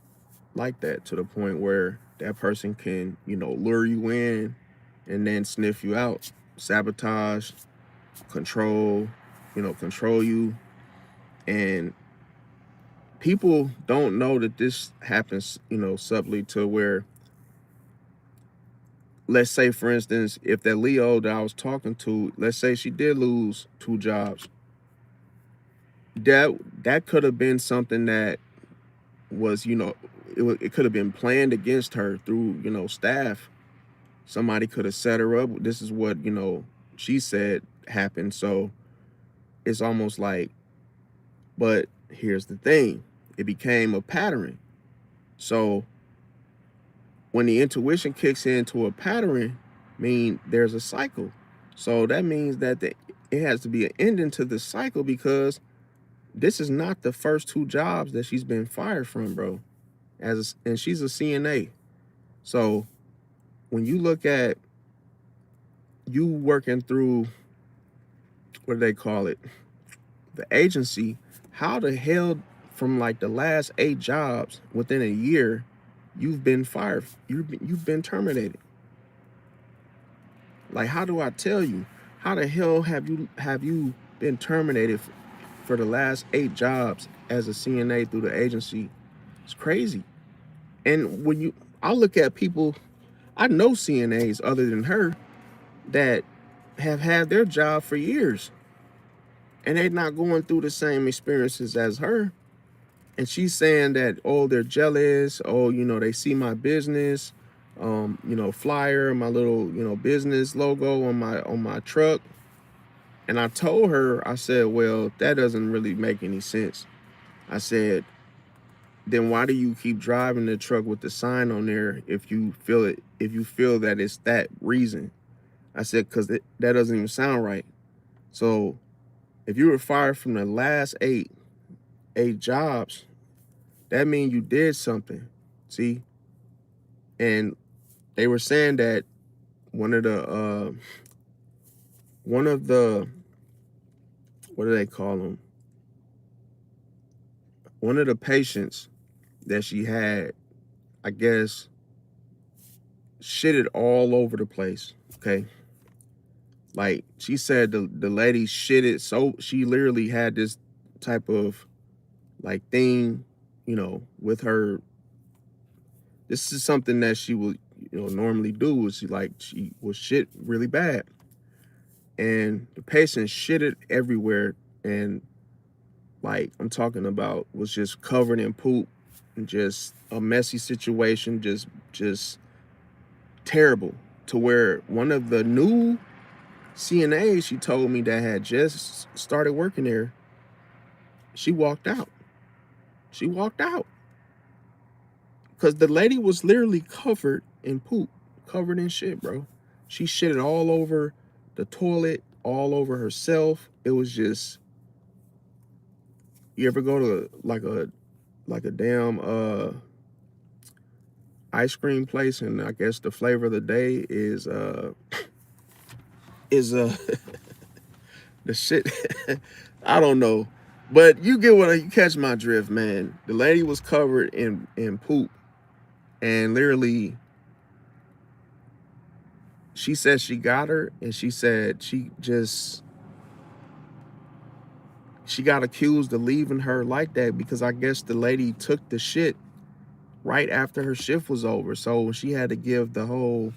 that, to the point where that person can lure you in and then sniff you out, sabotage, control, control you. And people don't know that this happens, subtly, to where, let's say for instance, if that Leo that I was talking to, let's say she did lose 2 jobs, that could have been something that was, it could have been planned against her through, staff. Somebody could have set her up. This is what, she said happened. So it's almost like, but here's the thing, it became a pattern. So when the intuition kicks into a pattern, there's a cycle. So that means that it has to be an ending to the cycle, because this is not the first 2 jobs that she's been fired from, bro. And she's a CNA. So when you look at you working through, what do they call it, the agency, how the hell from like the last 8 jobs within a year you've been fired, you've been terminated? Like, how do I tell you? How the hell have you been terminated for the last 8 jobs as a CNA through the agency? It's crazy. And I look at people, I know CNAs other than her that have had their job for years, and they're not going through the same experiences as her. And she's saying that, oh, they're jealous. Oh, they see my business, flyer, my little, business logo on my truck. And I told her, I said, well, that doesn't really make any sense. I said, then why do you keep driving the truck with the sign on there if you feel that it's that reason? I said, because that doesn't even sound right. So if you were fired from the last eight jobs, that means you did something. See? And they were saying that one of the what do they call them? One of the patients that she had, I guess, shitted all over the place. Okay. Like, she said the lady shitted, so she literally had this type of like thing, with her. This is something that she would, normally do, is she was shit really bad. And the patient shitted everywhere, and like I'm talking about, was just covered in poop, and just a messy situation, just terrible. To where one of the new CNAs, she told me, that had just started working there, she walked out. She walked out because the lady was literally covered in poop, covered in shit, bro. She shitted all over the toilet, all over herself. It was just, you ever go to like a damn ice cream place, and I guess the flavor of the day is is the shit. I don't know, but you get what you catch my drift, man. The lady was covered in poop, and literally, she said she got her, and she said she got accused of leaving her like that, because I guess the lady took the shit right after her shift was over. So she had to give the whole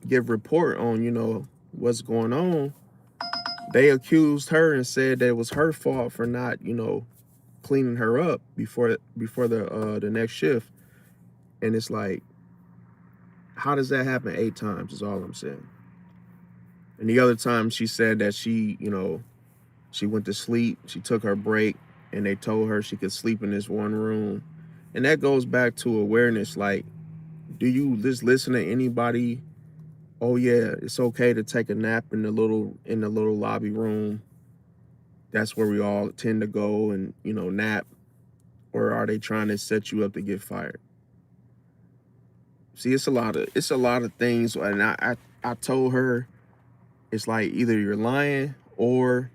give report on what's going on. They accused her and said that it was her fault for not cleaning her up before the next shift. And it's like, how does that happen 8 times, is all I'm saying. And the other time, she said that she went to sleep, she took her break, and they told her she could sleep in this one room. And that goes back to awareness. Like, Do you just listen to anybody? Oh yeah, it's okay to take a nap in the little lobby room. That's where we all tend to go and, you know, nap. Or are they trying to set you up to get fired? See, it's a lot of things, and I told her it's like either you're lying or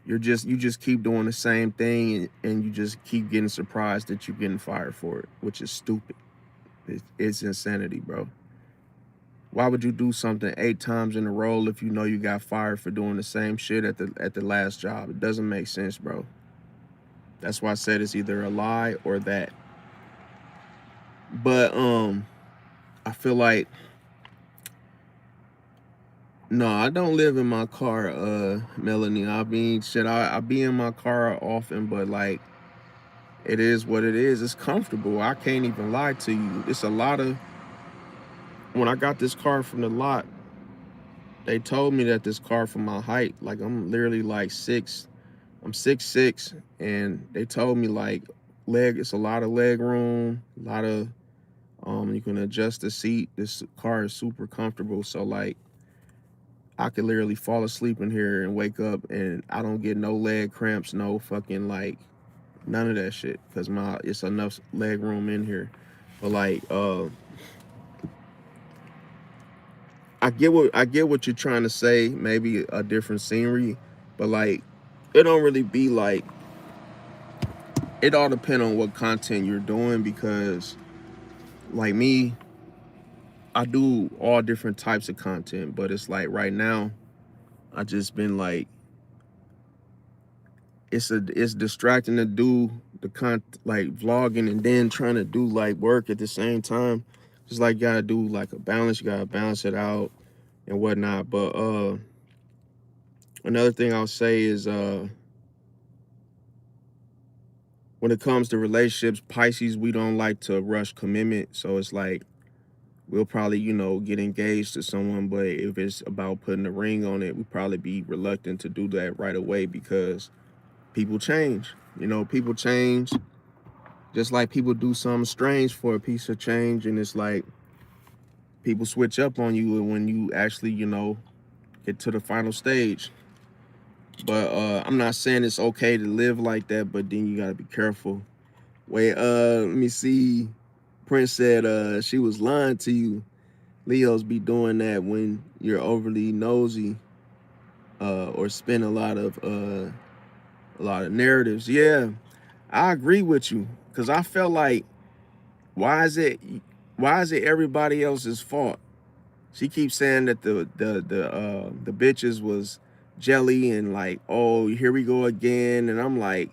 you just keep doing the same thing, and you just keep getting surprised that you're getting fired for it, which is stupid. It's insanity, bro. Why would you do something 8 times in a row if you know you got fired for doing the same shit at the last job? It doesn't make sense, bro. That's why I said it's either a lie or that. But I feel like no, I don't live in my car, Melanie. I mean, shit, I be in my car often, but like, it is what it is. It's comfortable. I can't even lie to you. It's a lot of, when I got this car from the lot, they told me that this car for my height, like I'm literally like I'm 6'6", and they told me like it's a lot of leg room, a lot of, you can adjust the seat. This car is super comfortable. So like, I could literally fall asleep in here and wake up and I don't get no leg cramps, no fucking like none of that shit, because it's enough leg room in here. But like, I get what you're trying to say, maybe a different scenery, but like, it don't really be like, it all depend on what content you're doing, because like me, I do all different types of content, but it's like right now I just been like, it's distracting to do like vlogging and then trying to do like work at the same time. Just like you gotta do like a balance, you gotta balance it out and whatnot. But another thing I'll say is when it comes to relationships, Pisces, we don't like to rush commitment. So it's like we'll probably, you know, get engaged to someone, but if it's about putting a ring on it, we probably be reluctant to do that right away, because people change. You know, people change. Just like people do something strange for a piece of change, and it's like people switch up on you when you actually, you know, get to the final stage. But I'm not saying it's okay to live like that, but then you gotta be careful. Wait, let me see. Prince said she was lying to you. Leos be doing that when you're overly nosy, or spin a lot of narratives. Yeah, I agree with you, because I felt like, why is it everybody else's fault? She keeps saying that the bitches was jelly, and like, oh, here we go again. And I'm like,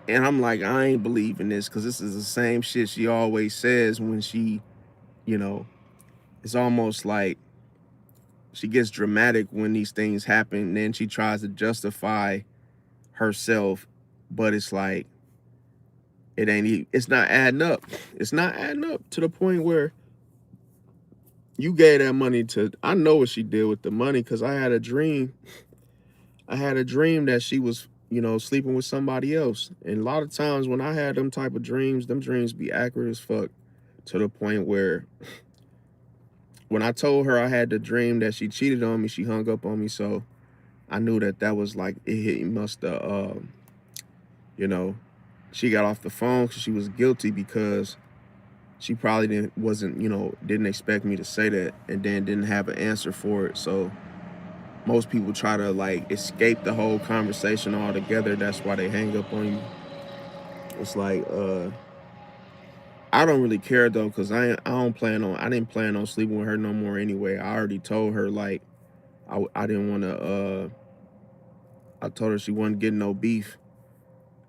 I ain't believing this, because this is the same shit she always says when she, you know, it's almost like she gets dramatic when these things happen, and then she tries to justify herself, but it's like, it's not adding up. It's not adding up to the point where you gave that money to, I know what she did with the money, because I had a dream. I had a dream that she was, you know, sleeping with somebody else. And a lot of times when I had them type of dreams, them dreams be accurate as fuck, to the point where when I told her I had the dream that she cheated on me, she hung up on me. So I knew that was like, it must have, you know, she got off the phone because she was guilty, because she probably didn't expect me to say that, and then didn't have an answer for it. So most people try to like escape the whole conversation altogether. That's why they hang up on you. It's like, I don't really care though, because I didn't plan on sleeping with her no more anyway. I already told her like, I didn't want to, I told her she wasn't getting no beef.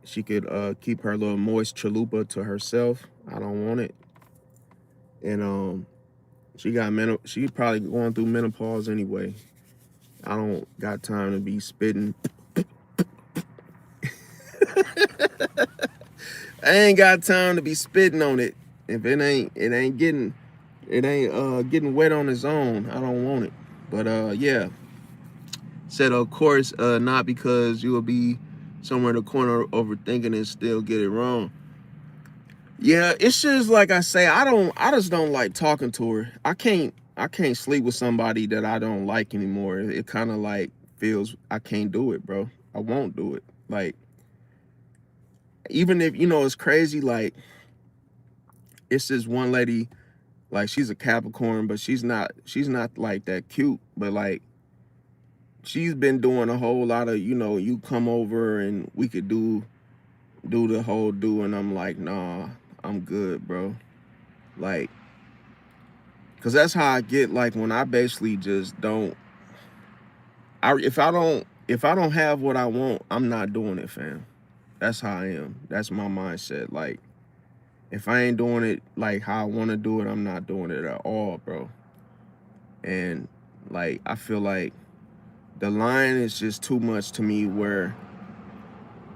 She could keep her little moist chalupa to herself. I don't want it. And she probably going through menopause anyway. I don't got time to be spitting. I ain't got time to be spitting on it. If it ain't getting wet on its own, I don't want it. But yeah. Said, of course, not because you will be somewhere in the corner overthinking and still get it wrong. Yeah, it's just like I say, I just don't like talking to her. I can't sleep with somebody that I don't like anymore. It kind of like feels I can't do it, bro. I won't do it. Like, even if, it's crazy, like, it's this one lady, like, she's a Capricorn, but she's not like that cute, but like she's been doing a whole lot of, you come over and we could do the whole do, and I'm like, nah, I'm good, bro. Like, cause that's how I get, like, when I basically just don't, if I don't have what I want, I'm not doing it, fam. That's how I am. That's my mindset. Like, if I ain't doing it like how I want to do it, I'm not doing it at all, bro. And like, I feel like the line is just too much to me, where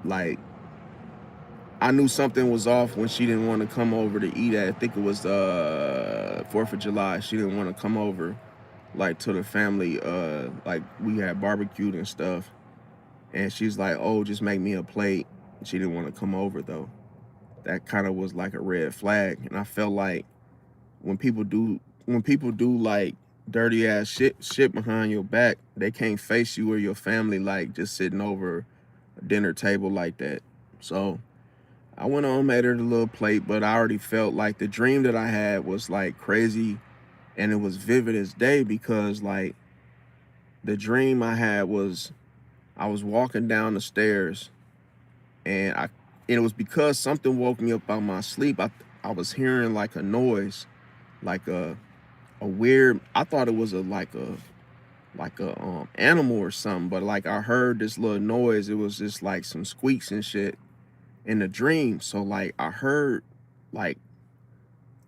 like I knew something was off when she didn't want to come over to eat at, I think it was the 4th of July. She didn't want to come over, like, to the family, like, we had barbecued and stuff. And she's like, oh, just make me a plate. She didn't want to come over, though. That kind of was like a red flag. And I felt like when people do like dirty ass shit behind your back, they can't face you or your family, like, just sitting over a dinner table like that. So I went on, made her the little plate, but I already felt like the dream that I had was like crazy, and it was vivid as day, because like the dream I had was I was walking down the stairs, and it was because something woke me up out of my sleep. I was hearing like a noise, like a weird, I thought it was a animal or something, but like I heard this little noise. It was just like some squeaks and shit in the dream. So like I heard like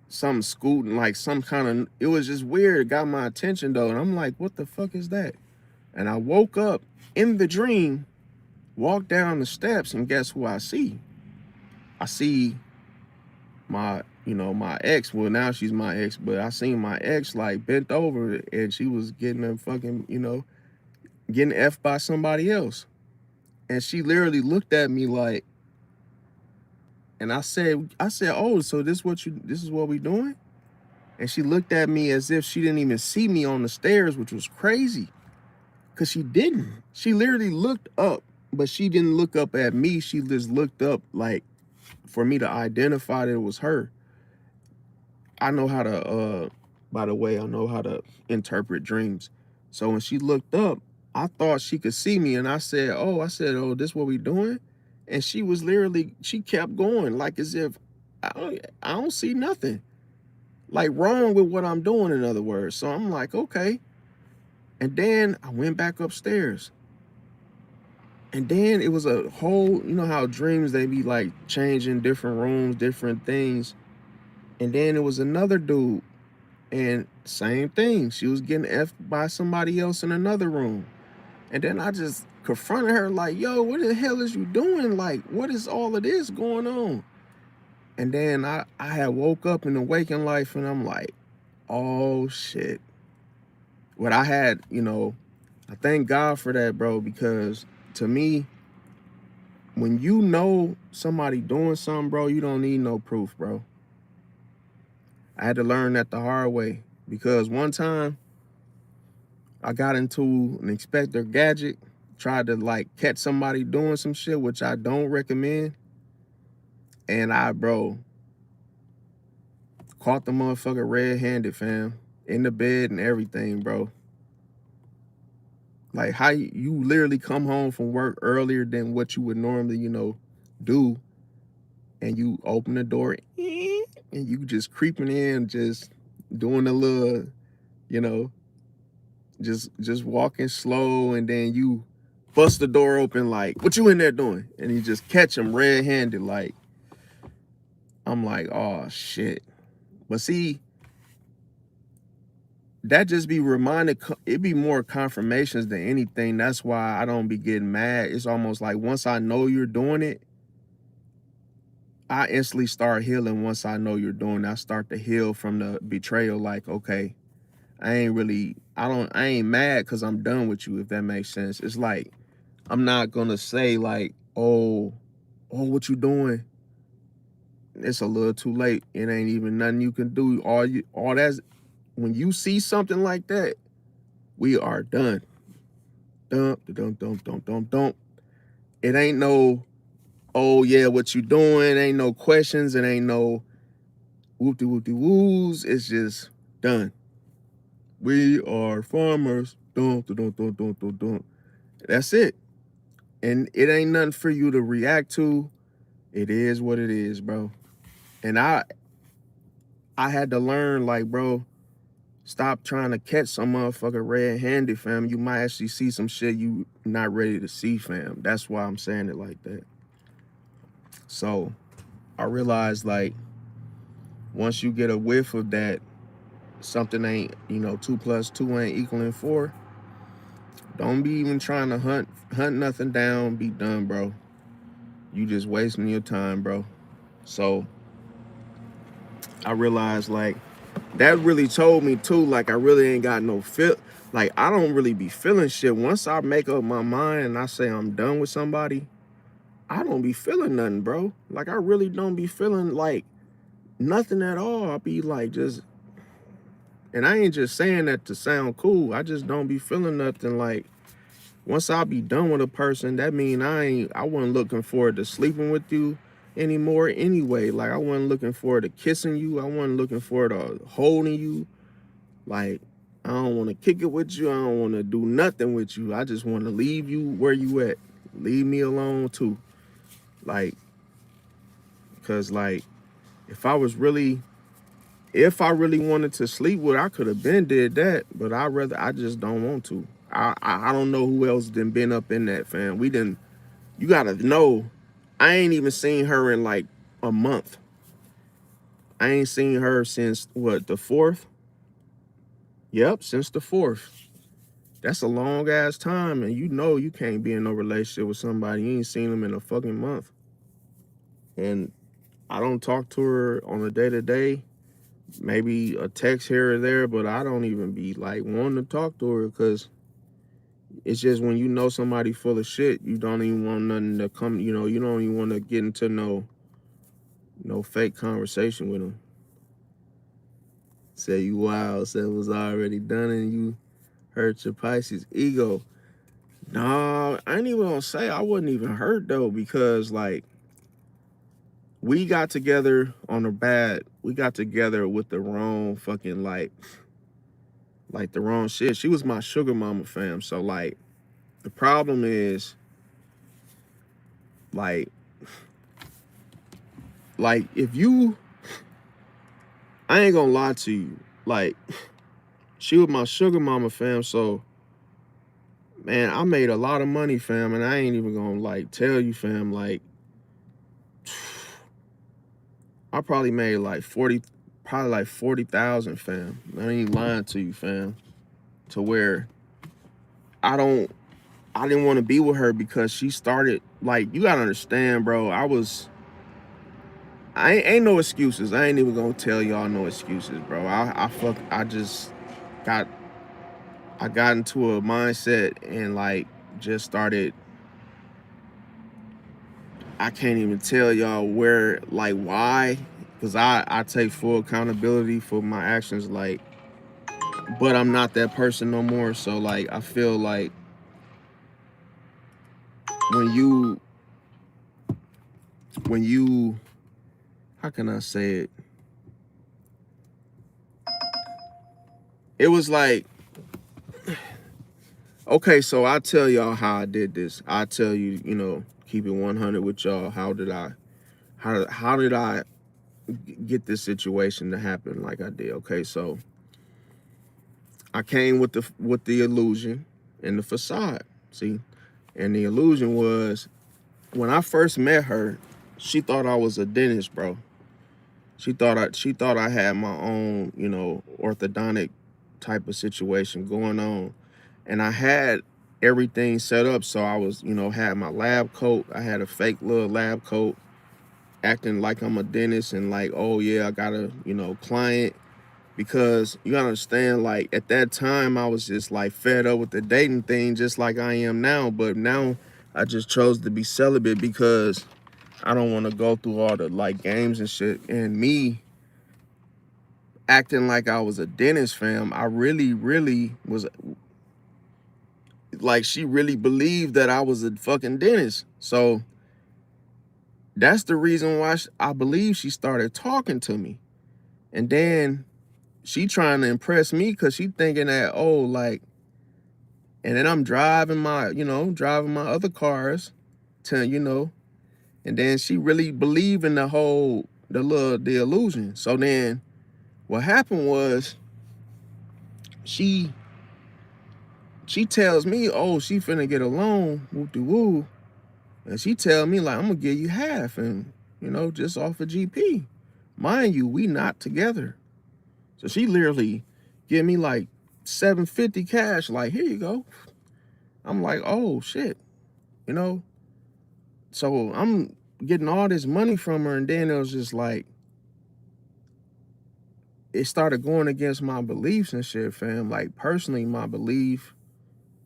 something scooting, like some kind of, it was just weird. It got my attention though, and I'm like, what the fuck is that? And I woke up in the dream, walked down the steps, and guess who I see? I see my ex. Well, now she's my ex, but I seen my ex like bent over, and she was getting a fucking, getting F by somebody else. And she literally looked at me like, and I said, oh, so this is what we doing? And she looked at me as if she didn't even see me on the stairs, which was crazy, because she didn't. She literally looked up, but she didn't look up at me. She just looked up, like, for me to identify that it was her. I know how to, by the way, I know how to interpret dreams. So when she looked up, I thought she could see me, and I said, oh, this what we doing? And she was literally, she kept going, like, as if I don't see nothing, like, wrong with what I'm doing, in other words. So I'm like, okay. And then I went back upstairs. And then it was a whole, you know how dreams, they be like changing different rooms, different things. And then it was another dude, and same thing. She was getting F'd by somebody else in another room. And then I just confronted her like, yo, what the hell is you doing? Like, what is all of this going on? And then I had woke up in the waking life, and I'm like, oh shit. What I had, I thank God for that, bro, because to me, when you know somebody doing something, bro, you don't need no proof, bro. I had to learn that the hard way, because one time I got into an Inspector Gadget, tried to like catch somebody doing some shit, which I don't recommend. And bro, caught the motherfucker red-handed, fam, in the bed and everything, bro. Like, how you literally come home from work earlier than what you would normally, do, and you open the door, and you just creeping in, just doing a little, you know, just walking slow, and then you bust the door open like, what you in there doing? And you just catch him red-handed. Like, I'm like, oh shit. But see, that just be reminded, it be more confirmations than anything. That's why I don't be getting mad. It's almost like once I know you're doing it, I instantly start healing. Once I know you're doing it, I start to heal from the betrayal. Like, okay, I ain't mad because I'm done with you, if that makes sense. It's like, I'm not gonna say like, oh, what you doing? it's a little too late. It ain't even nothing you can do. All that's when you see something like that, we are done. Dump, dump, dump, dump, dump, dump. It ain't no, oh yeah, what you doing? It ain't no questions. It ain't no whoopty whoopty woos. It's just done. We are farmers. Dump, dump, dump, dump, dump, dump. That's it. And it ain't nothing for you to react to. It is what it is, bro. And I had to learn, like, bro, stop trying to catch some motherfucker red-handed, fam. You might actually see some shit you not ready to see, fam. That's why I'm saying it like that. So I realized, like, once you get a whiff of that, something ain't, 2 plus 2 ain't equaling 4. Don't be even trying to hunt nothing down. Be done, bro. You just wasting your time, bro. So I realized, like, that really told me too, like, I really ain't got no feel. Like, I don't really be feeling shit. Once I make up my mind and I say I'm done with somebody, I don't be feeling nothing, bro. Like, I really don't be feeling like nothing at all. I be like, just, and I ain't just saying that to sound cool. I just don't be feeling nothing. Like, once I be done with a person, that mean I wasn't looking forward to sleeping with you anymore anyway. Like, I wasn't looking forward to kissing you. I wasn't looking forward to holding you. Like, I don't want to kick it with you. I don't want to do nothing with you. I just want to leave you where you at. Leave me alone too. Like, because, like, if I really wanted to sleep with her, I could have been did that. But I just don't want to. I don't know who else been up in that, fam. You got to know, I ain't even seen her in like a month. I ain't seen her since, what, the 4th? Yep, since the 4th. That's a long ass time, and you can't be in no relationship with somebody. You ain't seen them in a fucking month. And I don't talk to her on a day-to-day, maybe a text here or there, but I don't even be like wanting to talk to her, because it's just when you know somebody full of shit, you don't even want nothing to come, you don't even want to get into no fake conversation with them. Say you wild, say it was already done and you hurt your Pisces ego. No, I ain't even gonna say I wasn't even hurt though, because like we got together we got together with the wrong fucking like the wrong shit. She was my sugar mama, fam. So like the problem is like if you, I ain't gonna lie to you, like she was my sugar mama, fam. So man, I made a lot of money, fam, and I ain't even gonna like tell you, fam, like I probably made like 40,000, fam. I ain't lying to you, fam. To where I didn't want to be with her because she started, like, you gotta understand, bro. I ain't no excuses. I ain't even gonna tell y'all no excuses, bro. I got into a mindset and like just started. I can't even tell y'all why, because I take full accountability for my actions, like, but I'm not that person no more. So like I feel like when you how can I say it? It was like, okay, so I'll tell y'all how I did this. I'll tell you, keep it 100 with y'all. How did I get this situation to happen like I did? Okay, so I came with the illusion and the facade. See? And the illusion was, when I first met her, she thought I was a dentist, bro. She thought I had my own, orthodontic type of situation going on. And I had everything set up. So I was, had my lab coat. I had a fake little lab coat, acting like I'm a dentist and like, oh yeah, I got a, client. Because you gotta understand, like at that time I was just like fed up with the dating thing, just like I am now. But now I just chose to be celibate because I don't want to go through all the like games and shit. And me acting like I was a dentist, fam. I really, really was like, she really believed that I was a fucking dentist. So that's the reason why I believe she started talking to me. And then she trying to impress me because she thinking that, oh, like, and then I'm driving driving my other cars to, and then she really believed in the illusion. So then what happened was she tells me, oh, she finna get a loan, whoop-de-woo. And she tell me, like, I'm gonna give you half, and, just off of GP. Mind you, we not together. So she literally give me like 750 cash, like, here you go. I'm like, oh shit, you know? So I'm getting all this money from her, and then it was just like, it started going against my beliefs and shit, fam. Like, personally, my belief,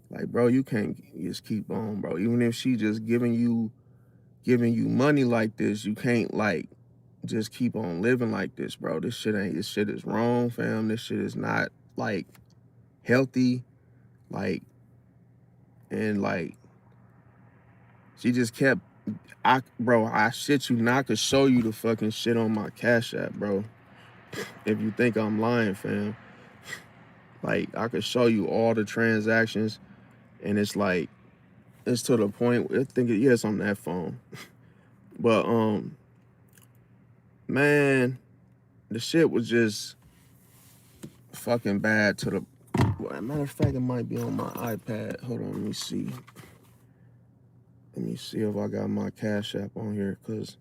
like, bro, you can't just keep on, bro. Even if she just giving you money like this, you can't, like, just keep on living like this, bro. This shit is wrong, fam. This shit is not, like, healthy. Like, and, like, she just kept, I shit you not, could show you the fucking shit on my Cash App, bro. If you think I'm lying, fam. Like, I could show you all the transactions, and it's like, it's to the point, I think it's on that phone. But, man, the shit was just fucking bad to the, well, matter of fact, it might be on my iPad. Hold on, let me see. Let me see if I got my Cash App on here, because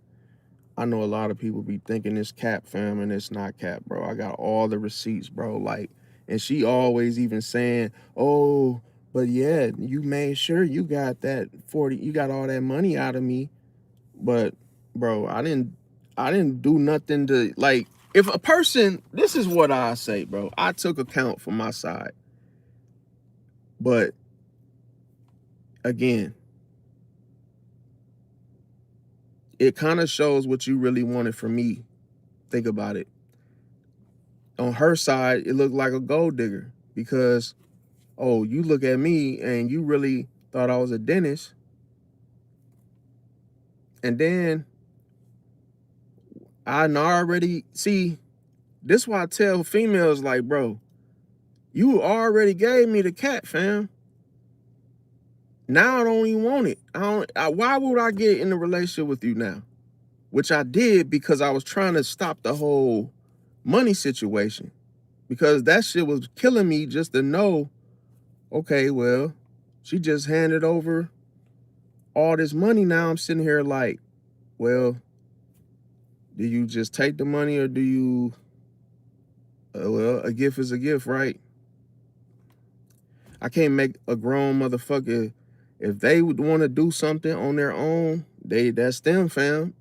I know a lot of people be thinking it's cap, fam, and it's not cap, bro. I got all the receipts, bro. Like, and she always even saying, oh, but yeah, you made sure you got that 40, you got all that money out of me. But, bro, I didn't do nothing to, like, if a person, this is what I say, bro. I took account for my side. But, again, it kind of shows what you really wanted from me. Think about it. On her side, it looked like a gold digger because, oh, you look at me and you really thought I was a dentist. And then I already, see, this is why I tell females, like, bro, you already gave me the cat, fam. Now I don't even want it. Why would I get in a relationship with you now? Which I did because I was trying to stop the whole money situation. Because that shit was killing me just to know, okay, well, she just handed over all this money. Now I'm sitting here like, well, do you just take the money or do you, well, a gift is a gift, right? I can't make a grown motherfucker, if they would want to do something on their own, that's them, fam.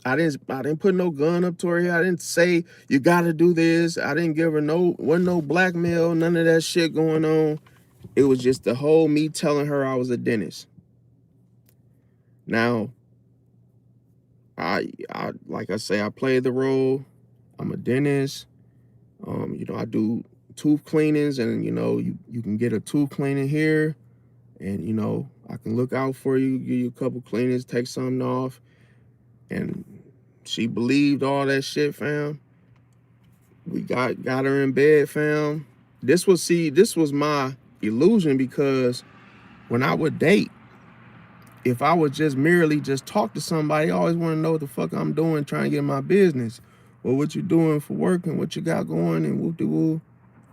I didn't put no gun up to her head. I didn't say you gotta do this. I didn't give her wasn't no blackmail, none of that shit going on. It was just the whole me telling her I was a dentist. Now, I like I say, I played the role. I'm a dentist. I do tooth cleanings, and you can get a tooth cleaning here, and I can look out for you, give you a couple cleanings, take something off. And she believed all that shit, fam. We got her in bed, fam. This was my illusion, because when I would date, if I would just merely just talk to somebody, I always want to know what the fuck I'm doing, trying to get my business, or what you doing for work and what you got going and whoop-de-woo.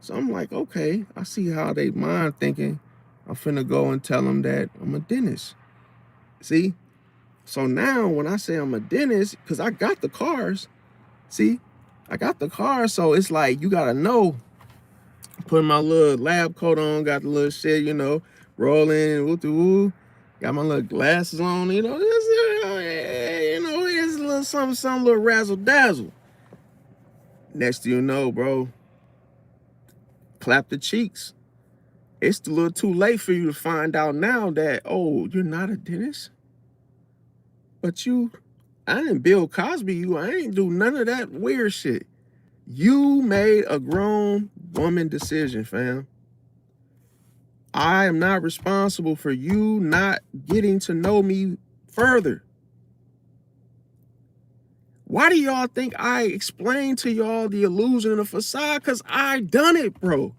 So I'm like, okay, I see how they mind thinking I'm finna go and tell them that I'm a dentist. See? So now when I say I'm a dentist, because I got the cars, see? I got the cars, so it's like, you gotta know, putting my little lab coat on, got the little shit, rolling, woo-de-woo. Got my little glasses on, it's a little something, little razzle dazzle. Next thing you know, bro, clap the cheeks. It's a little too late for you to find out now that, oh, you're not a dentist? But I didn't Bill Cosby you. I ain't do none of that weird shit. You made a grown woman decision, fam. I am not responsible for you not getting to know me further. Why do y'all think I explained to y'all the illusion of the facade? Because I done it, bro.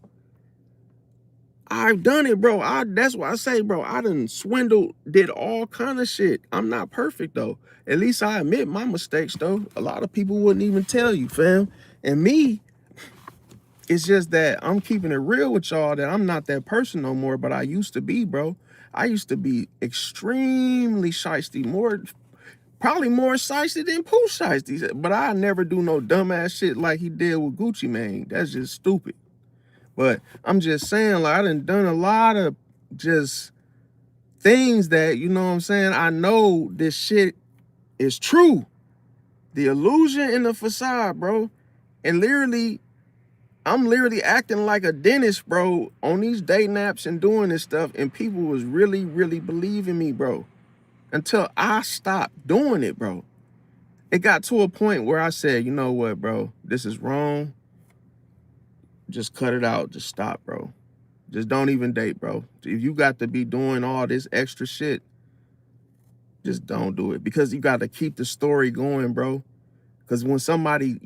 I've done it, bro. That's why I say, bro, I done swindled, did all kind of shit. I'm not perfect, though. At least I admit my mistakes, though. A lot of people wouldn't even tell you, fam. And me, it's just that I'm keeping it real with y'all that I'm not that person no more, but I used to be, bro. I used to be extremely shiesty, probably more shiesty than Pooh shiesty. But I never do no dumbass shit like he did with Gucci Mane. That's just stupid. But I'm just saying, like, I done a lot of just things that, you know what I'm saying? I know this shit is true. The illusion in the facade, bro. And I'm literally acting like a dentist, bro, on these date naps and doing this stuff. And people was really, really believing me, bro. Until I stopped doing it, bro. It got to a point where I said, you know what, bro? This is wrong. Just cut it out. Just stop, bro. Just don't even date, bro. If you got to be doing all this extra shit, just don't do it. Because you got to keep the story going, bro. Because when somebody,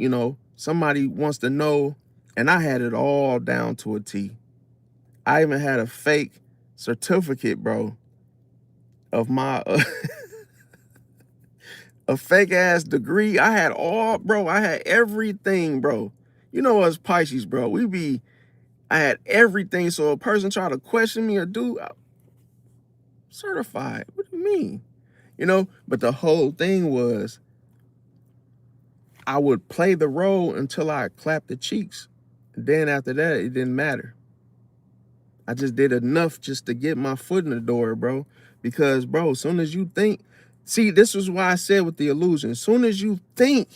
somebody wants to know, and I had it all down to a T. I even had a fake certificate, bro, of my, a fake ass degree. I had everything, bro. You know us Pisces, bro. I had everything. So a person try to question me or do, certified. What do you mean? But the whole thing was I would play the role until I clapped the cheeks. And then after that, it didn't matter. I just did enough just to get my foot in the door, bro. Because, bro, as soon as you think, see, this is why I said with the illusion, as soon as you think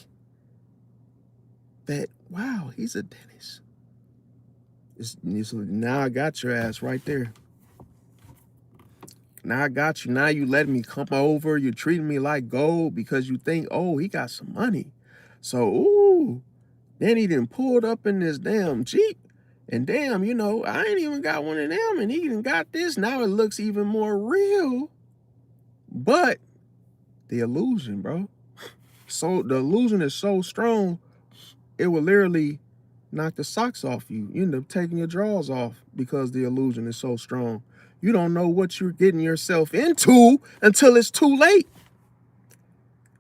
that, wow, he's a dentist. Now I got your ass right there. Now I got you. Now you letting me come over. You're treating me like gold because you think, oh, he got some money. So, ooh, then he done pulled up in this damn Jeep. And damn, I ain't even got one of them. And he done got this. Now it looks even more real. But the illusion, bro. So the illusion is so strong, it will literally knock the socks off you. You end up taking your drawers off because the illusion is so strong. You don't know what you're getting yourself into until it's too late.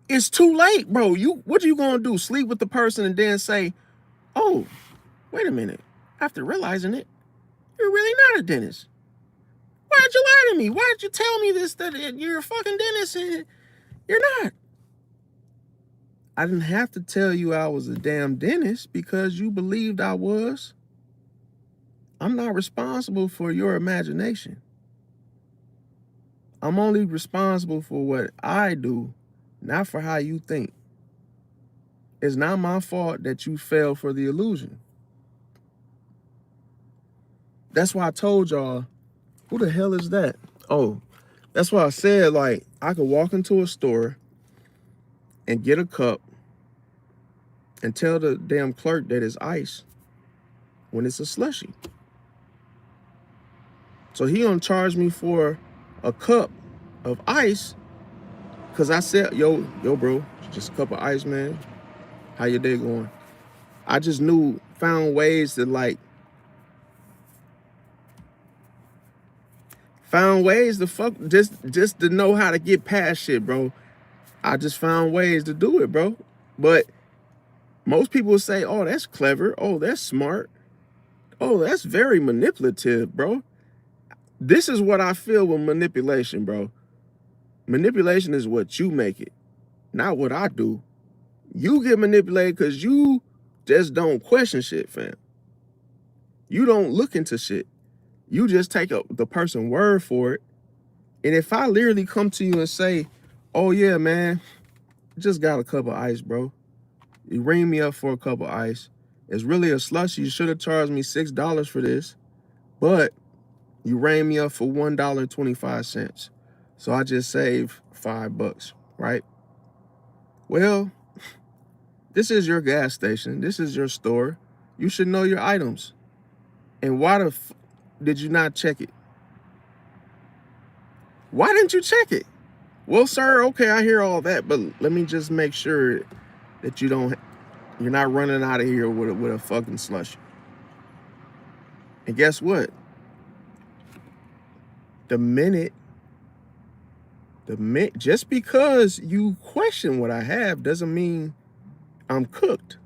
It's too late, bro. What you gonna do? Sleep with the person and then say, oh, wait a minute. After realizing it, you're really not a dentist. Why'd you lie to me? Why'd you tell me this, that you're a fucking dentist and you're not? I didn't have to tell you I was a damn dentist because you believed I was. I'm not responsible for your imagination. I'm only responsible for what I do, not for how you think. It's not my fault that you fell for the illusion. That's why I told y'all, who the hell is that? Oh, that's why I said, like, I could walk into a store and get a cup and tell the damn clerk that it's ice when it's a slushie. So he gonna charge me for a cup of ice because I said, yo, bro, just a cup of ice, man. How your day going? I just found ways to fuck, just to know how to get past shit, bro. I just found ways to do it, bro. But most people say, oh, that's clever. Oh, that's smart. Oh, that's very manipulative, bro. This is what I feel with manipulation, bro. Manipulation is what you make it, not what I do. You get manipulated because you just don't question shit, fam. You don't look into shit. You just take the person's word for it. And if I literally come to you and say, oh, yeah, man, just got a cup of ice, bro. You ring me up for a cup of ice. It's really a slushie. You should have charged me $6 for this. But you rang me up for $1.25. So I just saved $5. right? Well, this is your gas station. This is your store. You should know your items. And why did you not check it? Why didn't you check it? Well, sir, okay, I hear all that, but let me just make sure that you're not running out of here with a fucking slushie. And guess what? Just because you question what I have doesn't mean I'm cooked.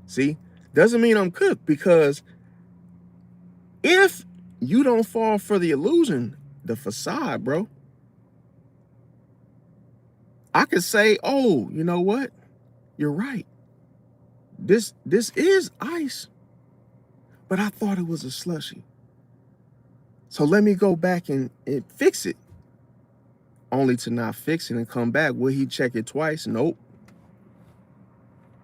See? Doesn't mean I'm cooked, because if you don't fall for the illusion, the facade, bro, I could say, oh, you know what? You're right. This is ice, but I thought it was a slushie. So let me go back and fix it. Only to not fix it and come back. Will he check it twice? Nope.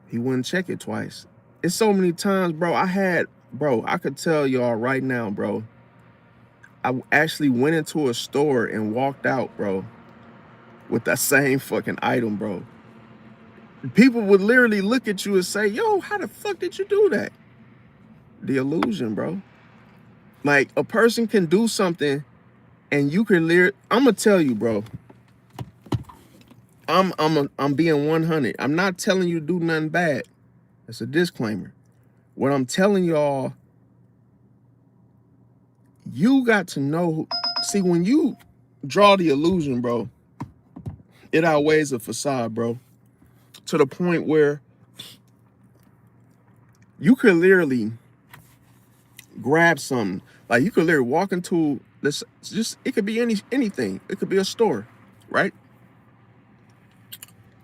He wouldn't check it twice. It's so many times, bro. I could tell y'all right now, bro. I actually went into a store and walked out, bro, with that same fucking item, bro. People would literally look at you and say, yo, how the fuck did you do that? The illusion, bro. Like, a person can do something and you can I'm gonna tell you, bro. I'm being 100. I'm not telling you to do nothing bad. That's a disclaimer. What I'm telling y'all, you got to know. See, when you draw the illusion, bro, it outweighs a facade, bro. To the point where you could literally grab something. Like, you could literally walk into this. It could be anything. It could be a store, right?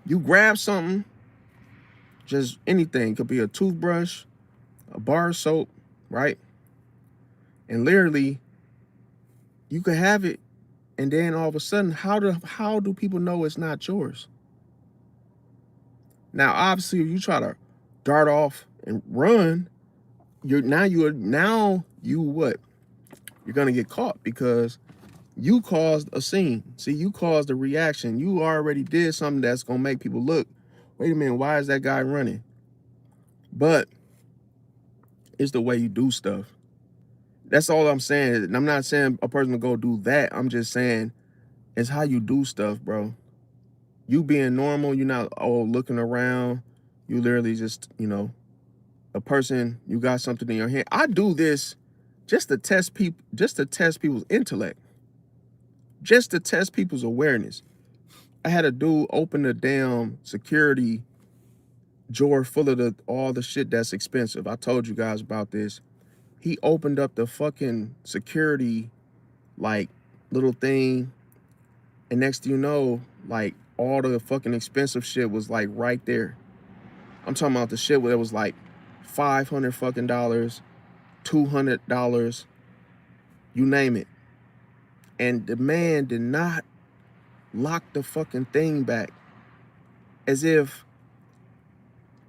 You grab something, just anything. It could be a toothbrush, a bar of soap, right? And literally, you could have it, and then all of a sudden, how do people know it's not yours? Now, obviously, if you try to dart off and run, you're what? You're gonna get caught, because you caused a scene. See, you caused a reaction. You already did something that's gonna make people look, wait a minute, why is that guy running? But it's the way you do stuff. That's all I'm saying. I'm not saying a person to go do that. I'm just saying it's how you do stuff, bro. You being normal, you're not all looking around. You literally just, a person, you got something in your hand. I do this just to test people's intellect, just to test people's awareness. I had a dude open the damn security drawer full of all the shit that's expensive. I told you guys about this. He opened up the fucking security, like, little thing, and next thing you know, like, all the fucking expensive shit was like right there. I'm talking about the shit where it was like $500 fucking dollars, $200, you name it. And the man did not lock the fucking thing back, as if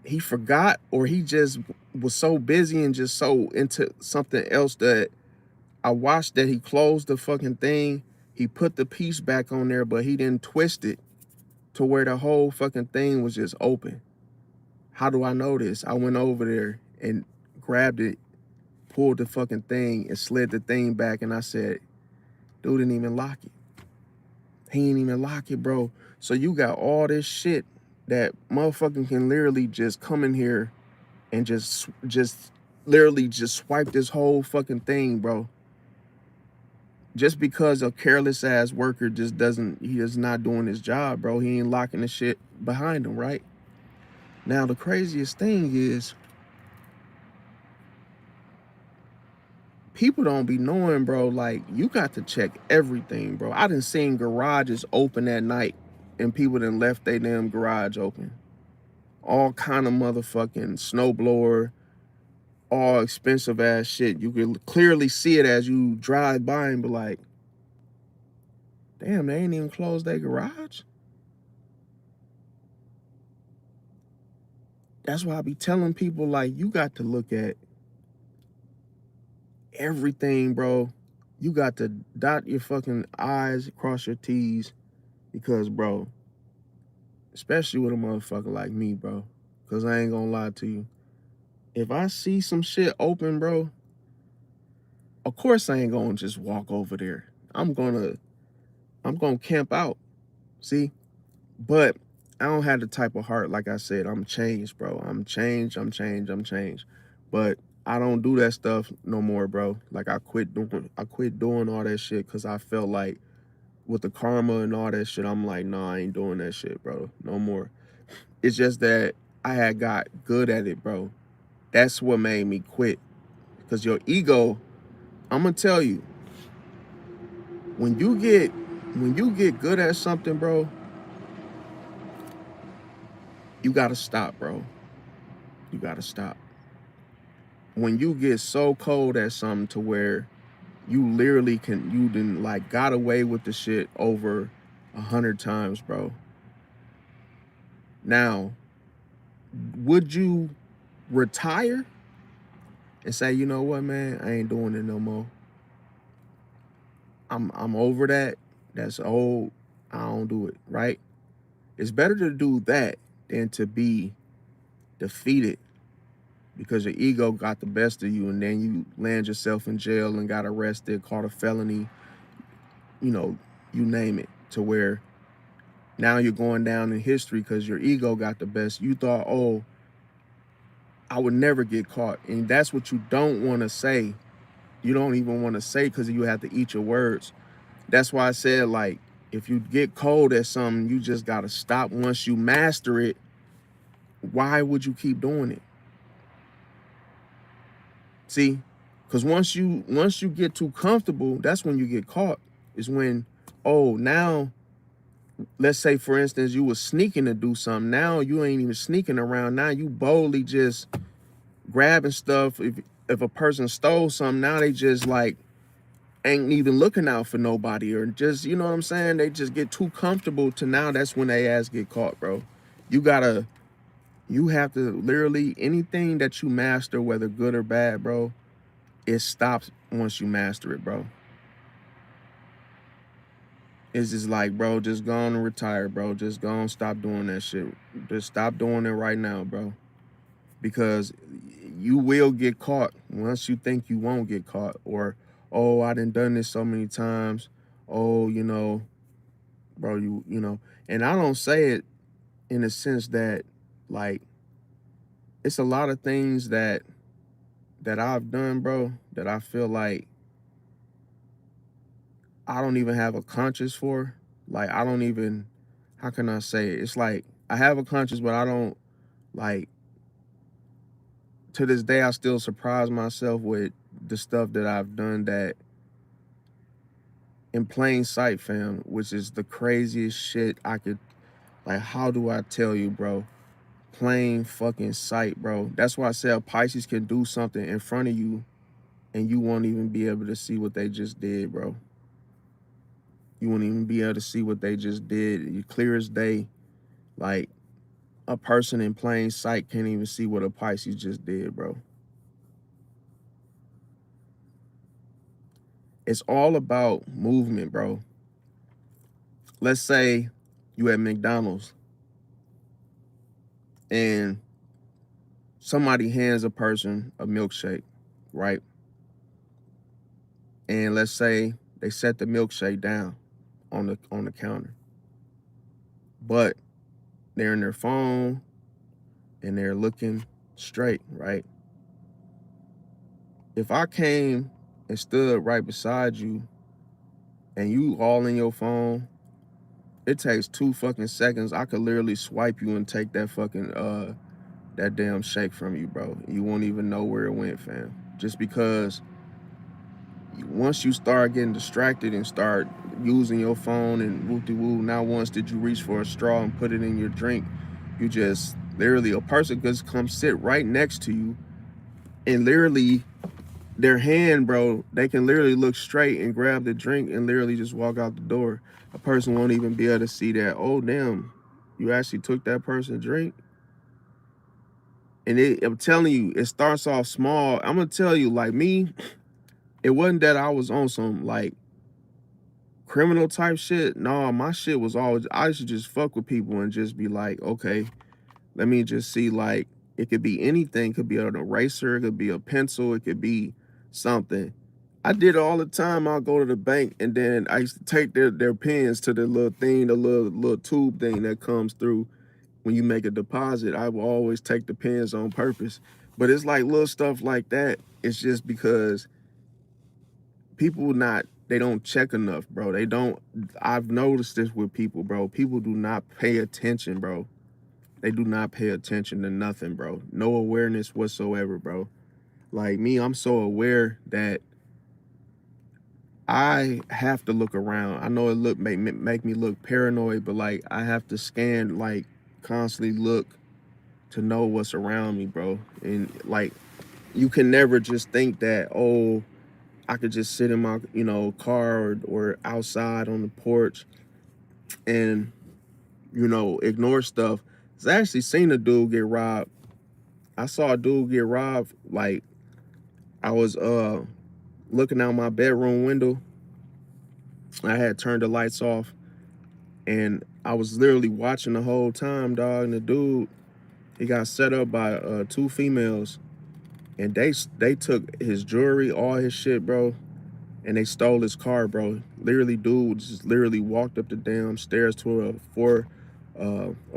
he forgot, or he just was so busy and just so into something else that I watched that he closed the fucking thing. He put the piece back on there, but he didn't twist it to where the whole fucking thing was just open. How do I know this? I went over there and grabbed it, pulled the fucking thing, and slid the thing back, and I said, dude didn't even lock it. He didn't even lock it, bro. So you got all this shit that motherfucking can literally just come in here and just literally just swipe this whole fucking thing, bro. Just because a careless ass worker he is not doing his job, bro. He ain't locking the shit behind him, right? Now, the craziest thing is, people don't be knowing, bro, like, you got to check everything, bro. I done seen garages open at night and people done left their damn garage open. All kind of motherfucking snowblower, all expensive ass shit. You can clearly see it as you drive by and be like, damn, they ain't even closed their garage. That's why I be telling people, like, you got to look at everything, bro. You got to dot your fucking I's, cross your T's, Because, bro, especially with a motherfucker like me, bro, because I ain't gonna lie to you. If I see some shit open, bro, of course I ain't gonna just walk over there. I'm gonna camp out. See? But I don't have the type of heart, like I said, I'm changed, bro. I'm changed. But I don't do that stuff no more, bro. Like I quit doing all that shit because I felt like with the karma and all that shit, I'm like, nah, I ain't doing that shit, bro. No more. It's just that I had got good at it, bro. That's what made me quit. Because your ego, I'm gonna tell you, when you get good at something, bro, you gotta stop, bro. You gotta stop. When you get so cold at something to where you literally you didn't like got away with the shit over 100 times, bro. Now, would you retire and say, you know what, man, I ain't doing it no more? I'm over that. That's old. I don't do it, right? It's better to do that than to be defeated because your ego got the best of you and then you land yourself in jail and got arrested, caught a felony, you know, you name it, to where now you're going down in history because your ego got the best. You thought, oh, I would never get caught. And that's what you don't want to say. You don't even want to say because you have to eat your words. That's why I said, like, if you get cold at something, you just got to stop. Once you master it, why would you keep doing it? See, because once you get too comfortable, that's when you get caught. Is when, oh, now, let's say for instance you was sneaking to do something. Now you ain't even sneaking around. Now you boldly just grabbing stuff. If a person stole something, now they just like ain't even looking out for nobody, or just, you know what I'm saying? They just get too comfortable to now that's when they ass get caught, bro. You have to literally, anything that you master, whether good or bad, bro, it stops once you master it, bro. It's just like, bro, just go on and retire, bro. Just go and stop doing that shit. Just stop doing it right now, bro. Because you will get caught once you think you won't get caught. Or, oh, I done this so many times. Oh, you know, bro, you know. And I don't say it in the sense that, like, it's a lot of things that I've done, bro, that I feel like I don't even have a conscience for. Like, I don't even, how can I say it? It's like I have a conscience, but I don't, like, to this day, I still surprise myself with the stuff that I've done that in plain sight, fam, which is the craziest shit I could, like, how do I tell you, bro? Plain fucking sight, bro. That's why I said Pisces can do something in front of you and you won't even be able to see what they just did, bro. You won't even be able to see what they just did. You clear as day. Like, a person in plain sight can't even see what a Pisces just did, bro. It's all about movement, bro. Let's say you at McDonald's and somebody hands a person a milkshake, right? And let's say they set the milkshake down on the counter, but they're in their phone and they're looking straight, right? If I came and stood right beside you and you all in your phone, it takes 2 fucking seconds. I could literally swipe you and take that fucking that damn shake from you, bro. You won't even know where it went, fam. Just because once you start getting distracted and start using your phone and woo-de-woo, now once did you reach for a straw and put it in your drink, you just literally, a person just come sit right next to you and literally their hand, bro, they can literally look straight and grab the drink and literally just walk out the door. A person won't even be able to see that, oh, damn, you actually took that person's drink. And I'm telling you, it starts off small. I'm going to tell you, like me, it wasn't that I was on some, like, criminal type shit, no, my shit was always, I used to just fuck with people and just be like, okay, let me just see, like, it could be anything. It could be an eraser, it could be a pencil, it could be something. I did it all the time. I'll go to the bank and then I used to take their pens to the little thing, the little tube thing that comes through when you make a deposit. I will always take the pens on purpose. But it's like little stuff like that. It's just because people they don't check enough, bro. They don't, I've noticed this with people, bro. People do not pay attention, bro. They do not pay attention to nothing, bro. No awareness whatsoever, bro. Like me, I'm so aware that I have to look around. I know it make me look paranoid, but like I have to scan, like constantly look to know what's around me, bro. And like you can never just think that, oh, I could just sit in my, car or outside on the porch and, ignore stuff. I actually seen a dude get robbed. I saw a dude get robbed. Like I was looking out my bedroom window. I had turned the lights off and I was literally watching the whole time, dog. And the dude, he got set up by 2 females and they took his jewelry, all his shit, bro. And they stole his car, bro. Literally, dude just literally walked up the damn stairs to a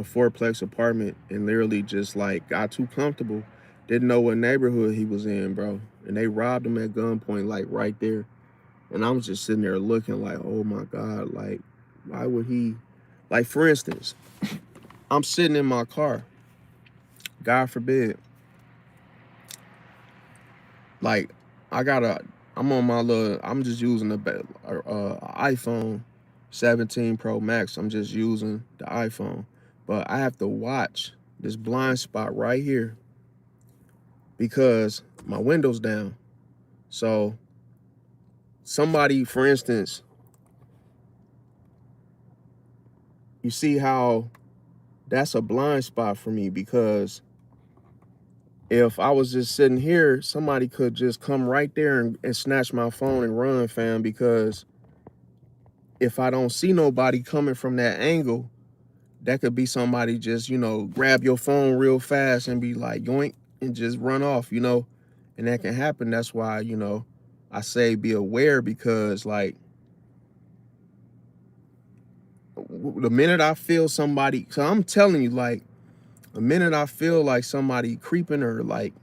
fourplex apartment and literally just like got too comfortable. Didn't know what neighborhood he was in, bro. And they robbed him at gunpoint, like right there. And I was just sitting there looking like, oh my God, like, why would he? Like, for instance, I'm sitting in my car. God forbid. Like, I'm just using the iPhone 17 Pro Max. I'm just using the iPhone. But I have to watch this blind spot right here because my window's down. So somebody, for instance, you see how that's a blind spot for me, because if I was just sitting here, somebody could just come right there and snatch my phone and run, fam, because if I don't see nobody coming from that angle, that could be somebody just, grab your phone real fast and be like, yoink, and just run off, and that can happen. That's why, I say be aware, because like the minute I feel somebody, so I'm telling you, like the minute I feel like somebody creeping, or like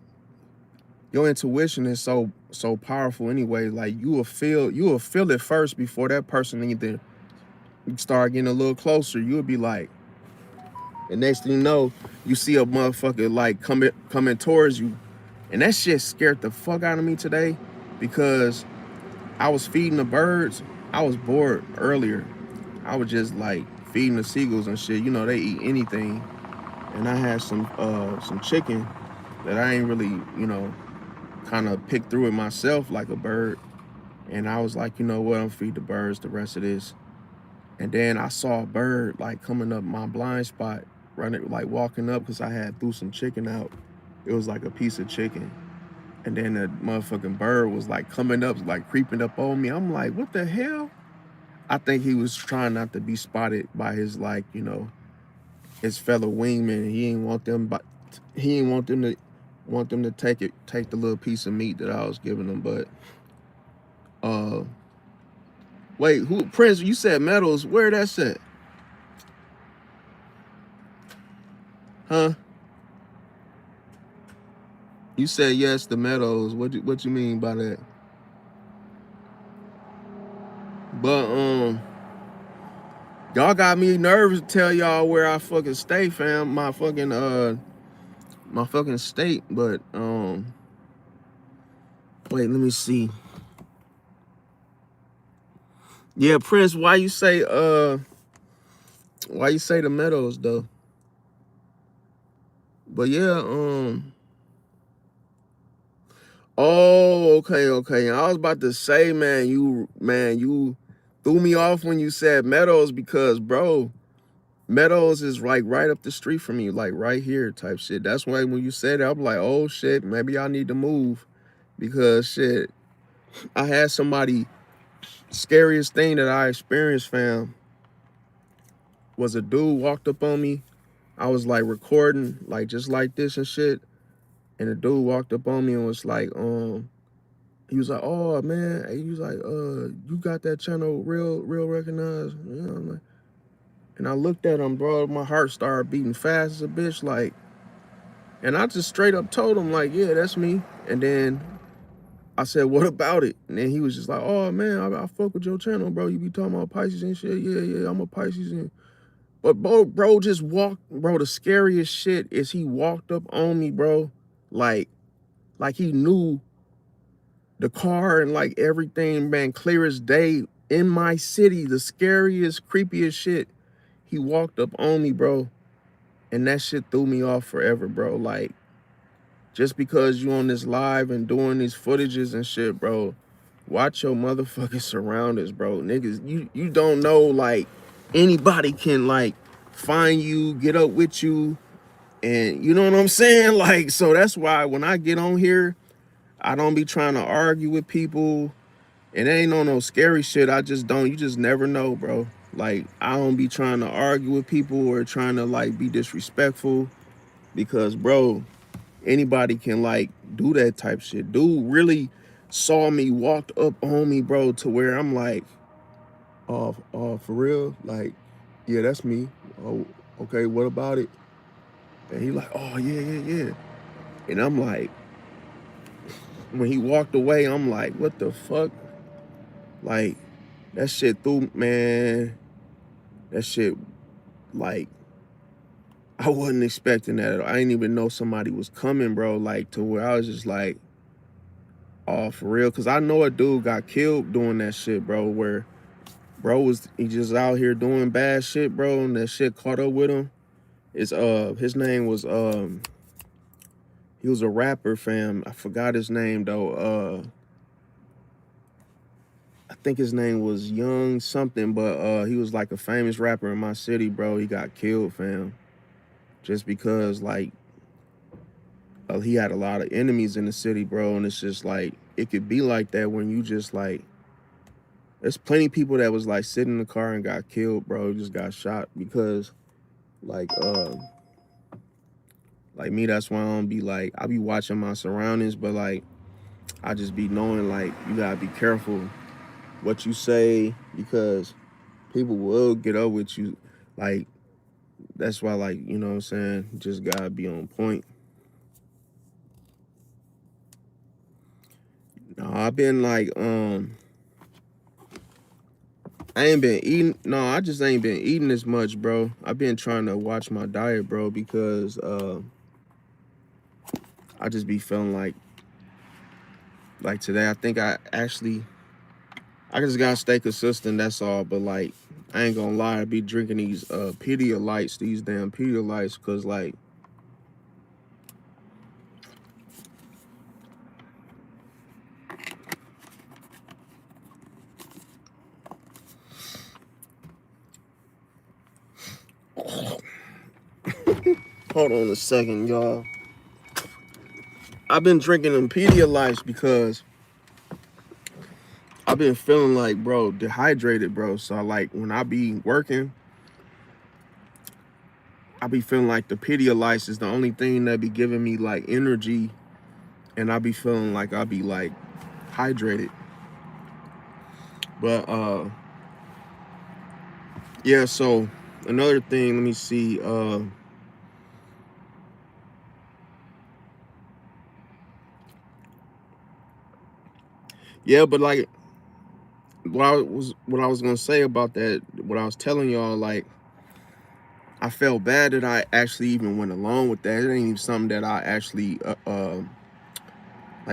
your intuition is so powerful anyway, like you will feel it first before that person either start getting a little closer. You'll be like, the next thing you know, you see a motherfucker like coming towards you. And that shit scared the fuck out of me today, because I was feeding the birds. I was bored earlier. I was just like feeding the seagulls and shit. They eat anything. And I had some chicken that I ain't really, kind of picked through it myself like a bird. And I was like, you know what, I'm feed the birds the rest of this. And then I saw a bird like coming up my blind spot, running, like walking up, because I had threw some chicken out. It was like a piece of chicken. And then the motherfucking bird was like coming up, like creeping up on me. I'm like, what the hell? I think he was trying not to be spotted by his, like, his fellow wingmen. He didn't want them to take the little piece of meat that I was giving them. But wait, who, Prince, you said metals, where that's at? Huh? You said yes, the meadows. What you mean by that? But y'all got me nervous to tell y'all where I fucking stay, fam. My fucking state. But wait, let me see. Yeah, Prince, why you say the meadows though? But yeah, oh, okay. I was about to say, man, you threw me off when you said Meadows, because, bro, Meadows is like right up the street from me, like right here type shit. That's why when you said it, I'm like, oh shit, maybe I need to move, because shit, I had somebody scariest thing that I experienced, fam, was a dude walked up on me. I was like recording, like just like this and shit. And the dude walked up on me and was like, he was like, oh man, he was like, you got that channel real recognized. You know, I'm like, and I looked at him, bro. My heart started beating fast as a bitch, like, and I just straight up told him, like, yeah, that's me. And then I said, what about it? And then he was just like, oh man, I fuck with your channel, bro. You be talking about Pisces and shit. Yeah, I'm a Pisces. And but bro just walked, bro. The scariest shit is he walked up on me, bro, like he knew the car and like everything, man, clear as day in my city. The scariest, creepiest shit. He walked up on me, bro, and that shit threw me off forever, bro. Like, just because you on this live and doing these footages and shit, bro, watch your motherfucking surroundings, bro. Niggas, you don't know, like, anybody can, like, find you, get up with you, and you know what I'm saying? Like, so that's why when I get on here, I don't be trying to argue with people. It ain't on no scary shit. I just don't. You just never know, bro. Like, I don't be trying to argue with people or trying to, like, be disrespectful because, bro, anybody can, like, do that type shit. Dude really saw me, walked up on me, bro, to where I'm like, for real? Like, yeah, that's me. Oh, okay, what about it? And he like, oh, yeah. And I'm like, when he walked away, I'm like, what the fuck? Like, that shit threw, man, that shit, like, I wasn't expecting that. I didn't even know somebody was coming, bro, like, to where I was just like, oh, for real? Because I know a dude got killed doing that shit, bro, where he just out here doing bad shit, bro, and that shit caught up with him. His name was, he was a rapper, fam. I forgot his name, though. I think his name was Young something, but he was like a famous rapper in my city, bro. He got killed, fam. Just because, like, he had a lot of enemies in the city, bro, and it's just like, it could be like that when you just, like, there's plenty of people that was, like, sitting in the car and got killed, bro, just got shot because, like me, that's why I don't be, like, I be watching my surroundings, but, like, I just be knowing, like, you gotta be careful what you say because people will get up with you. Like, that's why, like, you know what I'm saying, you just gotta be on point. No, I've been, like, I ain't been eating. No, I just ain't been eating as much, bro. I've been trying to watch my diet, bro, because I just be feeling like today. I think I just gotta stay consistent. That's all. But like, I ain't gonna lie. I be drinking these Pedialytes, these damn Pedialytes, cause like, hold on a second, y'all. I've been drinking them Pedialytes because I've been feeling like, bro, dehydrated, bro. So like, when I be working, I be feeling like the Pedialytes is the only thing that be giving me like energy, and I be feeling like I be like hydrated. But yeah. So another thing, let me see. Yeah, but like, what I was gonna say about that, what I was telling y'all, like, I felt bad that I actually even went along with that. It ain't even something that I actually like,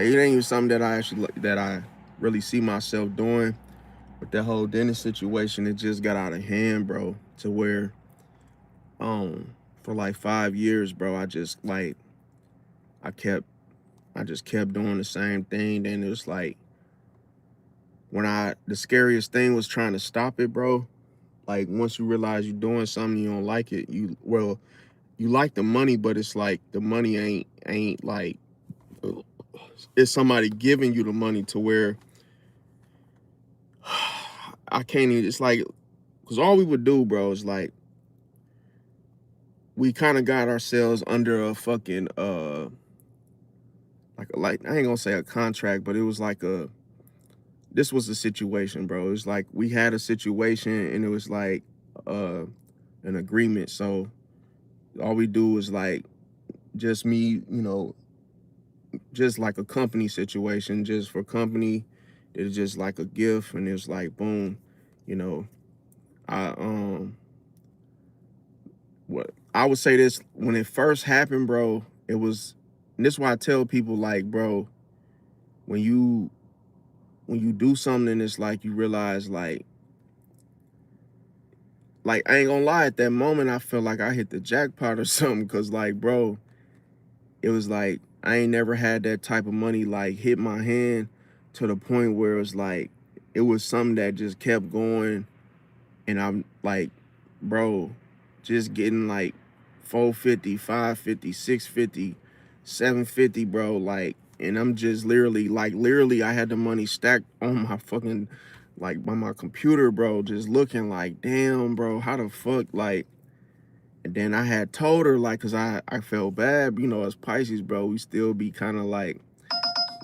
it ain't even something that I really see myself doing. But that whole dentist situation, it just got out of hand, bro, to where for like 5 years, bro, I kept I just kept doing the same thing. Then it was like, the scariest thing was trying to stop it, bro. Like, once you realize you're doing something, you don't like it, you like the money, but it's like the money ain't like, it's somebody giving you the money to where I can't even, it's like, because all we would do, bro, is like, we kind of got ourselves under a fucking, like, I ain't gonna say a contract, but it was like this was a situation, bro. It was like, we had a situation and it was like, an agreement. So all we do is like, just me, just like a company situation, just for company. It's just like a gift, and it's like, boom, you know, I what I would say this, when it first happened, bro, it was, and this is why I tell people, like, bro, when you do something, it's like you realize, like I ain't gonna lie, at that moment I felt like I hit the jackpot or something, because like, bro, it was like I ain't never had that type of money like hit my hand to the point where it was like, it was something that just kept going. And I'm like, bro, just getting like 450, 550, 650, 750, bro. Like, and I'm just literally, I had the money stacked on my fucking, like, by my computer, bro, just looking like, damn, bro, how the fuck, like. And then I had told her, like, cause I felt bad, as Pisces, bro, we still be kind of like,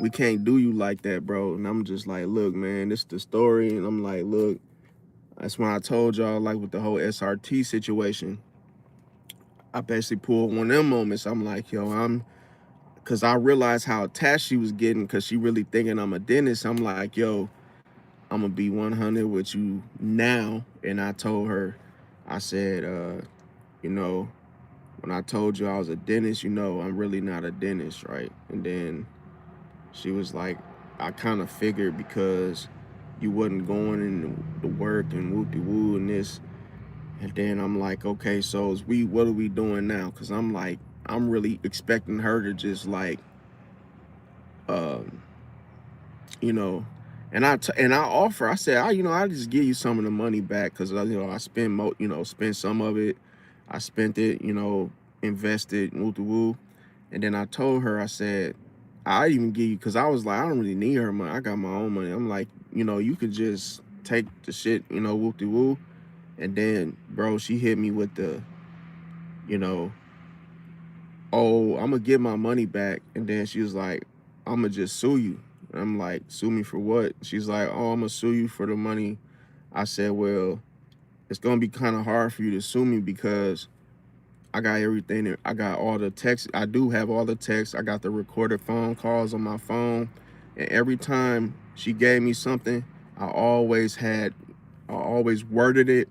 we can't do you like that, bro. And I'm just like, look, man, this is the story. And I'm like, look, that's when I told y'all, like, with the whole SRT situation, I basically pulled one of them moments. I'm like, yo, because I realized how attached she was getting, because she really thinking I'm a dentist. I'm like, yo, I'm going to be 100 with you now. And I told her, I said, when I told you I was a dentist, I'm really not a dentist, right? And then she was like, I kind of figured, because you wasn't going in the work and whoop-de-woo and this. And then I'm like, okay, so what are we doing now? Because I'm like, I'm really expecting her to just like, um, you know, and I offer. I said, I just give you some of the money back, because I spent some of it. I spent it, invested, woo woo. And then I told her, I said, I even give you, because I was like, I don't really need her money. I got my own money. I'm like, you could just take the shit, whoop de woo. And then, bro, she hit me with the, you know, oh, I'm gonna get my money back. And then she was like, I'm gonna just sue you. And I'm like, sue me for what? She's like, oh, I'm gonna sue you for the money. I said, well, it's gonna be kind of hard for you to sue me, because I got everything. I got all the texts. I do have all the texts. I got the recorded phone calls on my phone. And every time she gave me something, I always worded it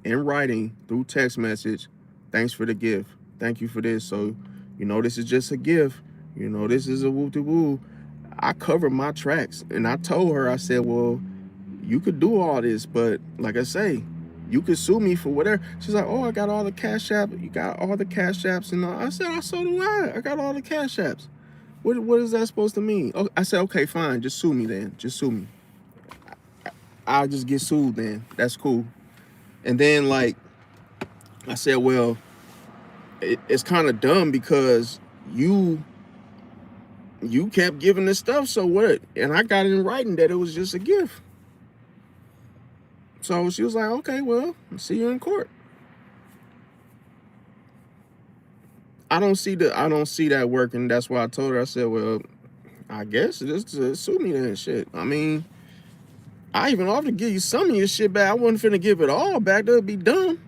in writing through text message. Thanks for the gift. Thank you for this. So, this is just a gift. This is a woo de woo. I covered my tracks, and I told her, I said, well, you could do all this, but like I say, you could sue me for whatever. She's like, oh, I got all the cash app. You got all the cash apps. And I said, so do I. I got all the cash apps. What is that supposed to mean? Oh, I said, okay, fine. Just sue me then. Just sue me. I'll just get sued then. That's cool. And then, like, I said, well, it's kind of dumb, because you kept giving this stuff, so what? And I got it in writing that it was just a gift. So she was like, okay, well, I'll see you in court. I don't see that working. That's why I told her, I said, well, I guess just sue me then, shit. I mean, I even offered to give you some of your shit back. I wasn't finna give it all back. That'd be dumb.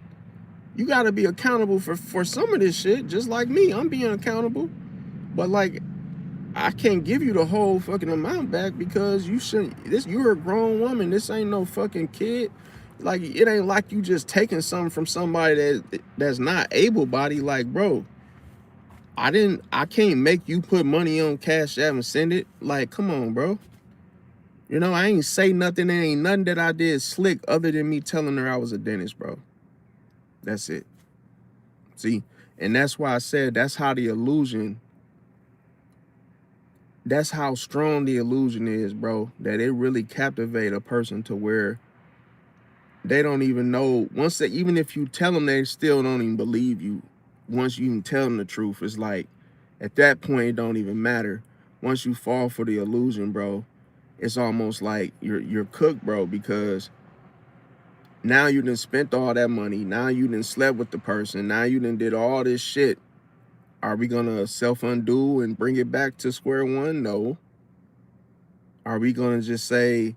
You gotta be accountable for some of this shit, just like me. I'm being accountable. But like, I can't give you the whole fucking amount back, because you're a grown woman. This ain't no fucking kid. Like, it ain't like you just taking something from somebody that's not able-bodied. Like, bro, I can't make you put money on Cash App and send it. Like, come on, bro. I ain't say nothing. There ain't nothing that I did slick other than me telling her I was a dentist, bro. That's it. See? And that's why I said that's how strong the illusion is, bro. That it really captivate a person to where they don't even know. Even if you tell them, they still don't even believe you. Once you can tell them the truth, it's like, at that point, it don't even matter. Once you fall for the illusion, bro, it's almost like you're cooked, bro, because Now you done spent all that money. Now you done slept with the person. Now you done did all this shit. Are we gonna self-undo and bring it back to square one? No. Are we gonna just say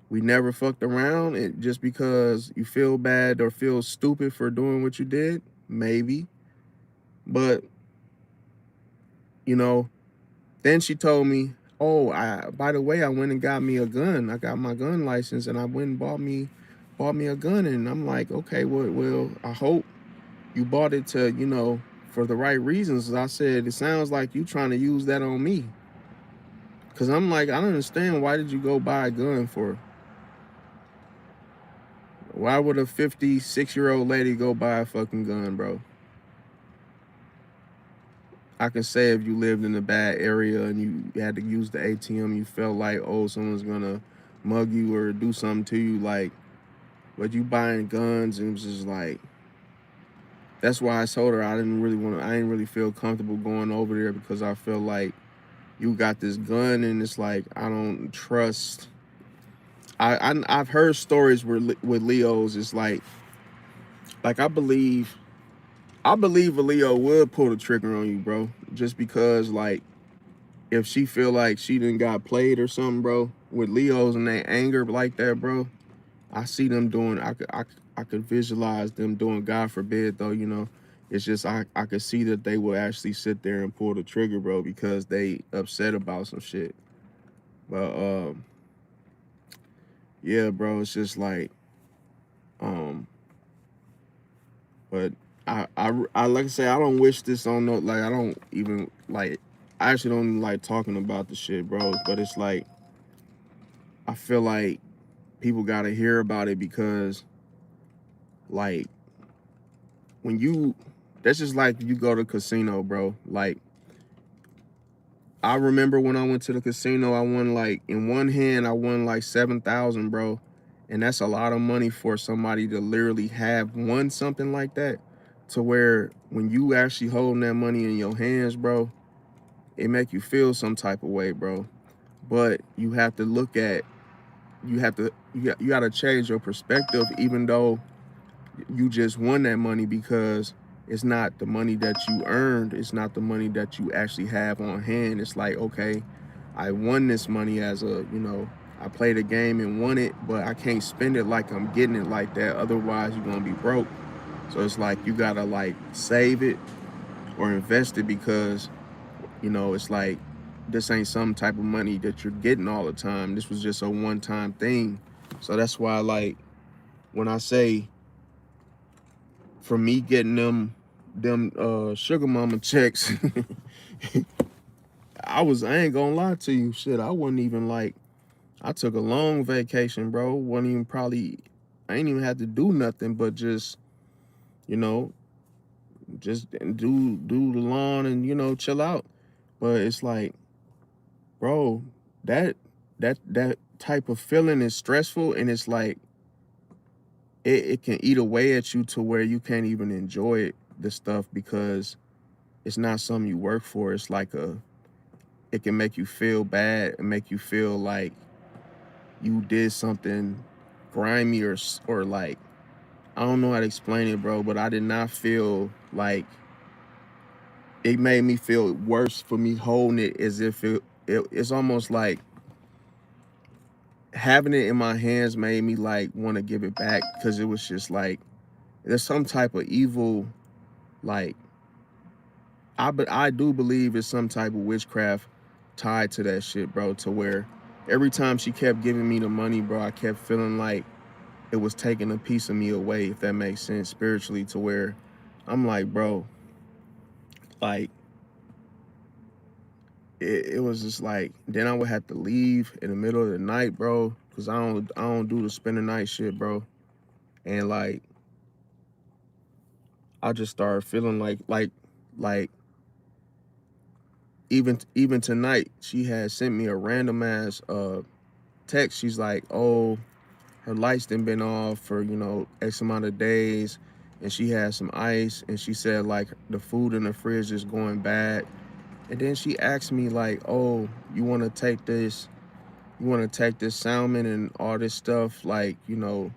we never fucked around and just because you feel bad or feel stupid for doing what you did? Maybe. But, you know, then she told me, oh, by the way, I went and got me a gun. I got my gun license and I went and bought me a gun. And I'm like, okay, well, I hope you bought it to, you know, for the right reasons. I said, it sounds like you trying to use that on me. Cause I'm like, I don't understand. Why did you go buy a gun for? Why would a 56-year-old lady go buy a fucking gun, bro? I can say if you lived in a bad area and you had to use the ATM, you felt like, oh, someone's gonna mug you or do something to you, like, but you buying guns, and it was just like, that's why I told her I didn't really feel comfortable going over there because I feel like you got this gun and it's like, I don't trust. I've heard stories with Leos, it's like I believe a Leo would pull the trigger on you, bro, just because, like, if she feel like she done got played or something, bro, with Leos and their anger like that, bro, I see them doing, I could visualize them doing, God forbid, though, you know, it's just, I could see that they will actually sit there and pull the trigger, bro, because they upset about some shit. But, yeah, bro, it's just like, um, but I like I say, I don't wish this on no, like, I don't even, like, I actually don't even like talking about the shit, bro, but it's like, I feel like people gotta hear about it because, like, when you, that's just like you go to casino, bro. Like, I remember when I went to the casino, I won, like, in one hand, I won like 7,000, bro. And that's a lot of money for somebody to literally have won something like that. To where when you actually holding that money in your hands, bro, it make you feel some type of way, bro. But you have to look at, you got to change your perspective, even though you just won that money, because it's not the money that you earned. It's not the money that you actually have on hand. It's like, okay, I won this money as a, you know, I played a game and won it, but I can't spend it like I'm getting it like that. Otherwise, you're going to be broke. So it's like you got to, like, save it or invest it because, you know, it's like this ain't some type of money that you're getting all the time. This was just a one-time thing. So that's why, like, when I say, for me getting them sugar mama checks, I ain't gonna lie to you, shit, I wasn't even like, I took a long vacation, bro. Wasn't even probably, I ain't even had to do nothing but just, you know, just do the lawn and, you know, chill out. But it's like, bro, that that type of feeling is stressful, and it's like it can eat away at you to where you can't even enjoy the stuff because it's not something you work for. It's like it can make you feel bad and make you feel like you did something grimy or like, I don't know how to explain it, bro, but I did not feel like, it made me feel worse for me holding it, as if it's almost like having it in my hands made me like want to give it back, because it was just like there's some type of evil, like, I do believe it's some type of witchcraft tied to that shit, bro, to where every time she kept giving me the money, bro, I kept feeling like it was taking a piece of me away, if that makes sense, spiritually, to where I'm like, bro, like, it was just like, then I would have to leave in the middle of the night, bro, because I don't do the spend the night shit, bro. And like, I just started feeling like even tonight, she had sent me a random ass text. She's like, oh, her lights done been off for, you know, X amount of days, and she had some ice, and she said like the food in the fridge is going bad. And then she asked me like, oh, you want to take this salmon and all this stuff, like, you know,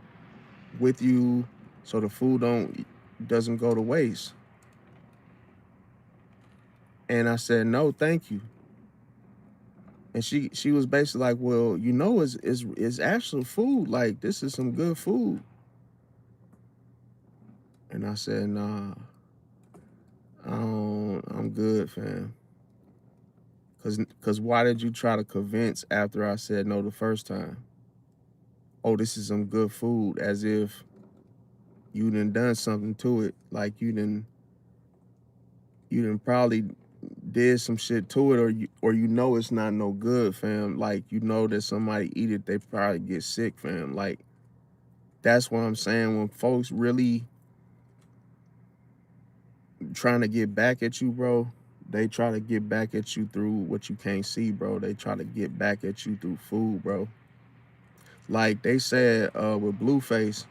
with you so the food doesn't go to waste. And I said, no, thank you. And she was basically like, well, you know, it's actual food. Like, this is some good food. And I said, nah, I'm good, fam. Cause why did you try to convince after I said no the first time? Oh, this is some good food, as if you done something to it. Like you done probably did some shit to it, or you know it's not no good, fam. Like, you know that somebody eat it, they probably get sick, fam. Like, that's what I'm saying. When folks really trying to get back at you, bro, they try to get back at you through what you can't see, bro. They try to get back at you through food, bro. Like they said with Blueface,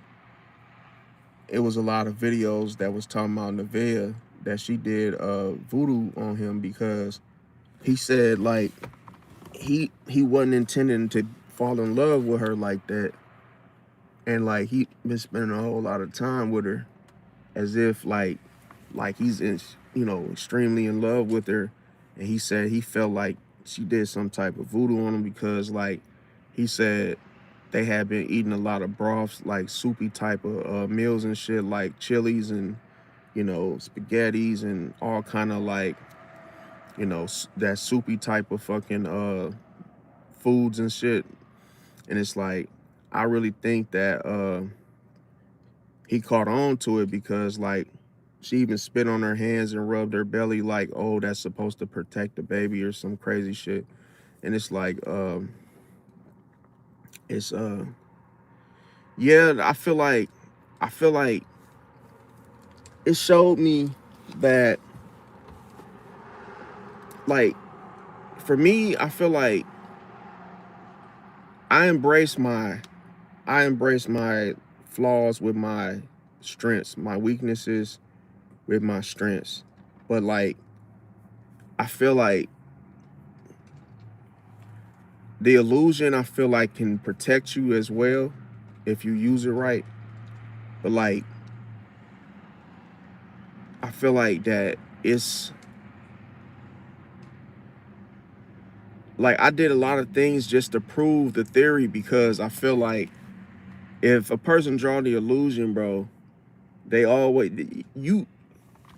it was a lot of videos that was talking about Nevaeh, that she did voodoo on him, because he said like he wasn't intending to fall in love with her like that, and like he been spending a whole lot of time with her, as if like he's in, you know, extremely in love with her. And he said he felt like she did some type of voodoo on him, because like he said they had been eating a lot of broths, like soupy type of meals and shit, like chilies and, you know, spaghettis and all kind of like, you know, that soupy type of fucking foods and shit. And it's like, I really think that he caught on to it, because like she even spit on her hands and rubbed her belly, like, oh, that's supposed to protect the baby or some crazy shit. And it's like it's yeah, I feel like it showed me that, like, for me, I feel like I embrace my I embrace my flaws with my strengths, my weaknesses with my strengths. But like, I feel like the illusion, I feel like, can protect you as well if you use it right. But like, I feel like that it's like I did a lot of things just to prove the theory, because I feel like if a person draw the illusion, bro, they always, you,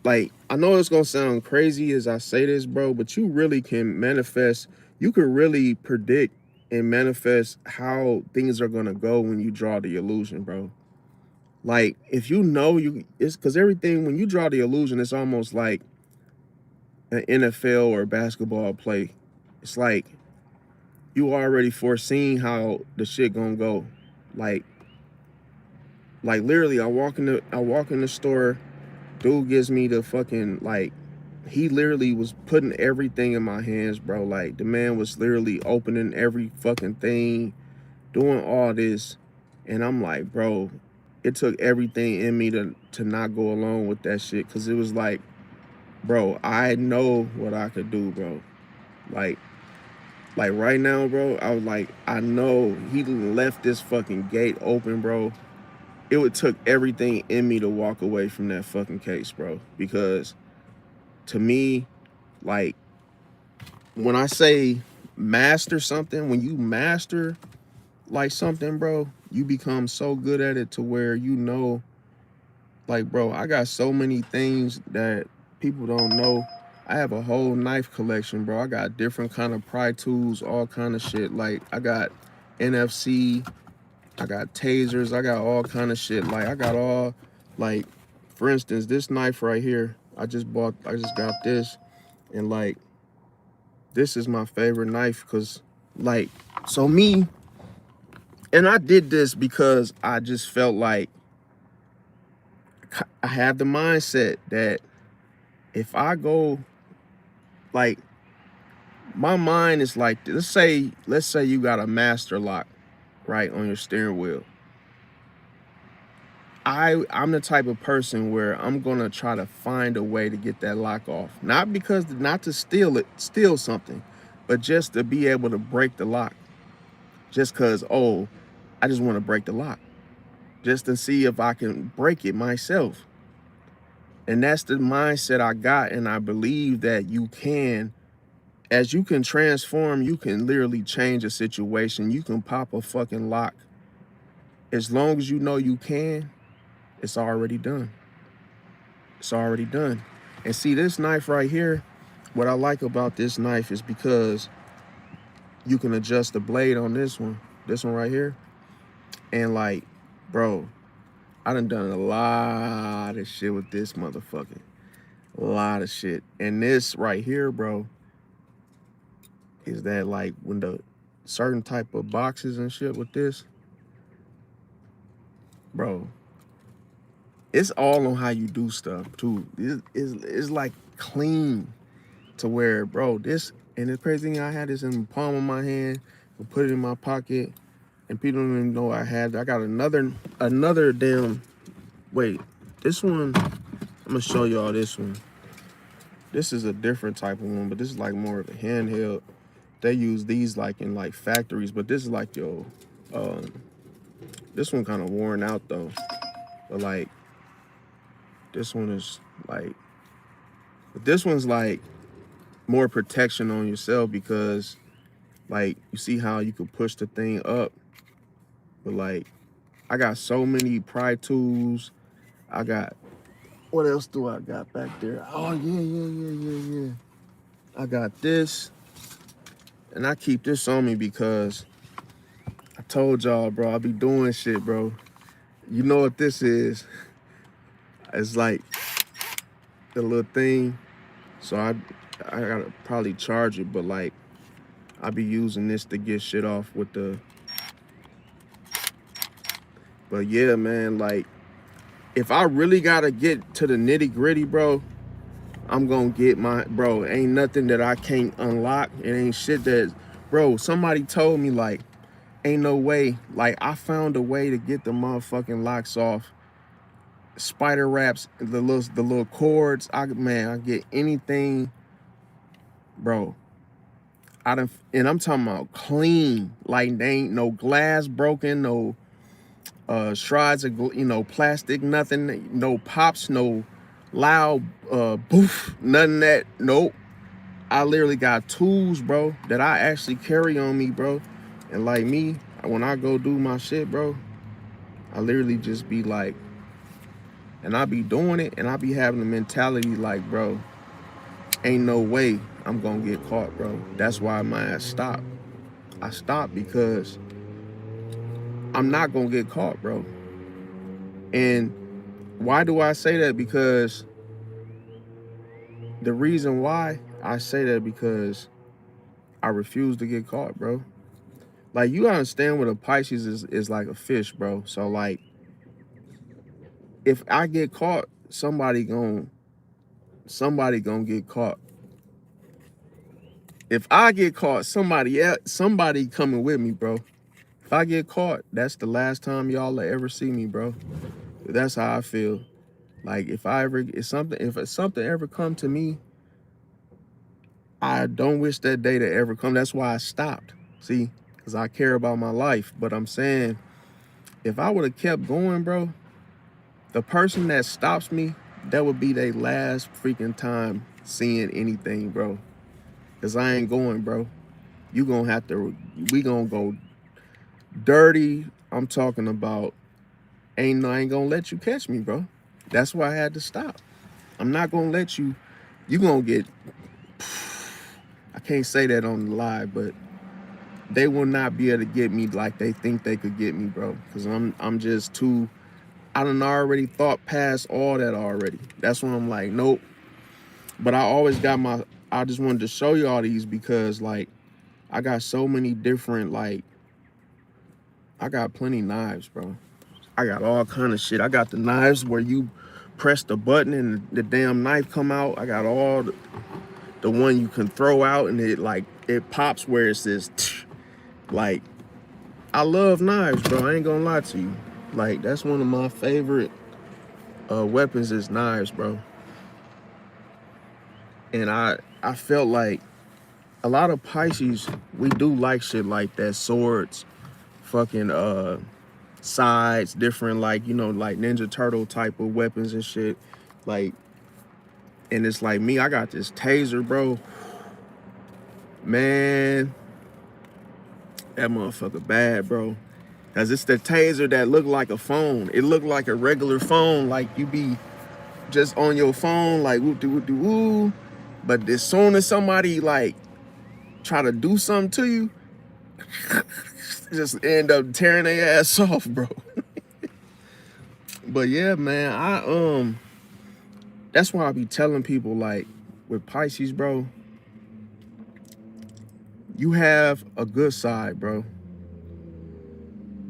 like, I know it's gonna sound crazy as I say this, bro, but you really can manifest, you can really predict and manifest how things are gonna go when you draw the illusion, bro. Like, if you know it's because everything, when you draw the illusion, it's almost like an NFL or basketball play. It's like you already foreseen how the shit gonna go. Like, literally, I walk in the store, dude gives me the fucking, like, he literally was putting everything in my hands, bro. Like, the man was literally opening every fucking thing, doing all this, and I'm like, bro, it took everything in me to not go along with that shit, because it was like, bro, I know what I could do, bro. Like, right now, bro, I was like, I know he left this fucking gate open, bro. It would took everything in me to walk away from that fucking case, bro. Because to me, like, when I say master something, when you master like something, bro, you become so good at it to where, you know, like, bro, I got so many things that people don't know. I have a whole knife collection, bro. I got different kind of pry tools, all kind of shit. Like, I got NFC, I got tasers, I got all kind of shit. Like, I got all, like, for instance, this knife right here, I just got this, and like, this is my favorite knife, because, like, so me, and I did this because I just felt like I have the mindset that if I go, like, my mind is like, let's say you got a master lock, right, on your steering wheel. I'm the type of person where I'm gonna try to find a way to get that lock off. Not to steal something, but just to be able to break the lock. Just cause, oh, I just want to break the lock. just to see if I can break it myself. And that's the mindset I got. And I believe that you can, as you can transform, you can literally change a situation. You can pop a fucking lock. As long as you know you can, it's already done. It's already done. And see, this knife right here, what I like about this knife is because you can adjust the blade on this one right here. And like, bro, I done a lot of shit with this motherfucker. A lot of shit. And this right here, bro, is that like when the certain type of boxes and shit with this, bro, it's all on how you do stuff too. It's like clean to where, bro, this, and the crazy thing, I had this in the palm of my hand, I put it in my pocket, and people don't even know I got another damn, wait, this one, I'm gonna show y'all this one. This is a different type of one, but this is like more of a handheld. They use these like in like factories, but this is like this one kind of worn out though. But like, this one is like, but this one's like more protection on yourself because like, you see how you can push the thing up. But like, I got so many pry tools. I got, what else do I got back there? Oh, yeah. I got this. And I keep this on me because I told y'all, bro, I be doing shit, bro. You know what this is? It's like the little thing. So I gotta probably charge it, but like, I be using this to get shit off with the, but yeah, man, like, if I really gotta get to the nitty gritty, bro, I'm gonna get my, bro, ain't nothing that I can't unlock. It ain't shit that, bro, somebody told me like, ain't no way. Like, I found a way to get the motherfucking locks off. Spider wraps, the little cords. I get anything, bro. And I'm talking about clean. Like, there ain't no glass broken, no shards of, plastic, nothing, no pops, no loud boof, nothing that, nope. I literally got tools, bro, that I actually carry on me, bro. And like me, when I go do my shit, bro, I literally just be like, and I be doing it, and I be having the mentality like, bro, ain't no way I'm gonna get caught, bro. That's why my ass stopped. I stopped because I'm not gonna get caught, bro. And why do I say that? Because the reason why I say that, because I refuse to get caught, bro. Like, you understand what a Pisces is like a fish, bro. So like, if I get caught, somebody gonna get caught. If I get caught, somebody coming with me, bro. If I get caught, that's the last time y'all will ever see me, bro. That's how I feel. Like, if something ever come to me, I don't wish that day to ever come. That's why I stopped. See, because I care about my life. But I'm saying, if I would have kept going, bro, the person that stops me, that would be their last freaking time seeing anything, bro. Because I ain't going, bro. We gonna go dirty. I'm talking about, I ain't gonna let you catch me, bro. That's why I had to stop. I'm not gonna let you gonna get, I can't say that on the live, but they will not be able to get me like they think they could get me, bro. Because I'm just too, I done already thought past all that already. That's when I'm like, nope. But I just wanted to show you all these because like, I got so many different, like, I got plenty knives, bro. I got all kind of shit. I got the knives where you press the button and the damn knife come out. I got all the one you can throw out and it pops where it says like, I love knives, bro. I ain't gonna lie to you. Like, that's one of my favorite weapons is knives, bro. And I felt like a lot of Pisces, we do like shit like that, swords, fucking sides, different, like, you know, like Ninja Turtle type of weapons and shit. Like, and it's like me, I got this taser, bro. Man, that motherfucker bad, bro. Cause it's the taser that look like a phone. It looked like a regular phone, like you be just on your phone, like woo doo doo woo. But as soon as somebody like try to do something to you, just end up tearing their ass off, bro. But yeah, man, that's why I be telling people, like, with Pisces, bro, you have a good side, bro,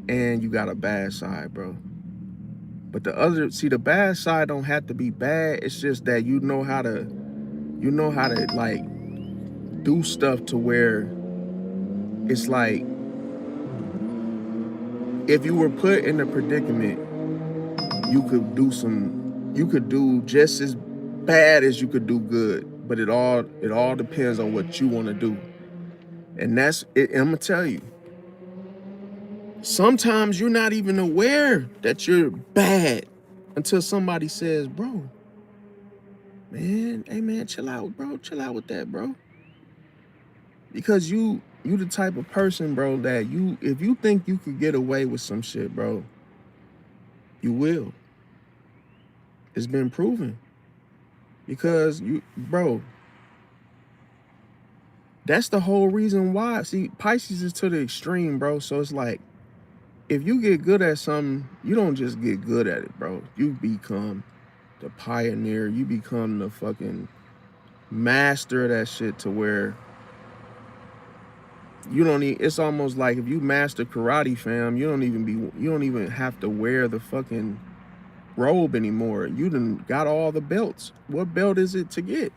and you got a bad side, bro. But the bad side don't have to be bad. It's just that you know how to like do stuff to where it's like, if you were put in a predicament, you could do just as bad as you could do good. But it all depends on what you want to do. And that's it. I'm gonna tell you, sometimes you're not even aware that you're bad until somebody says, bro, man, hey man, chill out, bro. Chill out with that, bro. Because you the type of person, bro, that if you think you could get away with some shit, bro, you will. It's been proven. Because bro, that's the whole reason why. See, Pisces is to the extreme, bro. So it's like, if you get good at something, you don't just get good at it, bro. You become the pioneer. You become the fucking master of that shit, to where you don't need. It's almost like if you master karate, fam, you don't even have to wear the fucking robe anymore. You done got all the belts. What belt is it to get?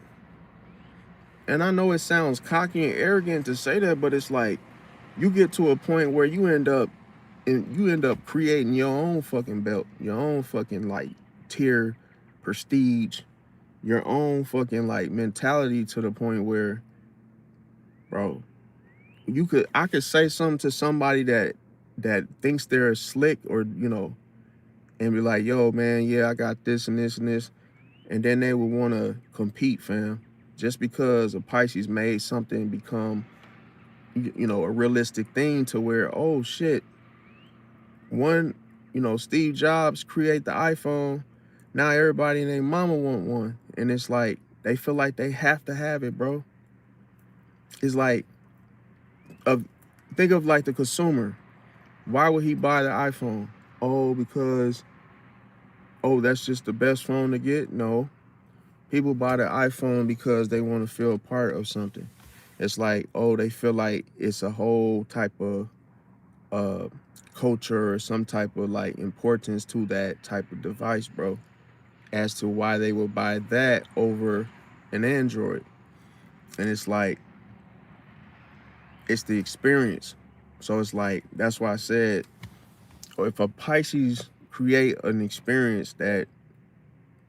And I know it sounds cocky and arrogant to say that, but it's like, you get to a point where you end up creating your own fucking belt, your own fucking like tier, prestige, your own fucking like mentality, to the point where, bro, I could say something to somebody that thinks they're slick, or you know, and be like, yo man, yeah, I got this and this and this, and then they would want to compete, fam, just because a Pisces made something become, you know, a realistic thing, to where, oh shit, one, you know, Steve Jobs create the iPhone, now everybody and their mama want one, and it's like they feel like they have to have it, bro. It's like, of think of like the consumer. Why would he buy the iPhone? Oh, because, oh, that's just the best phone to get? No. People buy the iPhone because they want to feel a part of something. It's like, oh, they feel like it's a whole type of uh culture, or some type of like importance to that type of device, bro, as to why they would buy that over an Android. And it's like, it's the experience. So it's like, that's why I said, if a Pisces create an experience that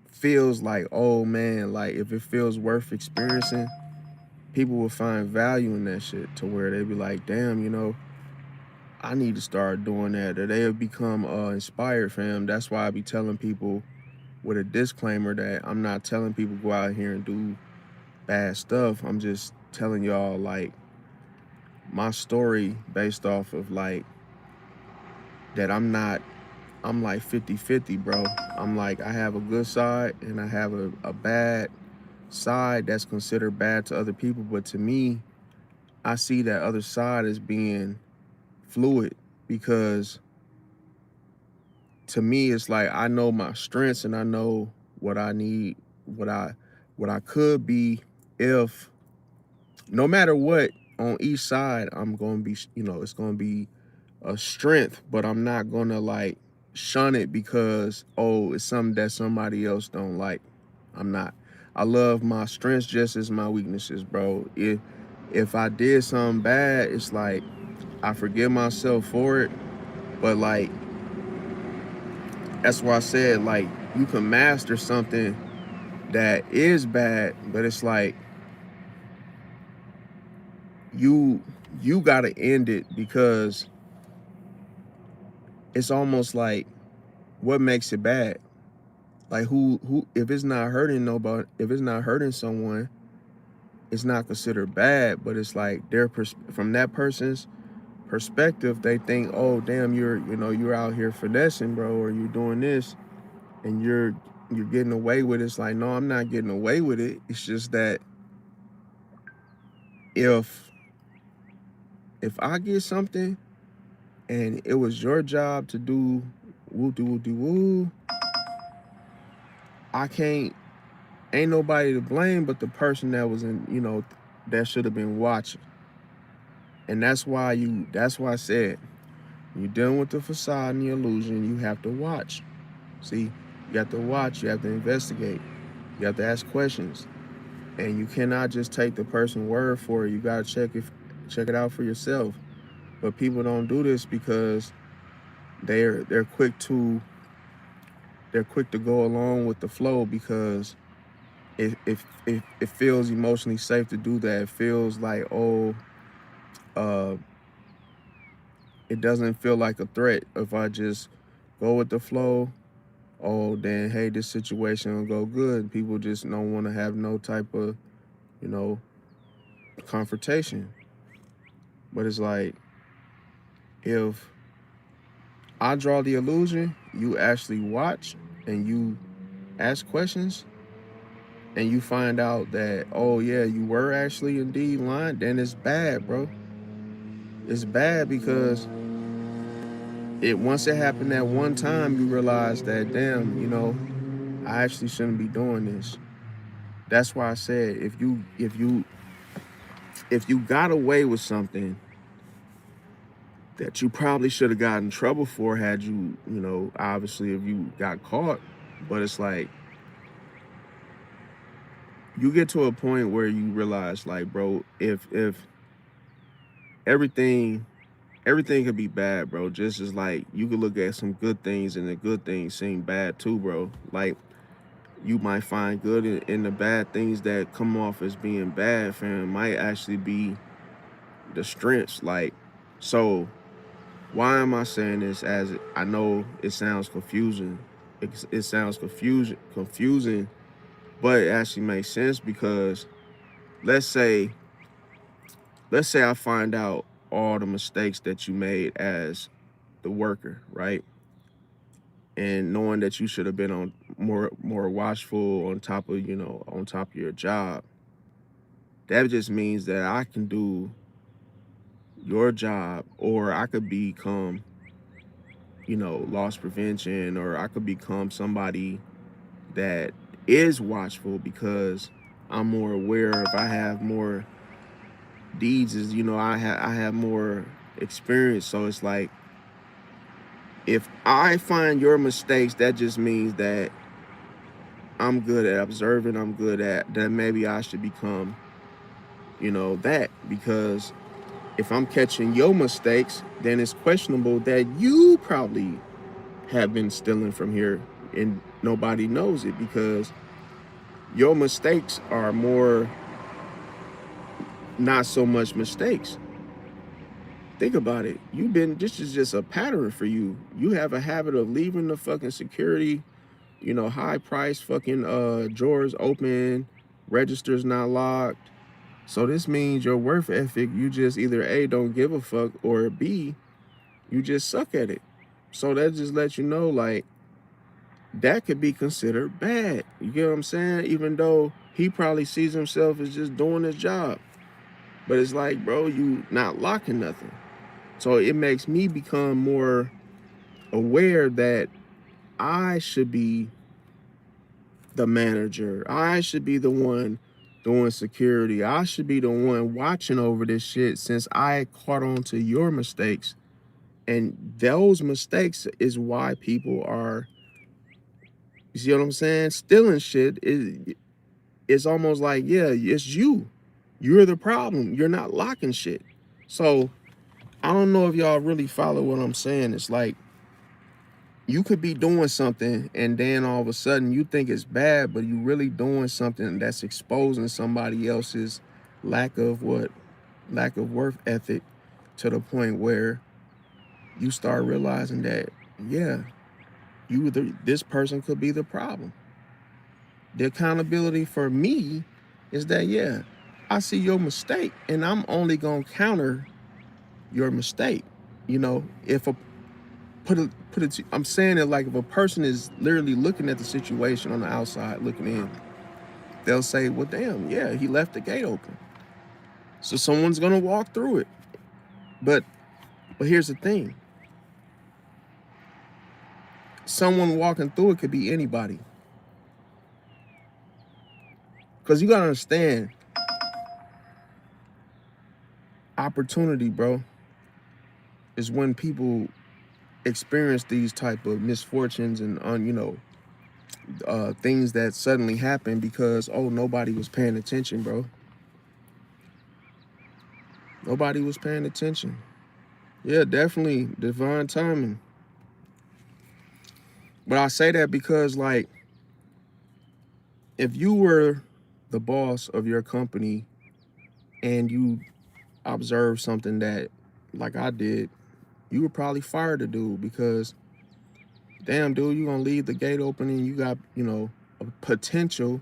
feels like, oh man, like if it feels worth experiencing, people will find value in that shit, to where they be like, damn, you know, I need to start doing that. Or they'll become inspired, fam. That's why I be telling people, with a disclaimer, that I'm not telling people go out here and do bad stuff. I'm just telling y'all like my story, based off of like that I'm like 50-50, bro. I'm like, I have a good side and I have a bad side that's considered bad to other people. But to me, I see that other side as being fluid, because to me, it's like, I know my strengths and I know what I need, what I could be, if no matter what, on each side, I'm going to be, you know, it's going to be a strength, but I'm not going to like shun it because, oh, it's something that somebody else don't like. I'm not. I love my strengths just as my weaknesses, bro. If I did something bad, it's like, I forgive myself for it, but like, that's why I said, like, you can master something that is bad, but it's like, you got to end it, because it's almost like, what makes it bad? Like who if it's not hurting nobody, if it's not hurting someone, it's not considered bad. But it's like from that person's perspective, they think, oh damn, you're out here finessing, bro, or you're doing this, and you're getting away with it. It's like, no, I'm not getting away with it. It's just that if I get something and it was your job to do woo do woo do woo, I can't. Ain't nobody to blame but the person that was in, that should have been watching. And that's why I said, you're dealing with the facade and the illusion, you have to watch. See, you have to watch, you have to investigate, you have to ask questions. And you cannot just take the person's word for it. You gotta check it out for yourself. But people don't do this because they're quick to go along with the flow, because it feels emotionally safe to do that. It feels like, uh, it doesn't feel like a threat if I just go with the flow. Oh, then hey, this situation will go good. People just don't want to have no type of, you know, confrontation. But it's like, if I draw the illusion, you actually watch and you ask questions, and you find out that, oh yeah, you were actually indeed lying, then it's bad, bro. It's bad because once it happened that one time, you realize that, damn, I actually shouldn't be doing this. That's why I said, if you got away with something that you probably should have gotten in trouble for, had you, obviously if you got caught. But it's like, you get to a point where you realize, like, bro, if everything could be bad, bro. Just as like you could look at some good things and the good things seem bad too, bro. Like, you might find good in the bad things that come off as being bad, fam, might actually be the strengths. Like, so why am I saying this? As I know it sounds confusing. It sounds confusing, but it actually makes sense, because let's say I find out all the mistakes that you made as the worker, right? And knowing that you should have been on more watchful, on top of, on top of your job. That just means that I can do your job, or I could become, loss prevention, or I could become somebody that is watchful, because I'm more aware. If I have more deeds, is, I have more experience. So it's like, if I find your mistakes, that just means that I'm good at observing. I'm good at that. Maybe I should become, that, because if I'm catching your mistakes, then it's questionable that you probably have been stealing from here and nobody knows it, because your mistakes are more, not so much mistakes. Think about it. This is just a pattern for you. You have a habit of leaving the fucking security, high price fucking drawers open, registers not locked. So this means your work ethic, you just either A, don't give a fuck, or B, you just suck at it. So that just lets you know, like, that could be considered bad. You get what I'm saying? Even though he probably sees himself as just doing his job. But it's like, bro, you not locking nothing. So it makes me become more aware that I should be the manager. I should be the one doing security. I should be the one watching over this shit, since I caught on to your mistakes. And those mistakes is why people are, you see what I'm saying? Stealing shit it's almost like, yeah, it's you. You're the problem. You're not locking shit. So I don't know if y'all really follow what I'm saying. It's like, you could be doing something and then all of a sudden you think it's bad, but you really doing something that's exposing somebody else's lack of work ethic, to the point where you start realizing that yeah, this person could be the problem. The accountability for me is that, yeah, I see your mistake and I'm only gonna counter your mistake. You know, if a put it I'm saying it like if a person is literally looking at the situation on the outside looking in, they'll say, well, damn, yeah, he left the gate open. So someone's gonna walk through it. But here's the thing. Someone walking through it could be anybody. Because you gotta understand, opportunity, bro, is when people experience these type of misfortunes and things that suddenly happen because nobody was paying attention, bro. Nobody was paying attention. Yeah, definitely divine timing. But I say that because, like, if you were the boss of your company and you observe something that, like I did, you would probably fire the dude because, damn, dude, you gonna leave the gate open and you got, a potential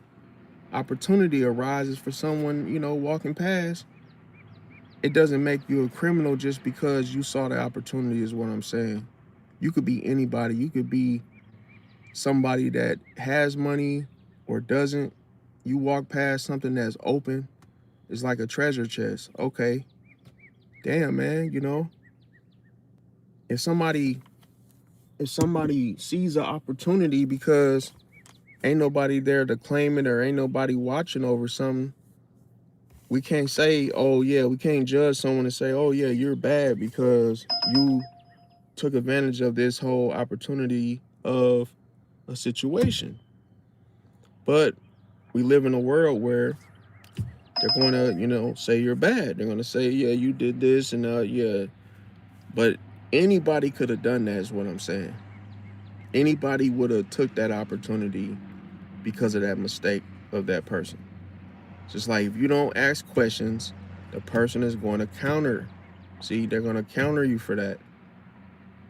opportunity arises for someone, walking past. It doesn't make you a criminal just because you saw the opportunity, is what I'm saying. You could be anybody. You could be somebody that has money or doesn't. You walk past something that's open. It's like a treasure chest. Okay, damn, man, if somebody sees an opportunity because ain't nobody there to claim it or ain't nobody watching over something, we can't say, oh yeah, we can't judge someone and say, oh yeah, you're bad because you took advantage of this whole opportunity of a situation. But we live in a world where they're going to, say you're bad. They're going to say, yeah, you did this and yeah. But anybody could have done that is what I'm saying. Anybody would have took that opportunity because of that mistake of that person. Just like if you don't ask questions, the person is going to counter. See, they're going to counter you for that.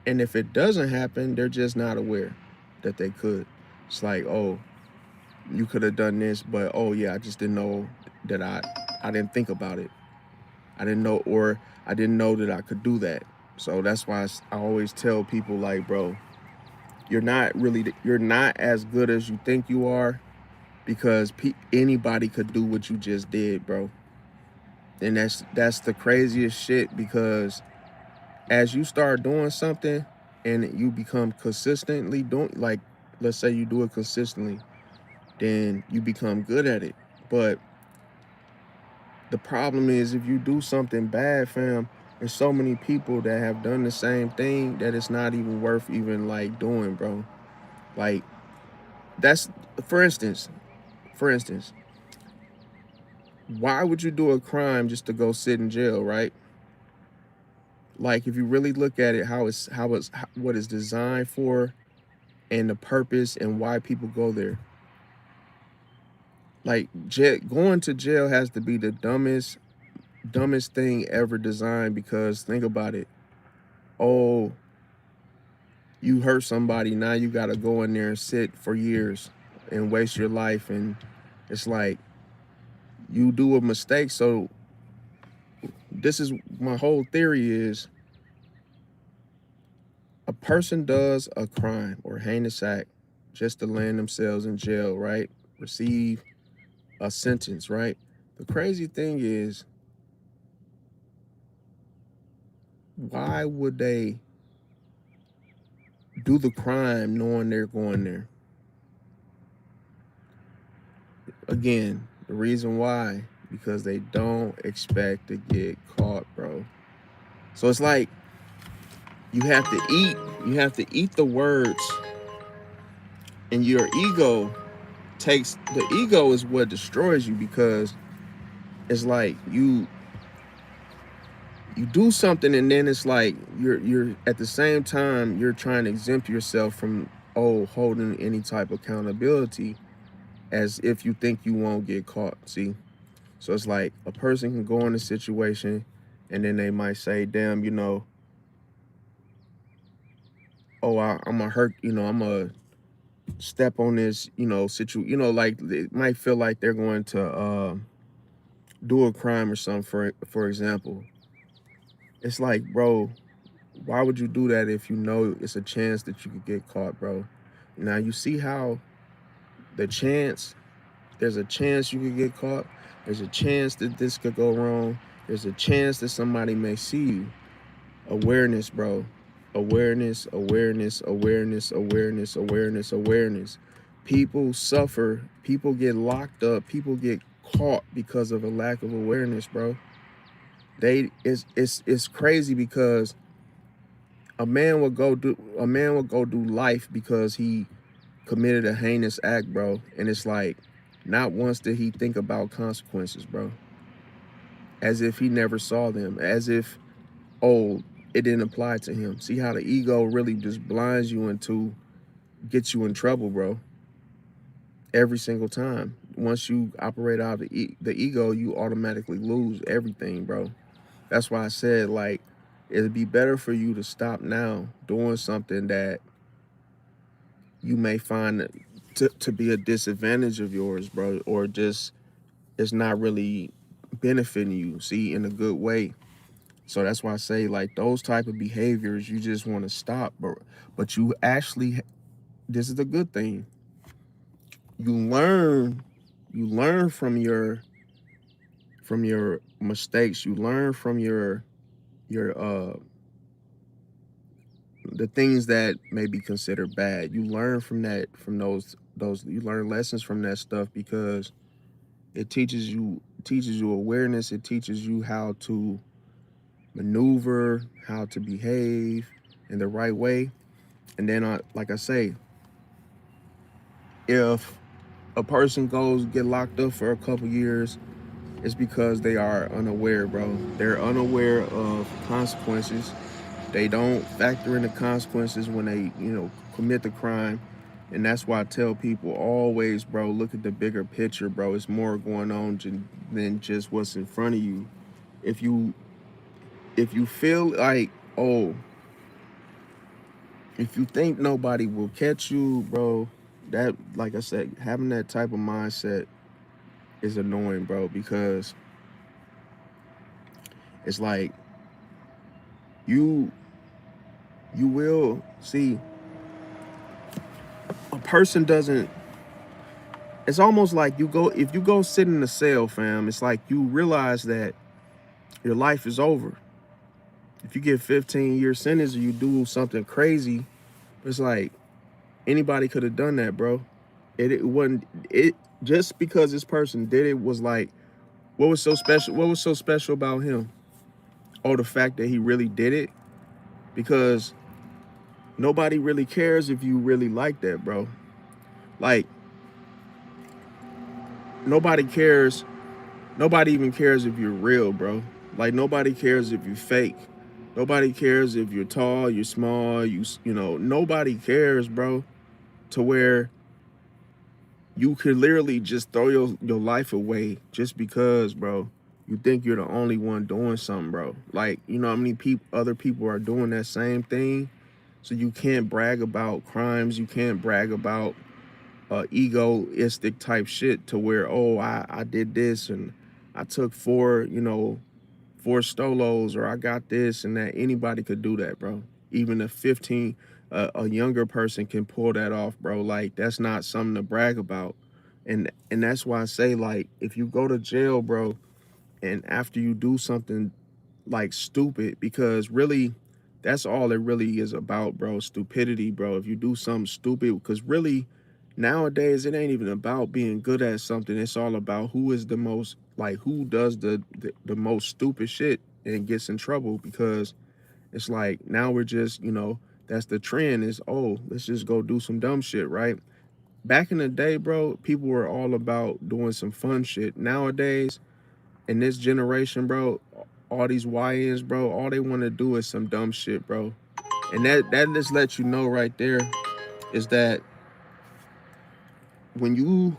And if it doesn't happen, they're just not aware that they could. It's like, oh, you could have done this, but oh yeah, I just didn't know that I didn't think about it. I didn't know, or I didn't know that I could do that. So that's why I always tell people, like, bro, you're not as good as you think you are because anybody could do what you just did, bro. And that's the craziest shit because as you start doing something and you become consistently doing, like, let's say you do it consistently, then you become good at it. But the problem is if you do something bad, fam, there's so many people that have done the same thing that it's not even worth even like doing, bro. Like, that's for instance, why would you do a crime just to go sit in jail, right? Like, if you really look at it, what it's designed for and the purpose and why people go there. Like, going to jail has to be the dumbest thing ever designed because think about it. Oh, you hurt somebody, now you got to go in there and sit for years and waste your life. And it's like you do a mistake. So this is my whole theory is a person does a crime or heinous act just to land themselves in jail, right? Receive a sentence, right? The crazy thing is, why would they do the crime knowing they're going there? Again, the reason why, because they don't expect to get caught, bro. So it's like you have to eat the words, and your ego the ego is what destroys you because it's like you do something and then it's like you're at the same time you're trying to exempt yourself from holding any type of accountability as if you think you won't get caught. See, so it's like a person can go in a situation and then they might say, damn, oh, I'm gonna hurt, you know, I'm gonna step on this, you know, you know, like they might feel like they're going to do a crime or something, for example. It's like, bro, why would you do that if you know it's a chance that you could get caught, bro? Now you see how the chance, there's a chance you could get caught. There's a chance that this could go wrong. There's a chance that somebody may see you. Awareness, bro. Awareness, awareness, awareness, awareness, awareness, awareness. People suffer. People get locked up. People get caught because of a lack of awareness, bro. It's crazy because a man will go do life because he committed a heinous act, bro. And it's like, not once did he think about consequences, bro. As if he never saw them. As if, oh, it didn't apply to him. See how the ego really just blinds you into, gets you in trouble, bro. Every single time. Once you operate out of the ego, you automatically lose everything, bro. That's why I said, like, it'd be better for you to stop now doing something that you may find to be a disadvantage of yours, bro, or just it's not really benefiting you, see, in a good way. So that's why I say, like, those type of behaviors you just want to stop, but you actually, this is the good thing. You learn from your mistakes. You learn from your the things that may be considered bad. You learn from that, from those you learn lessons from that stuff, because it teaches you awareness. It teaches you how to maneuver, how to behave in the right way. And then, like I say, if a person goes get locked up for a couple years, it's because they are unaware, bro. They're unaware of consequences. They don't factor in the consequences when they, commit the crime. And that's why I tell people always, bro, look at the bigger picture, bro. It's more going on than just what's in front of you. If you feel like, oh, if you think nobody will catch you, bro, that, like I said, having that type of mindset is annoying, bro, because it's like you will see a person doesn't, it's almost like if you go sit in a cell, fam, it's like you realize that your life is over. If you get 15-year sentence or you do something crazy, it's like anybody could have done that, bro. It wasn't it just because this person did it was like, what was so special? What was so special about him? Oh, the fact that he really did it, because nobody really cares if you really like that, bro. Like, nobody cares. Nobody even cares if you're real, bro. Like, nobody cares if you're fake. Nobody cares if you're tall, you're small, nobody cares, bro, to where you could literally just throw your life away just because, bro, you think you're the only one doing something, bro. Like, you know how many other people are doing that same thing? So you can't brag about crimes. You can't brag about egoistic type shit to where, oh, I did this and I took four stolos, or I got this and that. Anybody could do that, bro. Even a younger person can pull that off, bro. Like, that's not something to brag about. And that's why I say, like, if you go to jail, bro, and after you do something like stupid, because really that's all it really is about, bro. Stupidity, bro. If you do something stupid, because really nowadays it ain't even about being good at something. It's all about who is the most, like, who does the most stupid shit and gets in trouble. Because it's like now we're just, that's the trend is, oh, let's just go do some dumb shit, right? Back in the day, bro, people were all about doing some fun shit. Nowadays, in this generation, bro, all these YNs, bro, all they want to do is some dumb shit, bro. And that just lets you know right there is that when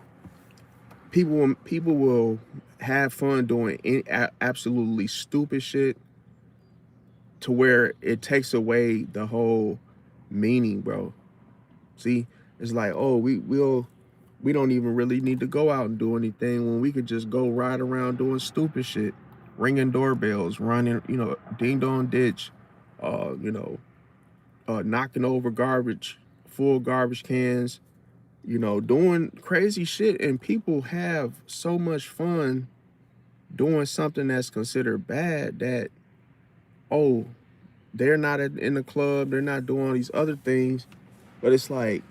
people will have fun doing absolutely stupid shit to where it takes away the whole meaning, bro. See, it's like, oh, we don't even really need to go out and do anything when we could just go ride around doing stupid shit, ringing doorbells, running, ding dong ditch, uh, you know, knocking over garbage, full garbage cans, doing crazy shit. And people have so much fun doing something that's considered bad that, oh, they're not in the club, they're not doing all these other things. But it's like,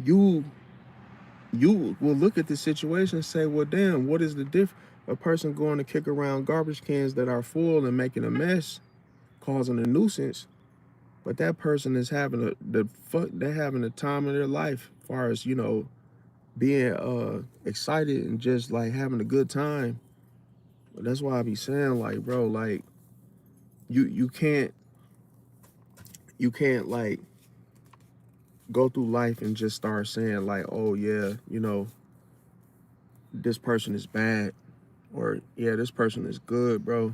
you will look at the situation and say, well, damn, what is the difference? A person going to kick around garbage cans that are full and making a mess, causing a nuisance, but that person is having they're having the time of their life, as far as being excited and just like having a good time. But that's why I be saying, like, bro, like, you can't like go through life and just start saying like, oh yeah, this person is bad, or yeah, this person is good, bro.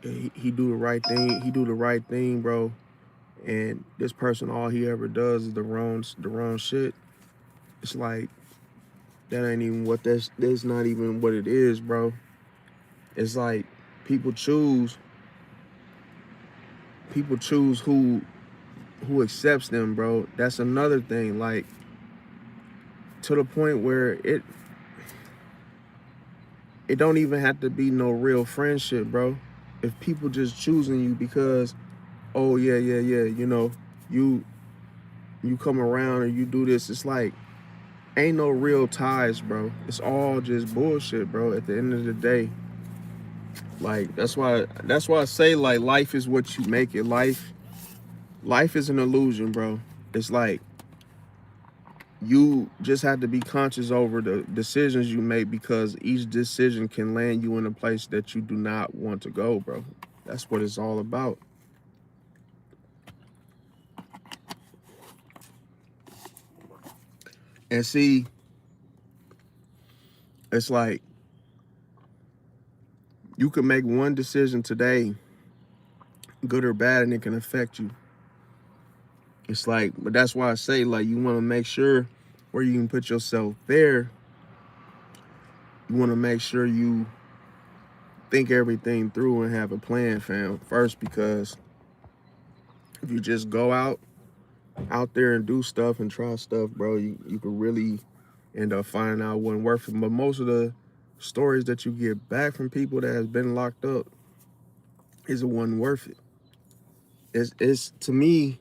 He do the right thing. He do the right thing, bro. And this person, all he ever does is the wrong shit. It's like, that ain't even what that's not even what it is, bro. It's like, people choose who accepts them, bro. That's another thing. Like, to the point where it don't even have to be no real friendship, bro. If people just choosing you because, oh yeah, you come around and you do this, it's like, ain't no real ties, bro. It's all just bullshit, bro. At the end of the day, like, that's why I say, like, life is what you make it. Life is an illusion, bro. It's like, you just have to be conscious over the decisions you make, because each decision can land you in a place that you do not want to go, bro. That's what it's all about. And see, it's like, you can make one decision today, good or bad, and it can affect you. It's like, but that's why I say, like, you want to make sure where you can put yourself there. You want to make sure you think everything through and have a plan, fam, first, because if you just go out there and do stuff and try stuff, bro, you could really end up finding out it wasn't worth it. But most of the stories that you get back from people that has been locked up is it wasn't worth it. It's to me,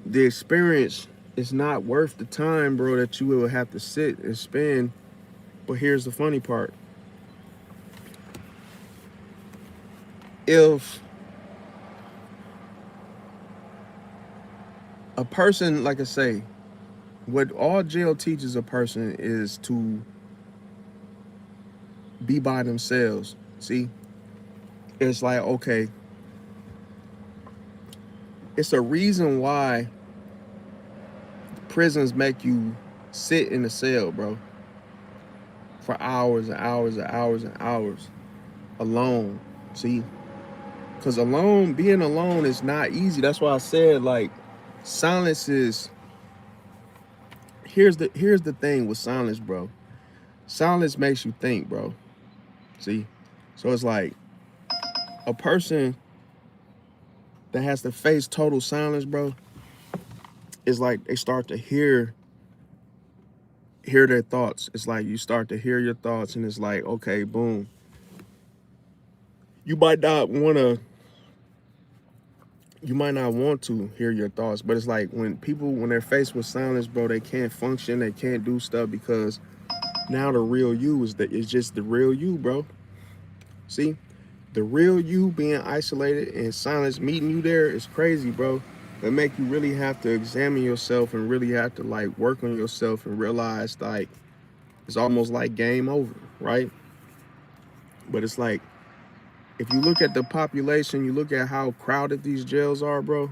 the experience is not worth the time, bro, that you will have to sit and spend. But here's the funny part. If a person, like I say, what all jail teaches a person is to be by themselves. See, it's like, okay, it's a reason why prisons make you sit in a cell, bro, for hours and hours and hours and hours alone. See, because being alone is not easy. That's why I said, like, silence is. Here's the thing with silence, bro. Silence makes you think, bro. See, so it's like, a person that has to face total silence, bro, is like they start to hear their thoughts. It's like you start to hear your thoughts, and it's like, okay, boom. You might not want to hear your thoughts, but it's like, when they're faced with silence, bro, they can't function, they can't do stuff, because now the real you is just the real you, bro. See, the real you being isolated and silence meeting you there is crazy, bro. It make you really have to examine yourself and really have to, like, work on yourself and realize, like, it's almost like game over, right? But it's like, if you look at the population, you look at how crowded these jails are, bro,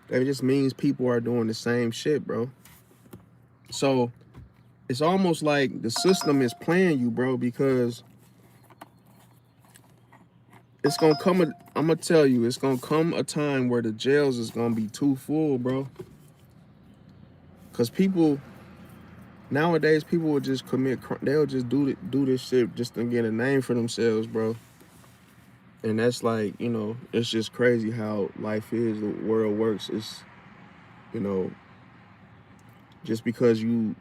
that just means people are doing the same shit, bro. So it's almost like the system is playing you, bro, because it's gonna come. I'm gonna tell you, it's gonna come a time where the jails is gonna be too full, bro. Cause people nowadays, people will just commit. They'll just do this shit just to get a name for themselves, bro. And that's like, you know, it's just crazy how life is. The world works. It's, you know, just because you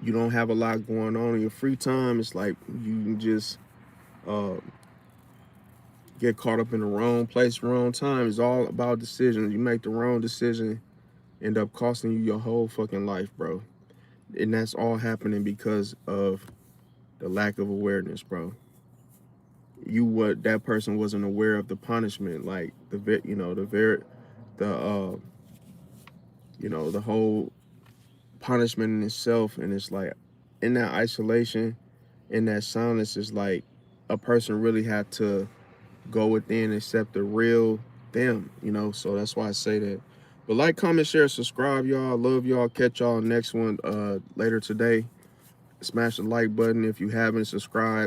don't have a lot going on in your free time, it's like you can just uh, get caught up in the wrong place, wrong time. It's all about decisions. You make the wrong decision, end up costing you your whole fucking life, bro. And that's all happening because of the lack of awareness, bro. What that person wasn't aware of the punishment, like the the whole punishment in itself. And it's like in that isolation, in that silence, is like a person really had to go within and accept the real them, so that's why I say that. But like, comment, share, subscribe, y'all. Love y'all. Catch y'all next one later today. Smash the like button if you haven't subscribed.